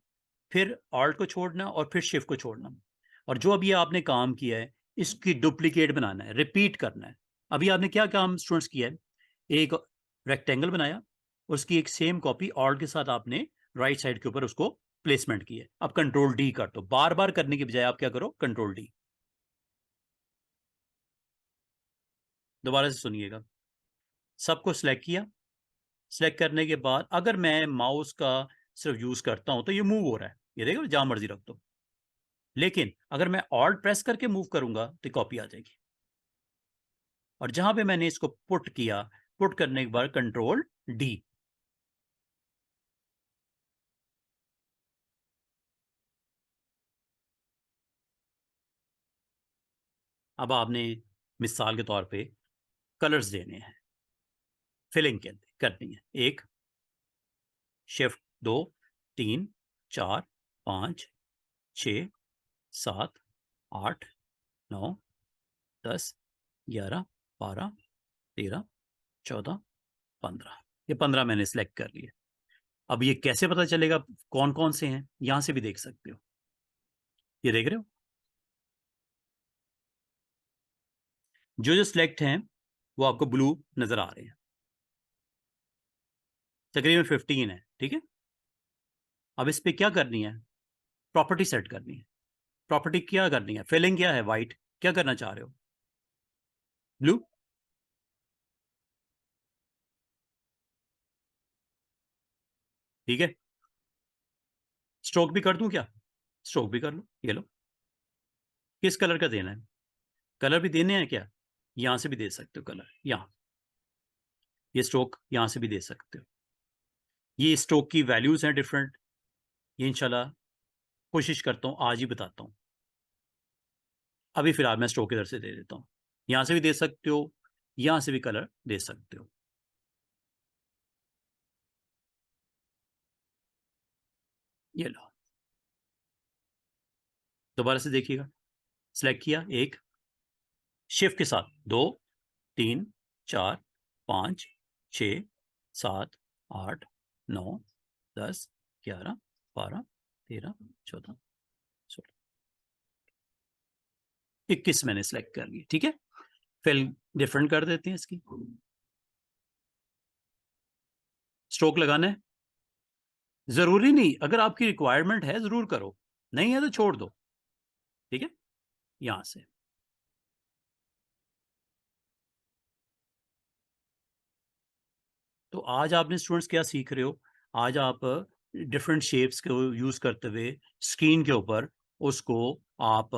S1: फिर ऑल्ट को छोड़ना और फिर शिफ्ट को छोड़ना। और जो अभी आपने काम किया है इसकी डुप्लीकेट बनाना है, रिपीट करना है। अभी आपने क्या काम स्टूडेंट्स किया है, एक रेक्टेंगल बनाया, उसकी एक सेम कॉपी ऑल्ट के साथ आपने राइट साइड के ऊपर उसको प्लेसमेंट की है। अब कंट्रोल डी कर दो, बार बार करने की बजाय आप क्या करो, कंट्रोल डी। दोबारा से सुनिएगा, सबको सिलेक्ट किया, सिलेक्ट करने के बाद अगर मैं माउस का सिर्फ यूज करता हूं तो ये मूव हो रहा है, ये देखो जहां मर्जी रख दो। लेकिन अगर मैं ऑल्ट प्रेस करके मूव करूंगा तो कॉपी आ जाएगी। और जहां पे मैंने इसको पुट किया, पुट करने के बाद कंट्रोल डी। अब आपने मिसाल के तौर पे कलर्स देने हैं, फिलिंग करनी है, एक, शिफ्ट, दो, तीन, चार, पांच, छ, सात, आठ, नौ, 10, 11, 12, 13, 14, 15, ये 15 मैंने सिलेक्ट कर लिया। अब ये कैसे पता चलेगा कौन कौन से हैं, यहां से भी देख सकते हो, ये देख रहे हो जो जो सिलेक्ट हैं वो आपको ब्लू नजर आ रहे हैं, तकरीबन 15 है, ठीक है। अब इस पे क्या करनी है, प्रॉपर्टी सेट करनी है। प्रॉपर्टी क्या करनी है, फिलिंग क्या है, वाइट, क्या करना चाह रहे हो, ब्लू, ठीक है। स्ट्रोक भी कर दूं क्या, स्ट्रोक भी कर लो, ये लो। किस कलर का देना है, कलर भी देने हैं क्या, यहां से भी दे सकते हो कलर, यहाँ ये स्ट्रोक यहां से भी दे सकते हो। ये स्ट्रोक की वैल्यूज हैं डिफरेंट, ये इंशाल्लाह कोशिश करता हूं आज ही बताता हूं। अभी फिलहाल मैं स्ट्रोक इधर से दे देता हूं, यहां से भी दे सकते हो, यहां से भी कलर दे सकते हो, ये लो। दोबारा से देखिएगा, सिलेक्ट किया, एक, शिफ्ट के साथ, दो, तीन, चार, पाँच, छ, सात, आठ, 9, 10, 11, 12, 13, 14, 16, 21 मैंने सेलेक्ट कर ली, ठीक है। फिल डिफरेंट कर देते हैं इसकी, स्ट्रोक लगाना है, जरूरी नहीं, अगर आपकी रिक्वायरमेंट है जरूर करो, नहीं है तो छोड़ दो, ठीक है। यहां से तो आज आपने स्टूडेंट्स क्या सीख रहे हो, आज आप डिफरेंट शेप्स को यूज करते हुए स्क्रीन के ऊपर उसको आप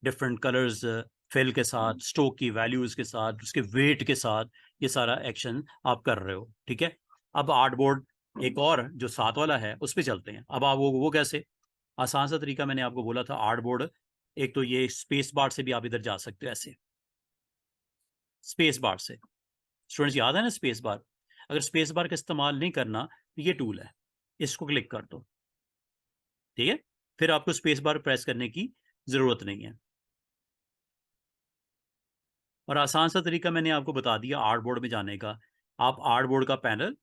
S1: डिफरेंट कलर्स फिल के साथ, स्ट्रोक की वैल्यूज के साथ, उसके वेट के साथ ये सारा एक्शन आप कर रहे हो। ठीक है, अब आर्टबोर्ड एक और जो 7 वाला है उस पर चलते हैं। अब आप वो कैसे, आसान सा तरीका मैंने आपको बोला था आर्टबोर्ड, एक तो ये स्पेस बार से भी आप इधर जा सकते हो, ऐसे स्पेस बार से। स्टूडेंट्स याद है ना स्पेस बार? अगर स्पेस बार का इस्तेमाल नहीं करना तो ये टूल है, इसको क्लिक कर दो। ठीक है, फिर आपको स्पेस बार प्रेस करने की जरूरत नहीं है। और आसान सा तरीका मैंने आपको बता दिया आर्टबोर्ड में जाने का। आप आर्टबोर्ड का पैनल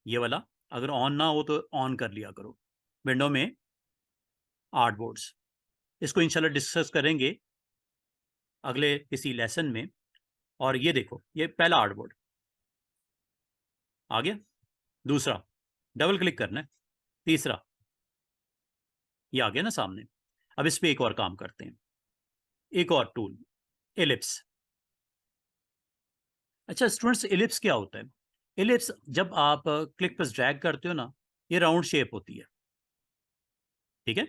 S1: ये वाला अगर ऑन ना हो तो ऑन कर लिया करो, विंडो में आर्टबोर्ड्स। इसको इंशाल्लाह डिस्कस करेंगे अगले किसी लेसन में। और ये देखो, ये पहला आर्टबोर्ड आ गया, दूसरा डबल क्लिक करना है, तीसरा ये आ गया ना सामने। अब इस पे एक और काम करते हैं, एक और टूल, एलिप्स। अच्छा स्टूडेंट्स, एलिप्स क्या होता है? एलिप्स जब आप क्लिक पर ड्रैग करते हो ना, ये राउंड शेप होती है। ठीक है,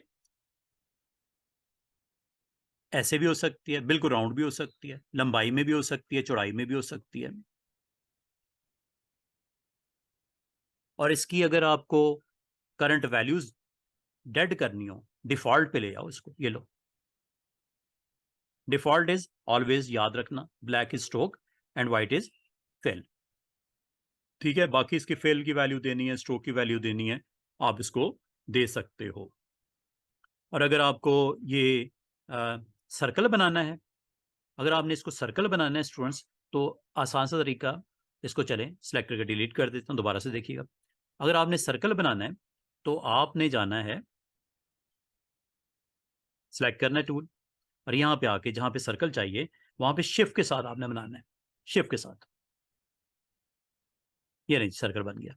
S1: ऐसे भी हो सकती है, बिल्कुल राउंड भी हो सकती है, लंबाई में भी हो सकती है, चौड़ाई में भी हो सकती है। और इसकी अगर आपको करंट वैल्यूज डेड करनी हो, डिफॉल्ट पे ले आओ इसको, ये लो। डिफॉल्ट इज ऑलवेज, याद रखना, black is stroke and white is fill. ठीक है, बाकी इसकी फिल की वैल्यू देनी है, स्ट्रोक की वैल्यू देनी है, आप इसको दे सकते हो। और अगर आपको ये सर्कल बनाना है, अगर आपने इसको सर्कल बनाना है स्टूडेंट्स, तो आसान सा तरीका, इसको चलें सेलेक्ट करके डिलीट कर देता हूँ, दोबारा से देखिएगा। अगर आपने सर्कल बनाना है तो आपने जाना है, सेलेक्ट करना है टूल, और यहाँ पे आके जहाँ पे सर्कल चाहिए वहाँ पे शिफ्ट के साथ आपने बनाना है, शिफ्ट के साथ। ये नहीं, सर्कल बन गया।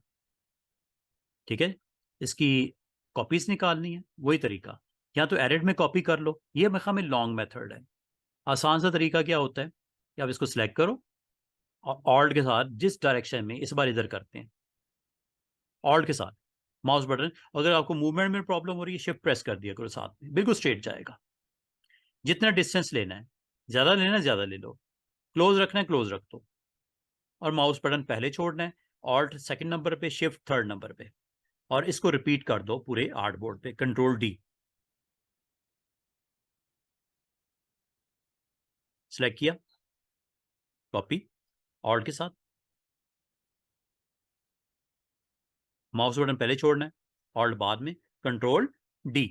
S1: ठीक है, इसकी कॉपीज निकालनी है, वही तरीका, या तो एडिट में कॉपी कर लो, ये मेरे में लॉन्ग मेथड है। आसान सा तरीका क्या होता है कि आप इसको सिलेक्ट करो और ऑल्ट के साथ जिस डायरेक्शन में, इस बार इधर करते हैं, ऑल्ट के साथ माउस बटन, अगर आपको मूवमेंट में प्रॉब्लम हो रही है शिफ्ट प्रेस कर दिया करो, साथ में बिल्कुल स्ट्रेट जाएगा। जितना डिस्टेंस लेना है, ज्यादा लेना है ज्यादा ले लो, क्लोज रखना है क्लोज रख दो, और माउस बटन पहले छोड़ना है, ऑल्ट सेकंड नंबर पे, शिफ्ट थर्ड नंबर पे, और इसको रिपीट कर दो पूरे आर्टबोर्ड पे, कंट्रोल डी, सिलेक्ट किया, कॉपी, ऑल्ट के साथ, माउस बटन पहले छोड़ना है, ऑल्ट बाद में, कंट्रोल डी।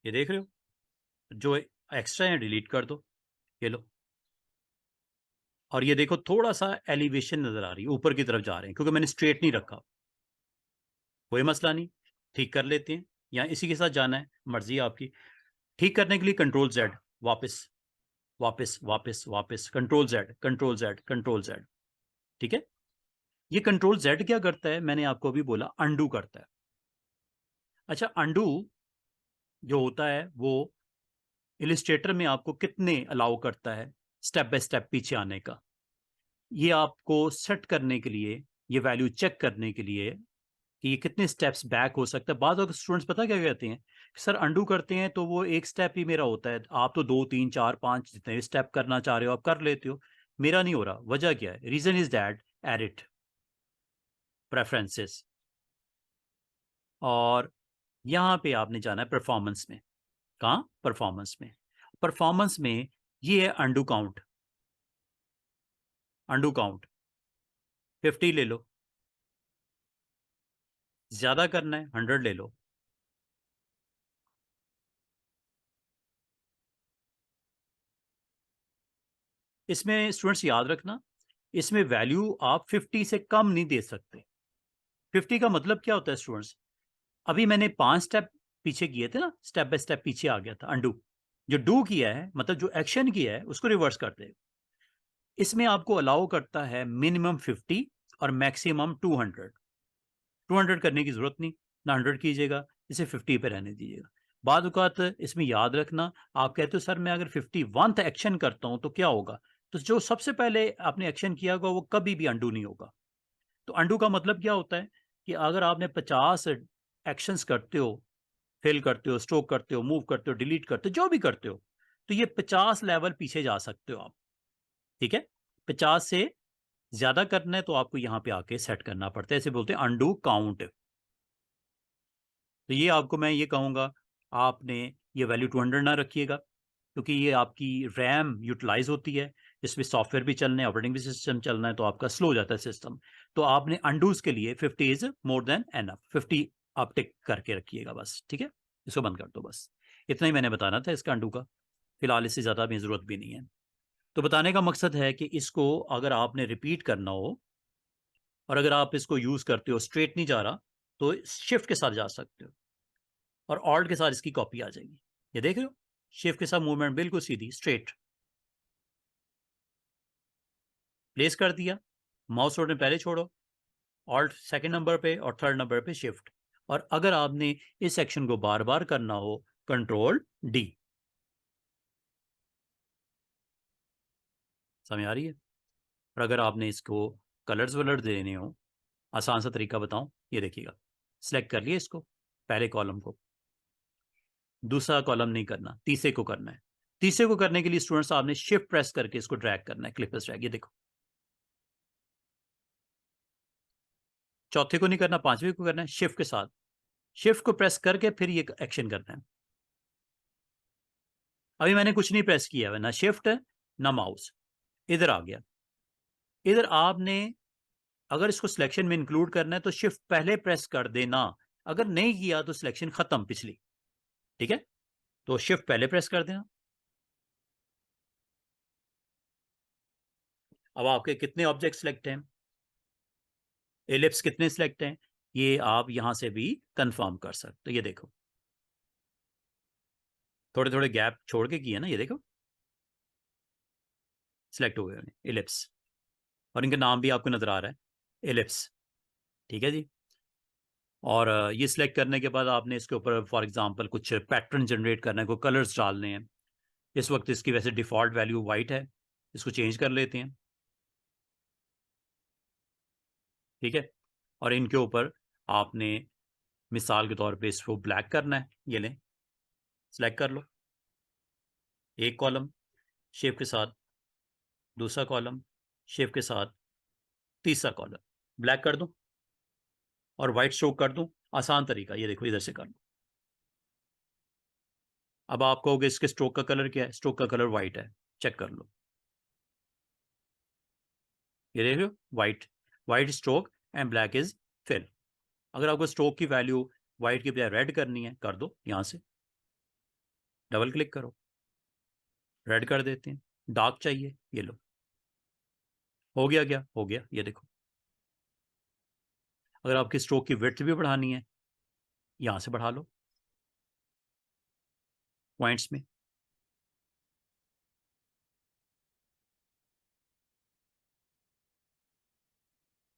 S1: ये देख रहे हो, जो एक्स्ट्रा है डिलीट कर दो, ये लो। और ये देखो थोड़ा सा एलिवेशन नजर आ रही है, ऊपर की तरफ जा रहे हैं क्योंकि मैंने स्ट्रेट नहीं रखा। कोई मसला नहीं, ठीक कर लेते हैं, या इसी के साथ जाना है, मर्जी आपकी। ठीक करने के लिए कंट्रोल जेड, वापस वापस वापस वापस, control Z control Z control Z. ठीक है, ये कंट्रोल जेड क्या करता है, मैंने आपको अभी बोला, अंडू करता है। अच्छा, अंडू जो होता है वो इलिस्ट्रेटर में आपको कितने अलाउ करता है स्टेप बाय स्टेप पीछे आने का, ये आपको सेट करने के लिए, ये वैल्यू चेक करने के लिए कि ये कितने स्टेप्स बैक हो सकता है। बाद अगर स्टूडेंट्स पता क्या कहते हैं, सर अंडू करते हैं तो वो एक स्टेप ही मेरा होता है, आप तो 2 3 4 5 जितने स्टेप करना चाह रहे हो आप कर लेते हो, मेरा नहीं हो रहा। वजह क्या है? Reason is that edit preferences, और यहाँ पे आपने जाना है परफॉर्मेंस में। कहाँ? परफॉर्मेंस में। परफॉर्मेंस में ये है अंडू काउंट, अंडू काउंट 50 ले लो, ज्यादा करना है 100 ले लो। इसमें स्टूडेंट्स याद रखना, इसमें वैल्यू आप 50 से कम नहीं दे सकते। 50 का मतलब क्या होता है स्टूडेंट्स? अभी मैंने 5 स्टेप पीछे किए थे ना, स्टेप बाय स्टेप पीछे आ गया था अंडू। जो डू किया है मतलब जो एक्शन किया है उसको रिवर्स कर दे। इसमें आपको अलाउ करता है मिनिमम 50 और मैक्सिमम 200। 200 करने की जरूरत नहीं, ना 100 कीजिएगा, इसे 50 पे रहने दीजिएगा। बाद औक़ात इसमें याद रखना, आप कहते हो सर मैं अगर 51th एक्शन करता हूं तो क्या होगा, तो जो सबसे पहले आपने एक्शन किया होगा वो कभी भी अंडू नहीं होगा। तो अंडू का मतलब क्या होता है कि अगर आपने 50 एक्शंस करते हो फिल करते हो, स्ट्रोक करते हो, मूव करते हो, डिलीट करते हो, जो भी करते हो, तो ये 50 लेवल पीछे जा सकते हो आप। ठीक है, 50 से ज्यादा करना है तो आपको यहां पे आके सेट करना पड़ता है, ऐसे बोलते हैं अंडू काउंट। तो ये आपको मैं ये कहूंगा, आपने ये वैल्यू 200 ना रखिएगा, क्योंकि ये आपकी रैम यूटिलाइज होती है, इसमें सॉफ्टवेयर भी चलना है, ऑपरेटिंग भी सिस्टम चलना है, तो आपका स्लो हो जाता है सिस्टम। तो आपने अंडूज के लिए 50 इज मोर देन एनफ, 50 आप टिक करके रखिएगा बस। ठीक है, इसको बंद कर दो बस। इतना ही मैंने बताना था इसका अंडू का, फिलहाल इससे ज़्यादा भी ज़रूरत भी नहीं है। तो बताने का मकसद है कि इसको अगर आपने रिपीट करना हो, और अगर आप इसको यूज़ करते हो स्ट्रेट नहीं जा रहा, तो शिफ्ट के साथ जा सकते हो, और ऑल्ट के साथ इसकी कॉपी आ जाएगी। ये देख रहे हो, शिफ्ट के साथ मूवमेंट बिल्कुल सीधी स्ट्रेट, प्लेस कर दिया, माउस बटन पहले छोड़ो, ऑल्ट सेकंड नंबर पे और थर्ड नंबर पे शिफ्ट। और अगर आपने इस सेक्शन को बार बार करना हो, कंट्रोल डी। समझ आ रही है? और अगर आपने इसको कलर्स वलर देने हो, आसान सा तरीका बताऊं, ये देखिएगा, सिलेक्ट कर लिया इसको, पहले कॉलम को, दूसरा कॉलम नहीं करना, तीसरे को करना है। तीसरे को करने के लिए स्टूडेंट्स आपने शिफ्ट प्रेस करके इसको ड्रैग करना है, क्लिक प्लस ड्रैग, ये देखो। चौथे को नहीं करना, पांचवे को करना है शिफ्ट के साथ, शिफ्ट को प्रेस करके फिर ये एक्शन करना है। अभी मैंने कुछ नहीं प्रेस किया है, ना शिफ्ट ना माउस, इधर आ गया। इधर आपने अगर इसको सिलेक्शन में इंक्लूड करना है तो शिफ्ट पहले प्रेस कर देना, अगर नहीं किया तो सिलेक्शन खत्म पिछली। ठीक है, तो शिफ्ट पहले प्रेस कर देना। अब आपके कितने ऑब्जेक्ट सिलेक्ट हैं, एलिप्स कितने सिलेक्ट हैं, ये आप यहां से भी कंफर्म कर सकते हो। ये देखो, थोड़े थोड़े गैप छोड़ के किए ना, ये देखो सिलेक्ट हो गए एलिप्स, और इनका नाम भी आपको नजर आ रहा है, एलिप्स। ठीक है जी। और ये सिलेक्ट करने के बाद आपने इसके ऊपर फॉर एग्जांपल कुछ पैटर्न जनरेट करना है, कोई कलर्स डालने हैं। इस वक्त इसकी वैसे डिफॉल्ट वैल्यू वाइट है, इसको चेंज कर लेते हैं। ठीक है, और इनके ऊपर आपने मिसाल के तौर पे इसको ब्लैक करना है, ये लें, सिलेक्ट कर लो, एक कॉलम शेप के साथ, दूसरा कॉलम शेप के साथ, तीसरा कॉलम ब्लैक कर दूं और व्हाइट स्ट्रोक कर दूं। आसान तरीका, ये देखो इधर से कर लो। अब आप कहोगे इसके स्ट्रोक का कलर क्या है, स्ट्रोक का कलर व्हाइट है, चेक कर लो, ये देख लो white, white stroke and black is fill. अगर आपको स्ट्रोक की वैल्यू व्हाइट की बजाय रेड करनी है, कर दो, यहां से डबल क्लिक करो, रेड कर देते हैं। डार्क चाहिए, ये लो, हो गया क्या, हो गया, ये देखो। अगर आपकी स्ट्रोक की विड्थ भी बढ़ानी है, यहां से बढ़ा लो पॉइंट्स में।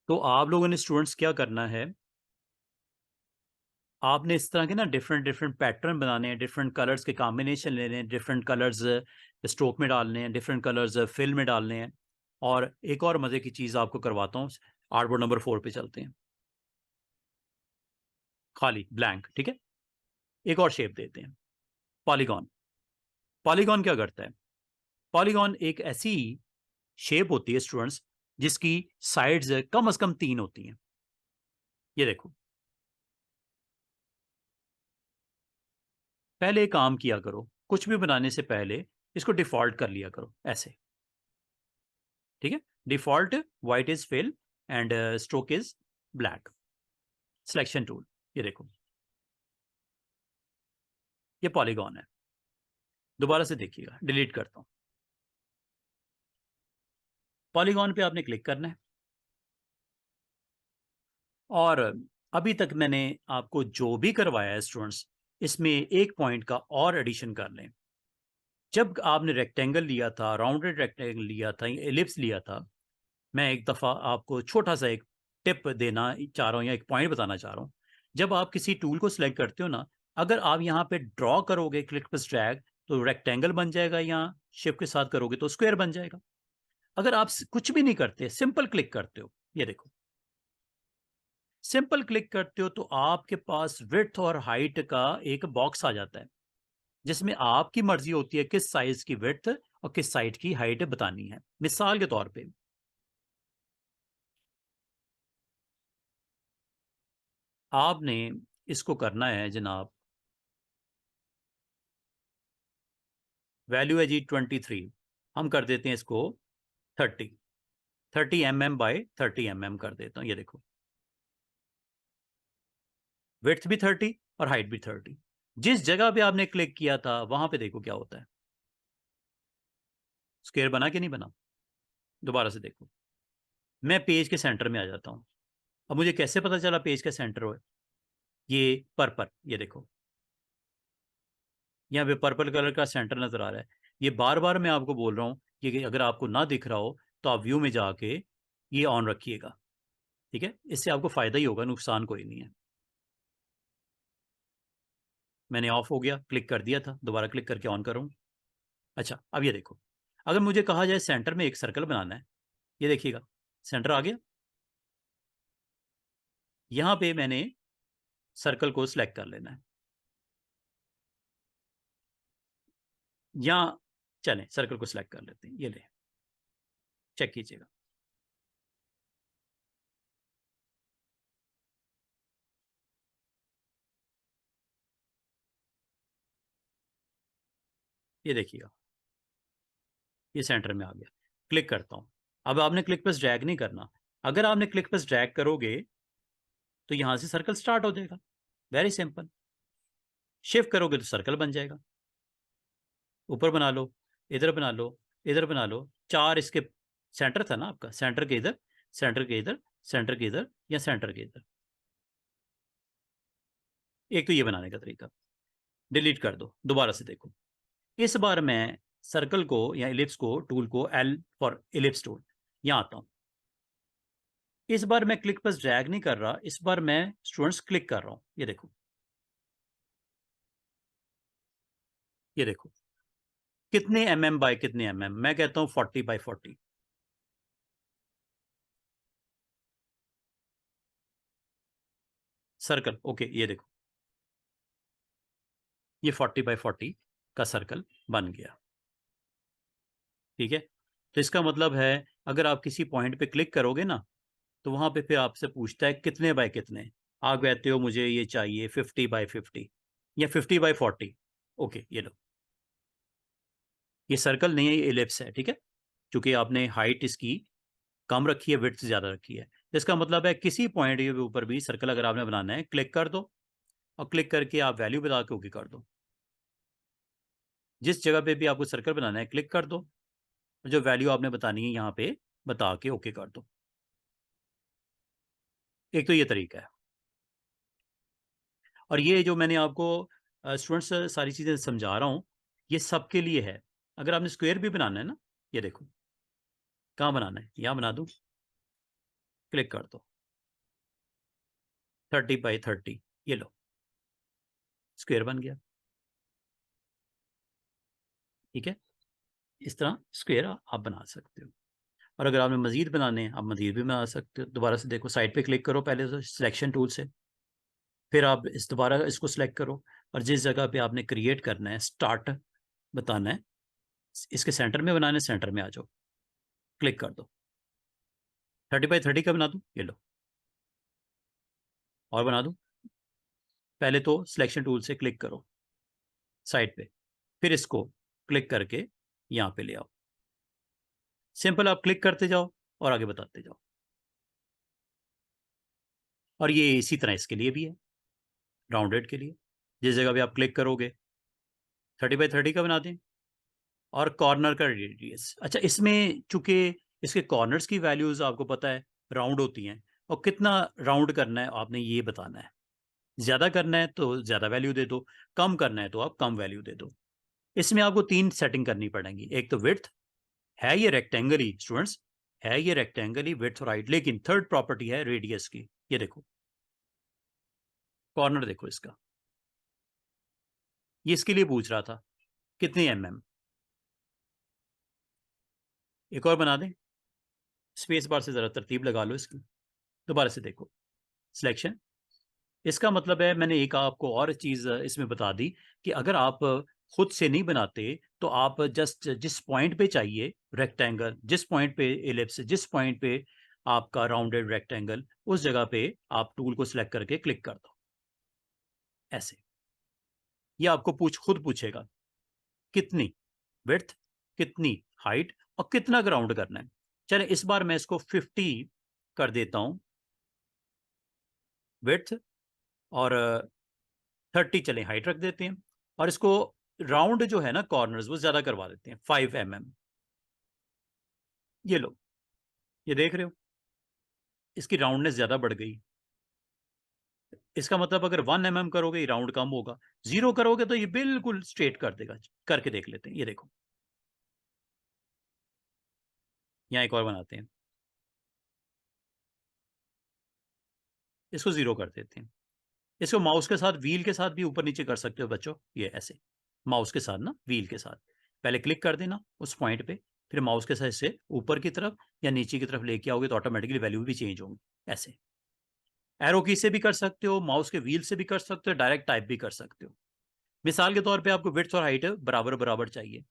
S1: तो आप लोगों ने स्टूडेंट्स क्या करना है, आपने इस तरह के ना डिफरेंट डिफरेंट पैटर्न बनाने हैं, डिफरेंट कलर्स के कॉम्बिनेशन लेने हैं, डिफरेंट कलर्स स्ट्रोक में डालने हैं, डिफरेंट कलर्स फिल में डालने हैं। और एक और मजे की चीज आपको करवाता हूँ, आर्टबोर्ड नंबर 4 पे चलते हैं, खाली ब्लैंक। ठीक है, एक और शेप देते हैं, पॉलीगॉन। पॉलीगॉन क्या करता है, पॉलीगॉन एक ऐसी शेप होती है स्टूडेंट्स जिसकी साइड्स कम से कम 3 होती हैं। ये देखो, पहले एक काम किया करो, कुछ भी बनाने से पहले इसको डिफॉल्ट कर लिया करो ऐसे। ठीक है, default white is fill and stroke is black, selection tool, ये देखो, ये पॉलीगॉन है। दोबारा से देखिएगा, डिलीट करता हूं। पॉलीगॉन पे आपने क्लिक करना है, और अभी तक मैंने आपको जो भी करवाया है स्टूडेंट्स, इसमें एक पॉइंट का और एडिशन कर लें। जब आपने रेक्टेंगल लिया था, राउंडेड रेक्टेंगल लिया था, एलिप्स लिया था, मैं एक दफ़ा आपको छोटा सा एक टिप देना चाह रहा हूँ, या एक पॉइंट बताना चाह रहा हूँ। जब आप किसी टूल को सिलेक्ट करते हो ना, अगर आप यहाँ पे ड्रॉ करोगे क्लिक प्लस ड्रैग, तो रेक्टेंगल बन जाएगा, यहाँ शिफ्ट के साथ करोगे तो स्क्वायर बन जाएगा। अगर आप कुछ भी नहीं करते, सिंपल क्लिक करते हो, ये देखो, सिंपल क्लिक करते हो तो आपके पास विड्थ और हाइट का एक बॉक्स आ जाता है, जिसमें आपकी मर्जी होती है किस साइज की विड्थ और किस साइज की हाइट बतानी है। मिसाल के तौर पे आपने इसको करना है जनाब, वैल्यू है जी 23, हम कर देते हैं इसको 30, 30 mm बाय 30 mm कर देता हूँ। ये देखो, विड्थ भी 30 और हाइट भी 30। जिस जगह पे आपने क्लिक किया था वहां पे देखो क्या होता है, स्क्वायर बना कि नहीं बना। दोबारा से देखो, मैं पेज के सेंटर में आ जाता हूँ। अब मुझे कैसे पता चला पेज का सेंटर हो? ये पर्पल, ये देखो यहाँ पे पर्पल कलर का सेंटर नजर आ रहा है। ये बार बार मैं आपको बोल रहा हूँ कि अगर आपको ना दिख रहा हो तो आप व्यू में जाके ये ऑन रखिएगा, ठीक है? इससे आपको फायदा ही होगा, नुकसान कोई नहीं है। मैंने ऑफ हो गया, क्लिक कर दिया था, दोबारा क्लिक करके ऑन करूँ। अच्छा, अब ये देखो, अगर मुझे कहा जाए सेंटर में एक सर्कल बनाना है, ये देखिएगा सेंटर आ गया। यहां पे मैंने सर्कल को सिलेक्ट कर लेना है। यहां चलें, सर्कल को सिलेक्ट कर लेते हैं, ये ले, चेक कीजिएगा। ये देखिएगा, ये सेंटर में आ गया। क्लिक करता हूं। अब आपने क्लिक प्लस ड्रैग नहीं करना। अगर आपने क्लिक प्लस ड्रैग करोगे तो यहां से सर्कल स्टार्ट हो जाएगा। Very simple. शिफ्ट करोगे तो सर्कल बन जाएगा। ऊपर बना लो, इधर बना लो, इधर बना लो। चार इसके सेंटर था ना आपका, सेंटर के इधर, सेंटर के इधर, सेंटर के इधर या सेंटर के इधर। एक तो ये बनाने का तरीका। डिलीट कर दो, दोबारा से देखो। इस बार मैं सर्कल को या इलिप्स को, टूल को, एल फॉर इलिप्स टूल, यहां आता हूं। इस बार मैं क्लिक बस ड्रैग नहीं कर रहा, इस बार मैं स्टूडेंट्स क्लिक कर रहा हूं। ये देखो, ये देखो कितने बाय कितने मैं कहता हूं 40 बाय 40। सर्कल ओके, ये देखो, ये 40 बाय 40 का सर्कल बन गया। ठीक है, तो इसका मतलब है अगर आप किसी पॉइंट पे क्लिक करोगे ना तो वहां पे फिर आपसे पूछता है कितने बाय कितने। आप कहते हो मुझे ये चाहिए 50 बाय 50 या 50 बाय 40। ओके, ये लो, ये सर्कल नहीं है, ये इलिप्स है। ठीक है, क्योंकि आपने हाइट इसकी कम रखी है, विड्थ ज्यादा रखी है। इसका मतलब है किसी पॉइंट के ऊपर भी सर्कल अगर आपने बनाना है, क्लिक कर दो और क्लिक करके आप वैल्यू बता के ओके कर दो। जिस जगह पे भी आपको सर्कल बनाना है क्लिक कर दो, जो वैल्यू आपने बतानी है यहाँ पे बता के ओके कर दो। एक तो ये तरीका है। और ये जो मैंने आपको स्टूडेंट्स सारी चीजें समझा रहा हूँ, ये सबके लिए है। अगर आपने स्क्वायर भी बनाना है ना, ये देखो कहाँ बनाना है, यहाँ बना दो, क्लिक कर दो, 30 बाय 30, ये लो, स्क्वायर बन गया। ठीक है, इस तरह स्क्वायर आप बना सकते हो। और अगर आपने मजीद बनाने हैं, आप मजीद भी बना सकते हो। दोबारा से देखो, साइड पे क्लिक करो पहले तो सिलेक्शन टूल से, फिर आप इस दोबारा इसको सिलेक्ट करो और जिस जगह पे आपने क्रिएट करना है, स्टार्ट बताना है, इसके सेंटर में बनाना है, सेंटर में आ जाओ, क्लिक कर दो, 30 बाय 30 का बना दूं, ये लो, और बना दूं। पहले तो सिलेक्शन टूल से क्लिक करो साइड पे, फिर इसको क्लिक करके यहाँ पे ले आओ। सिंपल, आप क्लिक करते जाओ और आगे बताते जाओ। और ये इसी तरह इसके लिए भी है, राउंडेड के लिए। जिस जगह पे आप क्लिक करोगे 30 बाय 30 का बना दें। और कॉर्नर का रेडियस, अच्छा इसमें चूंकि इसके कॉर्नर्स की वैल्यूज आपको पता है राउंड होती हैं, और कितना राउंड करना है आपने ये बताना है। ज्यादा करना है तो ज्यादा वैल्यू दे दो, कम करना है तो आप कम वैल्यू दे दो। इसमें आपको तीन सेटिंग करनी पड़ेंगी। एक तो विड्थ, है ये रेक्टेंगल ही स्टूडेंट्स, है ये रेक्टेंगल ही विड्थ और हाइट, लेकिन थर्ड प्रॉपर्टी है रेडियस की। ये देखो कॉर्नर देखो इसका, ये इसके लिए पूछ रहा था कितने एक और बना दें, स्पेस बार से जरा तरतीब लगा लो इसकी। दोबारा से देखो, सिलेक्शन। इसका मतलब है, मैंने एक आपको और चीज़ इसमें बता दी कि अगर आप खुद से नहीं बनाते तो आप जस्ट जिस पॉइंट पे चाहिए रेक्टेंगल, जिस पॉइंट पे एलिप्स, जिस पॉइंट पे आपका राउंडेड रेक्टेंगल, उस जगह पे आप टूल को सिलेक्ट करके क्लिक कर दो ऐसे। ये आपको खुद पूछेगा कितनी विड्थ, कितनी हाइट और कितना ग्राउंड करना है। चले इस बार मैं इसको 50 कर देता हूं विड्थ, और 30 चले हाइट रख देते हैं, और इसको राउंड जो है ना कॉर्नर्स वो ज्यादा करवा देते हैं, 5 mm। ये लो, ये देख रहे हो, इसकी राउंडनेस ज्यादा बढ़ गई। इसका मतलब अगर 1 mm करोगे ये राउंड कम होगा, 0 करोगे तो ये बिल्कुल स्ट्रेट कर देगा। करके देख लेते हैं, ये देखो, यहाँ एक और बनाते हैं, इसको 0 कर देते हैं। इसको माउस के साथ, व्हील के साथ भी ऊपर नीचे कर सकते हो बच्चों, ये ऐसे माउस के साथ ना, व्हील के साथ पहले क्लिक कर देना उस पॉइंट पे, फिर माउस के साथ इसे ऊपर की तरफ या नीचे की तरफ लेके आओगे तो ऑटोमेटिकली वैल्यू भी चेंज होंगी ऐसे। एरो की से भी कर सकते हो, माउस के व्हील से भी कर सकते हो, डायरेक्ट टाइप भी कर सकते हो। मिसाल के तौर पे आपको विड्थ और हाइट बराबर बराबर चाहिए,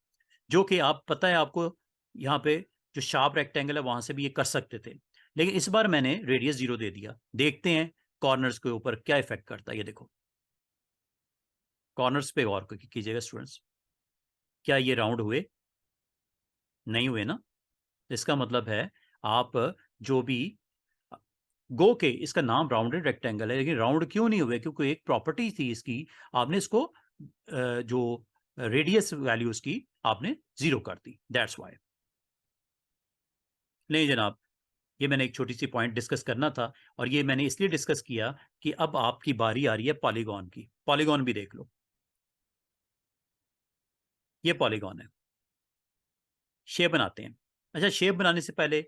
S1: जो कि आप पता है आपको यहाँ पे जो शार्प रेक्टेंगल है वहां से भी ये कर सकते थे, लेकिन इस बार मैंने रेडियस 0 दे दिया। देखते हैं कॉर्नर्स के ऊपर क्या इफेक्ट करता है, ये देखो। कॉर्नर्स पे गौर कीजिएगा स्टूडेंट्स, क्या ये राउंड हुए? नहीं हुए ना। इसका मतलब है आप जो भी गो के, इसका नाम राउंडेड रेक्टेंगल है, लेकिन राउंड क्यों नहीं हुए? क्योंकि एक प्रॉपर्टी थी इसकी, आपने इसको जो रेडियस वैल्यूज की आपने 0 कर दी, दैट्स वाई। नहीं जनाब, ये मैंने एक छोटी सी पॉइंट डिस्कस करना था, और ये मैंने इसलिए डिस्कस किया कि अब आपकी बारी आ रही है पॉलीगॉन की। पॉलीगॉन भी देख लो, ये पॉलीगॉन है। शेप बनाते हैं। अच्छा, शेप बनाने से पहले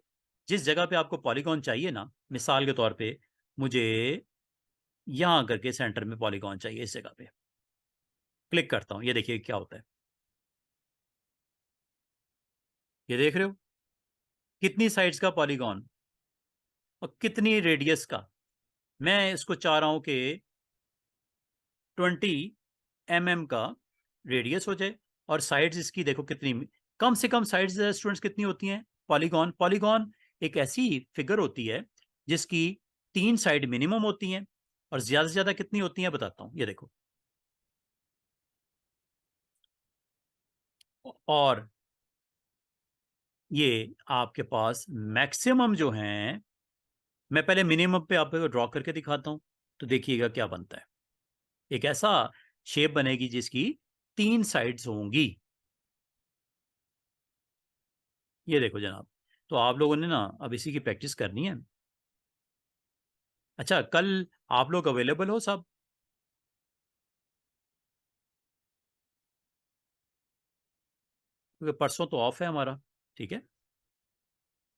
S1: जिस जगह पे आपको पॉलीगॉन चाहिए ना, मिसाल के तौर पे मुझे यहां करके सेंटर में पॉलीगॉन चाहिए, इस जगह पे क्लिक करता हूं, ये देखिए क्या होता है। ये देख रहे हो कितनी साइड्स का पॉलीगॉन और कितनी रेडियस का। मैं इसको चाह रहा हूं कि 20 mm का रेडियस हो जाए, और साइड्स इसकी देखो कितनी, कम से कम साइड्स स्टूडेंट्स कितनी होती हैं? पॉलीगॉन, पॉलीगॉन एक ऐसी फिगर होती है जिसकी 3 साइड मिनिमम होती हैं, और ज्यादा से ज्यादा कितनी होती हैं बताता हूं, ये देखो। और ये आपके पास मैक्सिमम जो हैं, मैं पहले मिनिमम पे आपको ड्रॉ करके दिखाता हूं, तो देखिएगा क्या बनता है। एक ऐसा शेप बनेगी जिसकी 3 साइड्स होंगी, ये देखो जनाब। तो आप लोगों ने ना अब इसी की प्रैक्टिस करनी है। अच्छा, कल आप लोग अवेलेबल हो सब? क्योंकि परसों तो ऑफ है हमारा, ठीक है।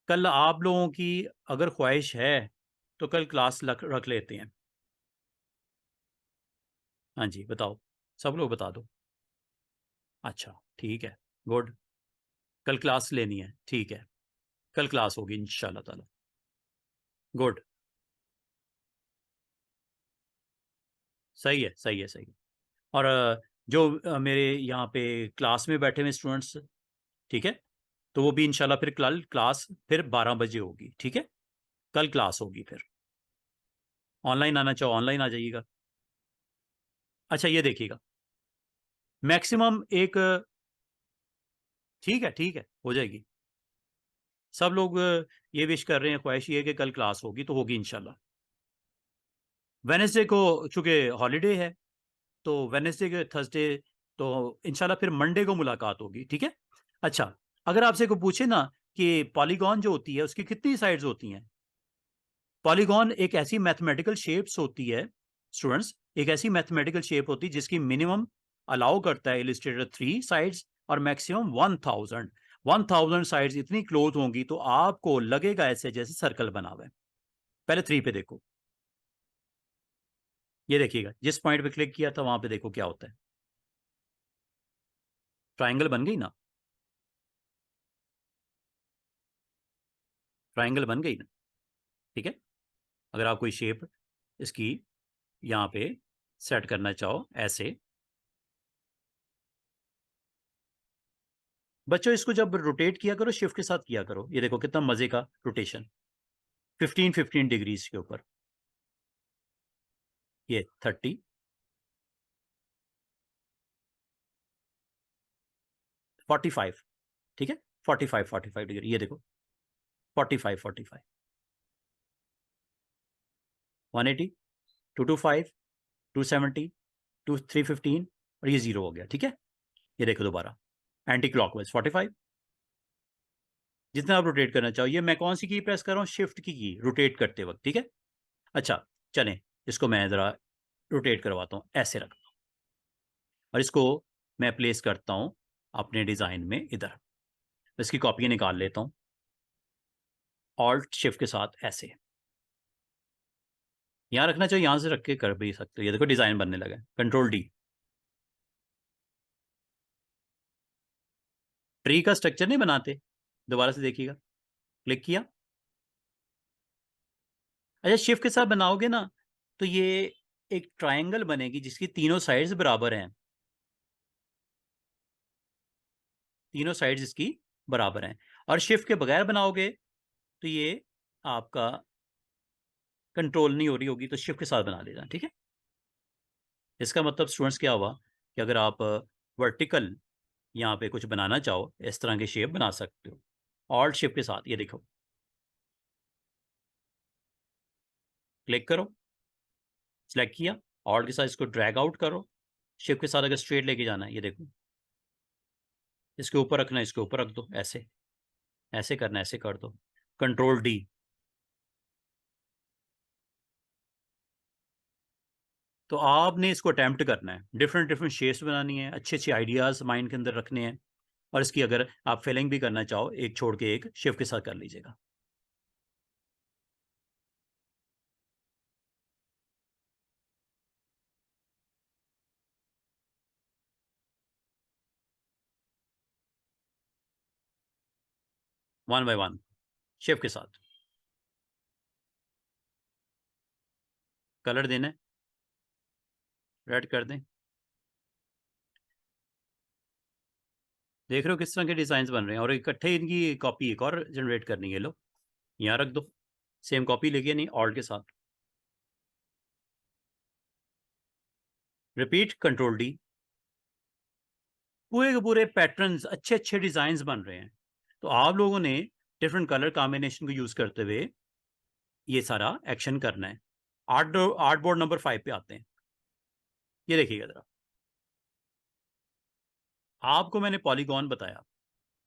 S1: कल आप लोगों की अगर ख्वाहिश है तो कल क्लास रख लेते हैं। हाँ जी, बताओ, सब लोग बता दो। अच्छा, ठीक है, गुड। कल क्लास लेनी है, ठीक है, कल क्लास होगी इंशाल्लाह ताला। गुड, सही है, सही है, सही है। और जो मेरे यहाँ पे क्लास में बैठे हुए स्टूडेंट्स, ठीक है, तो वो भी इंशाल्लाह फिर कल क्लास फिर 12 बजे होगी, ठीक है। कल क्लास होगी फिर, ऑनलाइन आना चाहो ऑनलाइन आ जाइएगा। अच्छा, ये देखिएगा, मैक्सिमम एक, ठीक है, ठीक है, हो जाएगी। सब लोग ये विश कर रहे हैं, ख्वाहिश ये है कि कल क्लास होगी, तो होगी इंशाल्लाह। वेनेसडे को चूंकि हॉलीडे है, तो वेनेसडे के थर्सडे, तो इंशाल्लाह फिर मंडे को मुलाकात होगी, ठीक है। अच्छा, अगर आपसे को पूछे ना कि पॉलीगॉन जो होती है उसकी कितनी साइड्स होती हैं? पॉलीगॉन एक ऐसी मैथमेटिकल शेप्स होती है स्टूडेंट्स, एक ऐसी मैथमेटिकल शेप होती है जिसकी मिनिमम अलाउ करता है इलिस्ट्रेटर 3 साइड्स, और मैक्सिमम 1000 साइड्स इतनी क्लोज होंगी तो आपको लगेगा ऐसे जैसे सर्कल बना हुआ है। पहले 3 पे देखो, ये देखिएगा जिस पॉइंट पे क्लिक किया था वहां पे देखो क्या होता है। ट्राइंगल बन गई ना, ट्राइंगल बन गई ना, ठीक है। अगर आप कोई शेप इसकी यहाँ पे सेट करना चाहो ऐसे। बच्चों इसको जब रोटेट किया करो शिफ्ट के साथ किया करो। ये देखो कितना मजे का रोटेशन, 15 डिग्रीज के ऊपर। ये 30, 45, ठीक है, 45 डिग्री। ये देखो 45, 180, 225, 270, 315 और ये 0 हो गया, ठीक है। ये देखो दोबारा एंटी क्लॉकवाइज 45। जितना आप रोटेट करना चाहो। ये मैं कौन सी की प्रेस कर रहा हूँ, शिफ्ट की रोटेट करते वक्त, ठीक है। अच्छा चलें, इसको मैं जरा रोटेट करवाता हूँ, ऐसे रखता हूँ और इसको मैं प्लेस करता हूँ अपने डिजाइन में इधर। इसकी कॉपी निकाल लेता हूँ ऑल्ट शिफ्ट के साथ ऐसे। यहाँ रखना चाहिए, यहाँ से रख के कर भी सकते हो। ये देखो डिजाइन बनने लगा, कंट्रोल डी। ट्री का स्ट्रक्चर नहीं बनाते, दोबारा से देखिएगा, क्लिक किया। अच्छा शिफ्ट के साथ बनाओगे ना तो ये एक ट्रायंगल बनेगी जिसकी तीनों साइड्स बराबर हैं, तीनों साइड्स इसकी बराबर हैं। और शिफ्ट के बगैर बनाओगे तो ये आपका कंट्रोल नहीं हो रही होगी, तो शिफ्ट के साथ बना लेना, ठीक है। इसका मतलब स्टूडेंट्स क्या हुआ कि अगर आप वर्टिकल यहाँ पे कुछ बनाना चाहो, इस तरह की शेप बना सकते हो ऑल्ट शिफ्ट के साथ। ये देखो क्लिक करो, सिलेक्ट किया, ऑल्ट के साथ इसको ड्रैग आउट करो, शिफ्ट के साथ अगर स्ट्रेट लेके जाना है, ये देखो इसके ऊपर रखना है, इसके ऊपर रख दो, ऐसे ऐसे करना है, ऐसे कर दो, कंट्रोल डी। तो आपने इसको अटैम्प्ट करना है, डिफरेंट डिफरेंट शेप्स बनानी है, अच्छे अच्छे आइडियाज माइंड के अंदर रखने हैं। और इसकी अगर आप फिलिंग भी करना चाहो, एक छोड़ के एक शिफ्ट के साथ कर लीजिएगा। वन बाय वन शिफ्ट के साथ कलर देना है, रेड कर दें। देख रहे हो किस तरह के डिजाइन बन रहे हैं, और इकट्ठे इनकी कॉपी एक और जनरेट करनी है। लो यहाँ रख दो, सेम कॉपी लेके नहीं, ऑल्ट के साथ रिपीट, कंट्रोल डी। पूरे के पूरे पैटर्न्स, अच्छे अच्छे डिजाइन बन रहे हैं। तो आप लोगों ने डिफरेंट कलर कॉम्बिनेशन को यूज करते हुए ये सारा एक्शन करना है। आर्ट बोर्ड नंबर 5 पे आते हैं। ये देखिएगा जरा, आपको मैंने पॉलीगॉन बताया।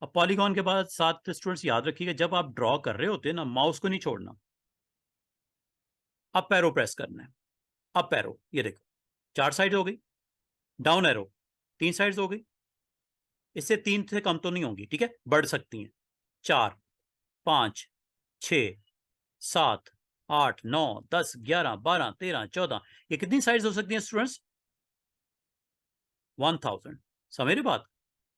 S1: अब पॉलीगॉन के बाद साथ स्टूडेंट्स याद रखिएगा, जब आप ड्रॉ कर रहे होते हैं ना, माउस को नहीं छोड़ना, अप एरो प्रेस करना है, अप एरो। ये देखो 4 साइड हो गई, डाउन एरो 3 साइड्स हो गई। इससे 3 से कम तो नहीं होंगी, ठीक है, बढ़ सकती हैं। 4, 5, 6, 7, 8, 9, 10, 11, 12, 13, 14, ये कितनी साइड्स हो सकती हैं स्टूडेंट्स? 1000। समझ रही बात?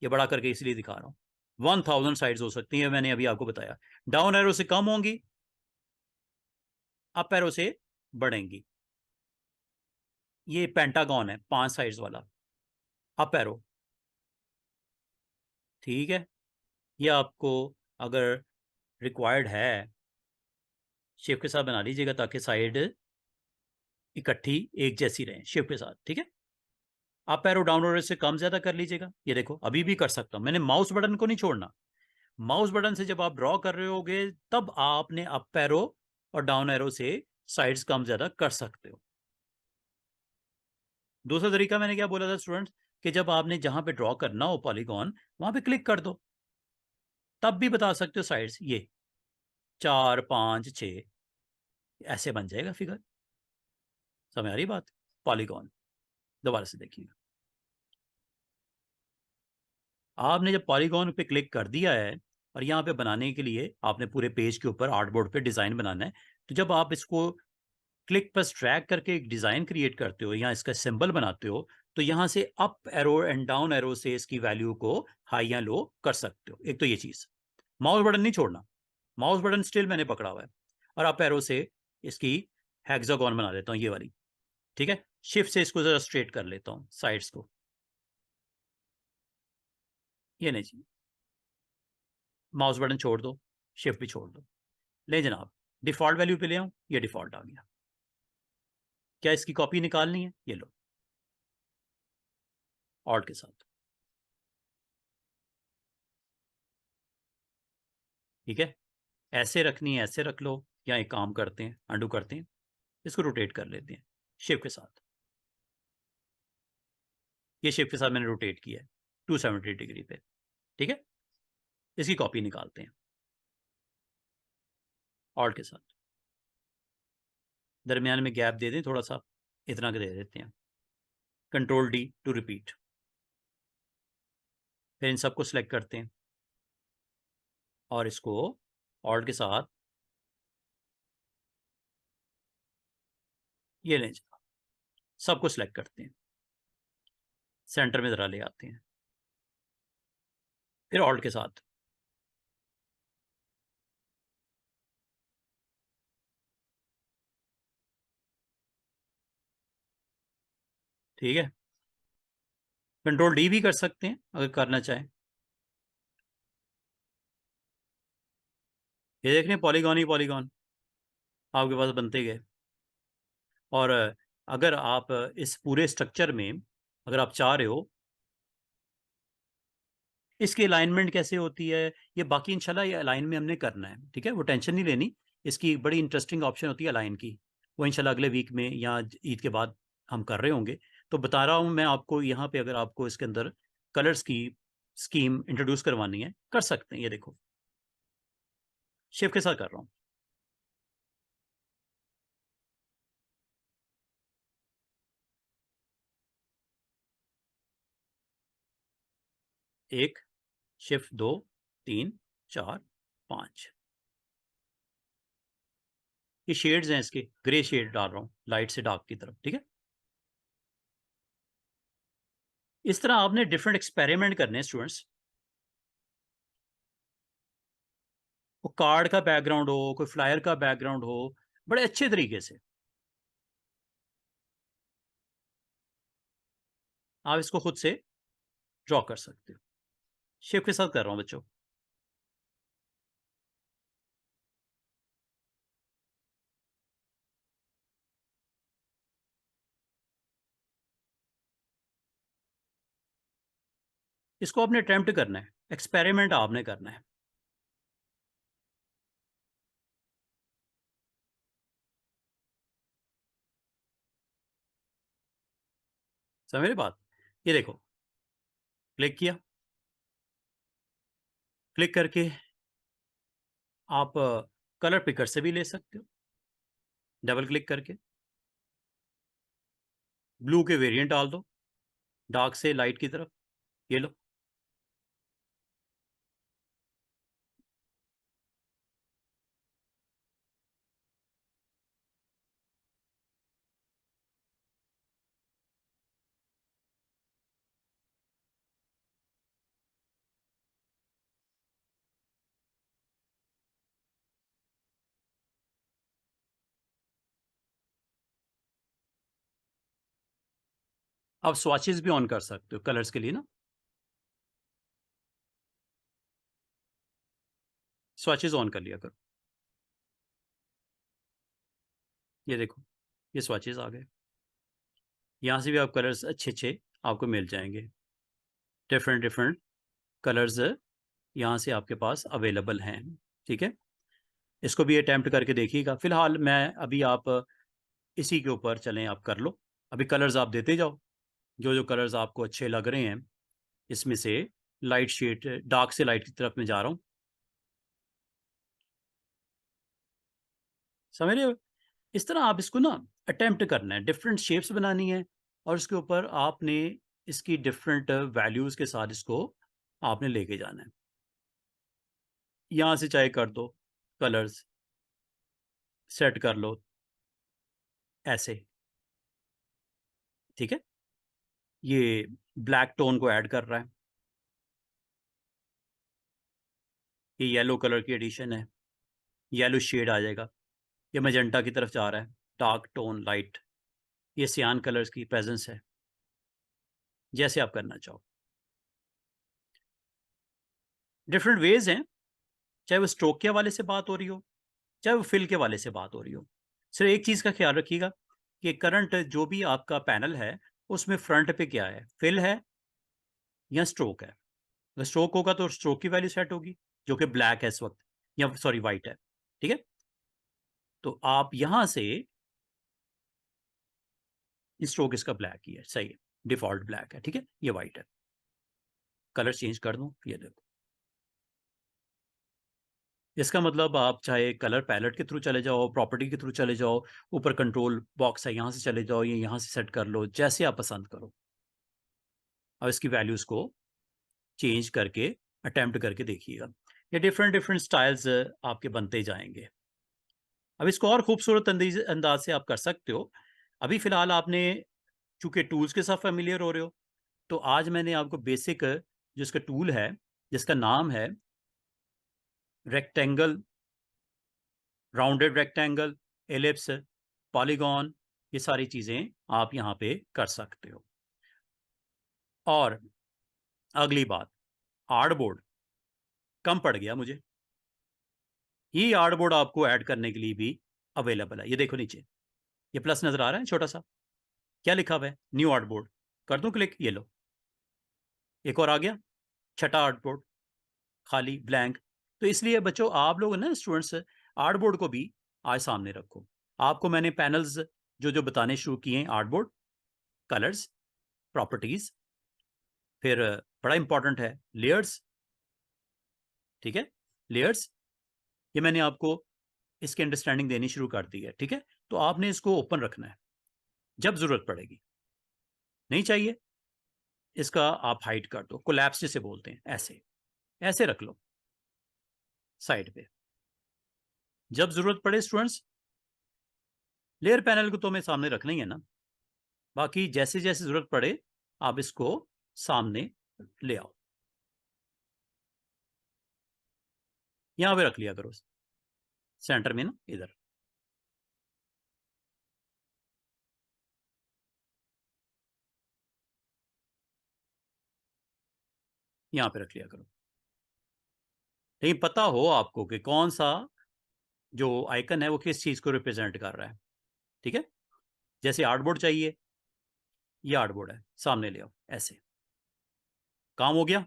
S1: ये बड़ा करके इसलिए दिखा रहा हूं, 1000 साइड्स हो सकती हैं, मैंने अभी आपको बताया। डाउन एरो से कम होंगी, अप एरो से बढ़ेंगी। ये पेंटागन है 5 साइड्स वाला, अप एरो, ठीक है। ये आपको अगर रिक्वायर्ड है शिफ्ट के साथ बना लीजिएगा, ताकि साइड इकट्ठी एक जैसी रहे शिफ्ट के साथ, ठीक है। अप एरो डाउन एरो से कम ज्यादा कर लीजिएगा। ये देखो अभी भी कर सकता हूं, मैंने माउस बटन को नहीं छोड़ना। माउस बटन से जब आप ड्रॉ कर रहे होगे तब आपने अप एरो और डाउन एरो से साइड्स कम ज्यादा कर सकते हो। दूसरा तरीका मैंने क्या बोला था स्टूडेंट्स, कि जब आपने जहां पे ड्रॉ करना हो पॉलीगॉन, वहां पे क्लिक कर दो, तब भी बता सकते हो साइड्स। ये 4, 5, 6 ऐसे बन जाएगा फिगर। समझ आ रही बात? पॉलीगॉन दोबारा से देखिए, आपने जब पॉलीगॉन पे क्लिक कर दिया है और यहाँ पे बनाने के लिए आपने पूरे पेज के ऊपर आर्टबोर्ड पे डिजाइन बनाना है, तो जब आप इसको क्लिक पर ड्रैग करके एक डिजाइन क्रिएट करते हो या इसका सिंबल बनाते हो, तो यहाँ से up arrow and down arrow से इसकी वैल्यू को हाई या लो कर सकते हो। एक तो ये चीज, माउस बटन नहीं छोड़ना, माउस बटन स्टिल मैंने पकड़ा हुआ है, और अप एरो से इसकी हेक्सागोन बना लेता हूँ ये वाली, ठीक है। शिफ्ट से इसको जरा स्ट्रेट कर लेता हूँ साइड्स को, ये नहीं जी, माउस बटन छोड़ दो, शिफ्ट भी छोड़ दो, ले जनाब डिफॉल्ट वैल्यू पे ले आऊँ, ये डिफॉल्ट आ गया। क्या इसकी कॉपी निकालनी है, ये लो ऑल्ट के साथ, ठीक है। ऐसे रखनी है ऐसे रख लो, या एक काम करते हैं अंडू करते हैं, इसको रोटेट कर लेते हैं शिफ्ट के साथ, ये शिफ्ट के साथ मैंने रोटेट किया है 270 डिग्री पे, ठीक है। इसकी कॉपी निकालते हैं ऑल्ट के साथ, दरमियान में गैप दे दें थोड़ा सा, इतना के दे देते हैं, कंट्रोल डी टू रिपीट, फिर इन सबको सिलेक्ट करते हैं और इसको ऑल्ट के साथ ये लें, सबको सिलेक्ट करते हैं, सेंटर में ज़रा ले आते हैं, फिर ऑल्ट के साथ ठीक है, कंट्रोल डी भी कर सकते हैं अगर करना चाहें। ये देख रहे हैं पॉलीगॉन ही पॉलीगॉन आपके पास बनते गए। और अगर आप इस पूरे स्ट्रक्चर में अगर आप चाह रहे हो इसकी अलाइनमेंट कैसे होती है, ये बाकी इंशाल्लाह ये अलाइन में हमने करना है, ठीक है, वो टेंशन नहीं लेनी। इसकी बड़ी इंटरेस्टिंग ऑप्शन होती है अलाइन की, वो इंशाल्लाह अगले वीक में या ईद के बाद हम कर रहे होंगे। तो बता रहा हूँ मैं आपको यहाँ पे, अगर आपको इसके अंदर कलर्स की स्कीम इंट्रोड्यूस करवानी है कर सकते हैं। ये देखो शिफ्ट के साथ कर रहा हूँ, एक, शिफ्ट दो, तीन, चार, पाँच, ये शेड्स हैं इसके, ग्रे शेड डाल रहा हूँ लाइट से डार्क की तरफ, ठीक है। इस तरह आपने डिफरेंट एक्सपेरिमेंट करने हैं स्टूडेंट्स। वो कार्ड का बैकग्राउंड हो, कोई फ्लायर का बैकग्राउंड हो, बड़े अच्छे तरीके से आप इसको खुद से ड्रॉ कर सकते हो। शिफ्ट के साथ कर रहा हूँ बच्चों, इसको आपने अटेम्प्ट करना है, एक्सपेरिमेंट आपने करना है, समझ मेरी बात। ये देखो क्लिक किया, क्लिक करके आप कलर पिकर से भी ले सकते हो, डबल क्लिक करके ब्लू के वेरिएंट डाल दो डार्क से लाइट की तरफ, ये लो। आप स्वाचेस भी ऑन कर सकते हो कलर्स के लिए ना, स्वाचेस ऑन कर लिया करो। ये देखो ये स्वाचेस आ गए, यहाँ से भी आप कलर्स अच्छे अच्छे आपको मिल जाएंगे, डिफरेंट डिफरेंट कलर्स यहाँ से आपके पास अवेलेबल हैं, ठीक है। इसको भी अटैम्प्ट करके देखिएगा। फिलहाल मैं अभी आप इसी के ऊपर चलें, आप कर लो, अभी कलर्स आप देते जाओ, जो जो कलर्स आपको अच्छे लग रहे हैं इसमें से लाइट शेड डार्क से लाइट की तरफ मैं जा रहा हूँ, समझ रहे हो। इस तरह आप इसको ना अटेम्प्ट करना है, डिफरेंट शेप्स बनानी है और उसके ऊपर आपने इसकी डिफरेंट वैल्यूज़ के साथ इसको आपने लेके जाना है। यहाँ से चाहे कर दो कलर्स सेट कर लो ऐसे, ठीक है। ये ब्लैक टोन को ऐड कर रहा है, ये येलो कलर की एडिशन है, येलो शेड आ जाएगा, ये मैजेंटा की तरफ जा रहा है, डार्क टोन, लाइट, ये सियान कलर्स की प्रेजेंस है, जैसे आप करना चाहो। डिफरेंट वेज हैं, चाहे वो स्ट्रोक के हवाले से बात हो रही हो, चाहे वो फिल के वाले से बात हो रही हो। सिर्फ एक चीज़ का ख्याल रखिएगा कि करंट जो भी आपका पैनल है उसमें फ्रंट पे क्या है, फिल है या स्ट्रोक है। अगर स्ट्रोक होगा तो स्ट्रोक की वैल्यू सेट होगी जो कि ब्लैक है इस वक्त, या सॉरी वाइट है। ठीक है, तो आप यहां से स्ट्रोक इसका ब्लैक ही है, सही है, डिफॉल्ट ब्लैक है। ठीक है, ये वाइट है। कलर चेंज कर दूं, ये देखो। इसका मतलब आप चाहे कलर पैलेट के थ्रू चले जाओ, प्रॉपर्टी के थ्रू चले जाओ, ऊपर कंट्रोल बॉक्स है यहां से चले जाओ, ये यहां से सेट कर लो, जैसे आप पसंद करो। अब इसकी वैल्यूज को चेंज करके अटेम्प्ट करके देखिएगा। ये डिफरेंट डिफरेंट स्टाइल्स आपके बनते जाएंगे। अब इसको और खूबसूरत अंदाज से आप कर सकते हो। अभी फिलहाल आपने चूंकि टूल्स के साथ फेमिलियर हो रहे हो, तो आज मैंने आपको बेसिक जो इसका टूल है जिसका नाम है rectangle, rounded rectangle, ellipse, polygon, ये सारी चीजें आप यहां पे कर सकते हो। और अगली बात, आर्टबोर्ड कम पड़ गया मुझे। ये आर्टबोर्ड आपको ऐड करने के लिए भी अवेलेबल है। ये देखो नीचे, ये प्लस नजर आ रहा है छोटा सा, क्या लिखा हुआ है, न्यू आर्टबोर्ड। कर दूं क्लिक, ये लो, एक और आ गया, छठा आर्टबोर्ड, खाली ब्लैंक। तो इसलिए बच्चों आप लोग ना स्टूडेंट्स आर्टबोर्ड को भी आज सामने रखो। आपको मैंने पैनल्स जो जो बताने शुरू किए हैं, आर्टबोर्ड, कलर्स, प्रॉपर्टीज, फिर बड़ा इंपॉर्टेंट है लेयर्स। ठीक है, लेयर्स, ये मैंने आपको इसकी अंडरस्टैंडिंग देनी शुरू कर दी है। ठीक है, तो आपने इसको ओपन रखना है, जब जरूरत पड़ेगी, नहीं चाहिए इसका आप हाइड कर दो, कोलैप्स जिसे बोलते हैं, ऐसे ऐसे रख लो साइड पे। जब जरूरत पड़े स्टूडेंट्स, लेयर पैनल को तो हमें सामने रखना ही है ना, बाकी जैसे जैसे जरूरत पड़े आप इसको सामने ले आओ, यहां पे रख लिया करो, सेंटर में ना, इधर। यहां पे रख लिया करो, लेकिन पता हो आपको कि कौन सा जो आइकन है वो किस चीज को रिप्रेजेंट कर रहा है। ठीक है, जैसे आर्टबोर्ड चाहिए, ये आर्टबोर्ड है, सामने ले आओ, ऐसे काम हो गया,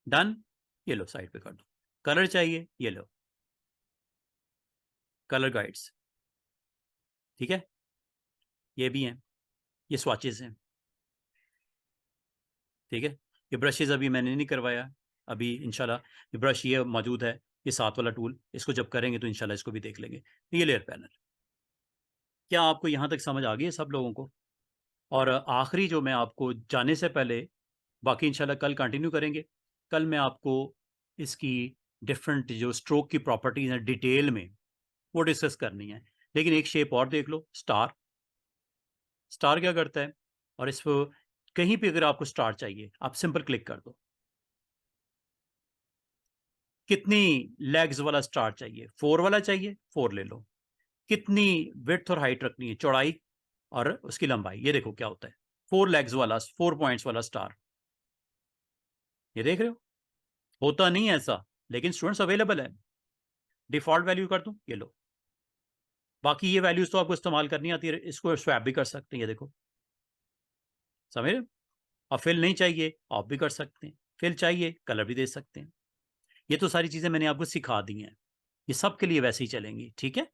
S1: डन। ये लो साइड पे कर दो। कलर चाहिए, ये लो, कलर गाइड्स। ठीक है, ये भी हैं, ये स्वाचेस हैं। ठीक है, ये ब्रशेज अभी मैंने नहीं करवाया, अभी इंशाल्लाह ये ब्रश ये मौजूद है, ये साथ वाला टूल, इसको जब करेंगे तो इंशाल्लाह इसको भी देख लेंगे। ये लेयर पैनल, क्या आपको यहाँ तक समझ आ गई है सब लोगों को? और आखिरी जो मैं आपको जाने से पहले, बाकी इंशाल्लाह कल कंटिन्यू करेंगे, कल मैं आपको इसकी डिफरेंट जो स्ट्रोक की प्रॉपर्टीज हैं डिटेल में वो डिस्कस करनी है। लेकिन एक शेप और देख लो, स्टार। स्टार क्या करता है, और इस कहीं पे अगर आपको स्टार चाहिए आप सिंपल क्लिक कर दो। कितनी लेग्स वाला स्टार चाहिए, 4 वाला चाहिए, 4 ले लो। कितनी विड्थ और हाइट रखनी है, चौड़ाई और उसकी लंबाई, ये देखो क्या होता है, 4 लेग्स वाला, 4 पॉइंट्स वाला स्टार। ये देख रहे हो, होता नहीं है ऐसा, लेकिन स्टूडेंट्स अवेलेबल है। डिफॉल्ट वैल्यू कर दूं, ये लो। बाकी ये वैल्यूज तो आपको इस्तेमाल करनी आती है, इसको स्वैप भी कर सकते हैं, ये देखो, समझ रहे हो? और फिल नहीं चाहिए आप भी कर सकते हैं, फिल चाहिए कलर भी दे सकते हैं। ये तो सारी चीजें मैंने आपको सिखा दी हैं, ये सबके लिए वैसे ही चलेंगी। ठीक है,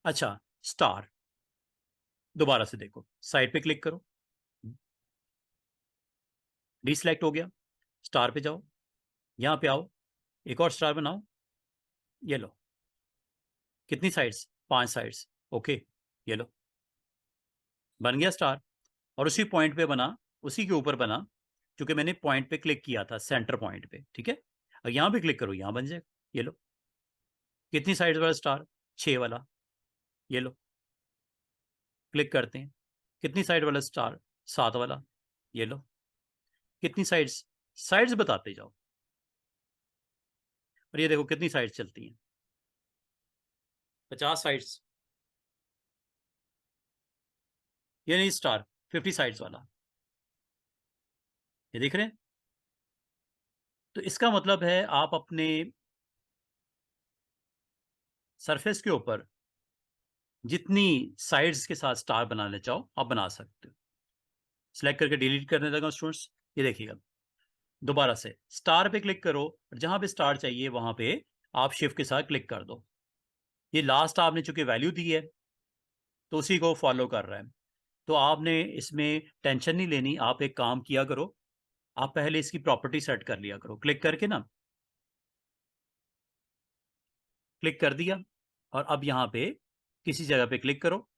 S1: अच्छा, स्टार दोबारा से देखो, साइड पे क्लिक करो, डीसेलेक्ट हो गया, स्टार पे जाओ, यहां पे आओ, एक और स्टार बनाओ, ये लो। कितनी साइड्स, 5 साइड्स, ओके, ये लो, बन गया स्टार। और उसी पॉइंट पे बना, उसी के ऊपर बना, क्योंकि मैंने पॉइंट पे क्लिक किया था, सेंटर पॉइंट पे। ठीक है, और यहां पे क्लिक करो, यहां बन जाएगा, ये लो। कितनी साइड्स वाला स्टार, 6 वाला, ये लो, क्लिक करते हैं। कितनी साइड वाला स्टार, 7 वाला, ये लो। कितनी साइड्स, साइड्स बताते जाओ, और ये देखो कितनी साइड्स चलती हैं, 50 साइड्स। ये नहीं स्टार 50 साइड्स वाला, ये देख रहे हैं। तो इसका मतलब है आप अपने सरफेस के ऊपर जितनी साइड्स के साथ स्टार बनाना चाहो आप बना सकते हो। सिलेक्ट करके डिलीट करने लगा स्टूडेंट्स, ये देखिएगा दोबारा से स्टार पे क्लिक करो और जहां पे स्टार चाहिए वहां पे आप शिफ्ट के साथ क्लिक कर दो। ये लास्ट आपने चूंकि वैल्यू दी है तो उसी को फॉलो कर रहा है। तो आपने इसमें टेंशन नहीं लेनी, आप एक काम किया करो, आप पहले इसकी प्रॉपर्टी सेट कर लिया करो, क्लिक करके ना, क्लिक कर दिया और अब यहाँ पे किसी जगह पे क्लिक करो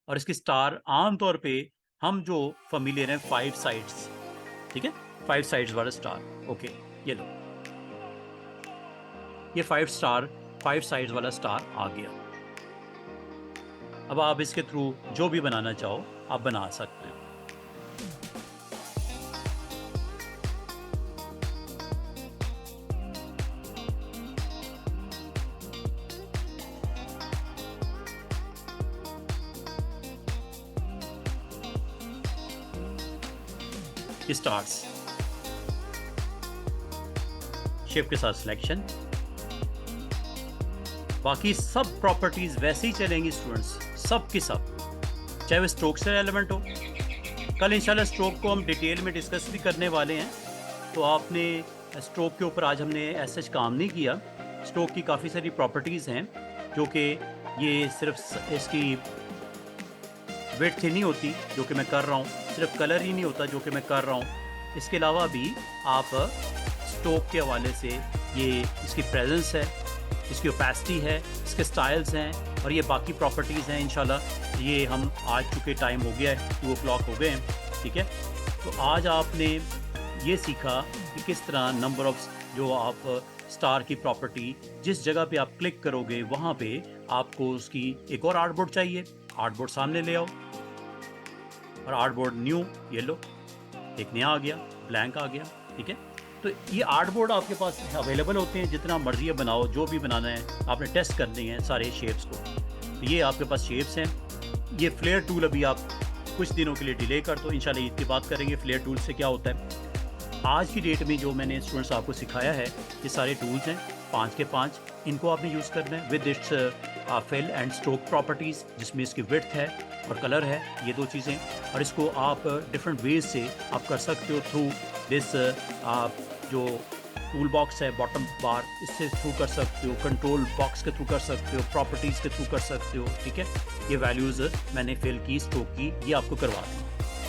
S1: और इसकी स्टार आमतौर पे हम जो फेमिलियर हैं 5 साइड्स, ठीक है, 5 साइड्स वाला स्टार। ओके, ये लो, ये 5 साइड्स वाला स्टार आ गया। अब आप इसके थ्रू जो भी बनाना चाहो आप बना सकते हो। स्टार्स शेप के साथ सिलेक्शन, बाकी सब प्रॉपर्टीज वैसे ही चलेंगी स्टूडेंट्स, सब की सब, चाहे वो स्ट्रोक से रेलेवेंट हो। कल इंशाल्लाह स्ट्रोक को हम डिटेल में डिस्कस भी करने वाले हैं, तो आपने स्ट्रोक के ऊपर आज हमने ऐसा काम नहीं किया। स्ट्रोक की काफ़ी सारी प्रॉपर्टीज़ हैं जो कि ये सिर्फ इसकी विड्थ ही नहीं होती जो कि मैं कर रहा हूँ, सिर्फ कलर ही नहीं होता जो कि मैं कर रहा हूँ, इसके अलावा भी आप स्ट्रोक के हवाले से ये इसकी प्रेजेंस है, इसकी ओपेसिटी है, इसके स्टाइल्स हैं और ये बाकी प्रॉपर्टीज़ हैं। इंशाल्लाह ये हम आज चुके टाइम हो गया है, 2 o'clock हो गए हैं, ठीक है। तो आज आपने ये सीखा कि किस तरह नंबर ऑफ जो आप स्टार की प्रॉपर्टी जिस जगह पे आप क्लिक करोगे वहाँ पे आपको उसकी एक और आर्टबोर्ड चाहिए, आर्टबोर्ड सामने ले आओ और आर्टबोर्ड न्यू, ये लो, एक नया आ गया, ब्लैंक आ गया, ठीक है। तो ये आर्टबोर्ड आपके पास अवेलेबल होते हैं, जितना मर्जी बनाओ, जो भी बनाना है आपने टेस्ट करने हैं सारे शेप्स को। तो ये आपके पास शेप्स हैं। ये फ्लेयर टूल अभी आप कुछ दिनों के लिए डिले कर दो, इंशाल्लाह ईद की बात करेंगे फ्लेयर टूल से क्या होता है। आज की डेट में जो मैंने स्टूडेंट्स आपको सिखाया है ये सारे टूल्स हैं 5 के 5, इनको आपने यूज़ करना है with its fill and stroke properties, जिसमें इसकी विड्थ है और कलर है, ये 2 चीज़ें। और इसको आप डिफरेंट वेज से आप कर सकते हो थ्रू दिस, आप जो टूल बॉक्स है बॉटम बार, इससे थ्रू कर सकते हो, कंट्रोल बॉक्स के थ्रू कर सकते हो, प्रॉपर्टीज़ के थ्रू कर सकते हो, ठीक है। ये वैल्यूज़ मैंने फिल की, स्ट्रोक की, ये आपको करवा दूँ।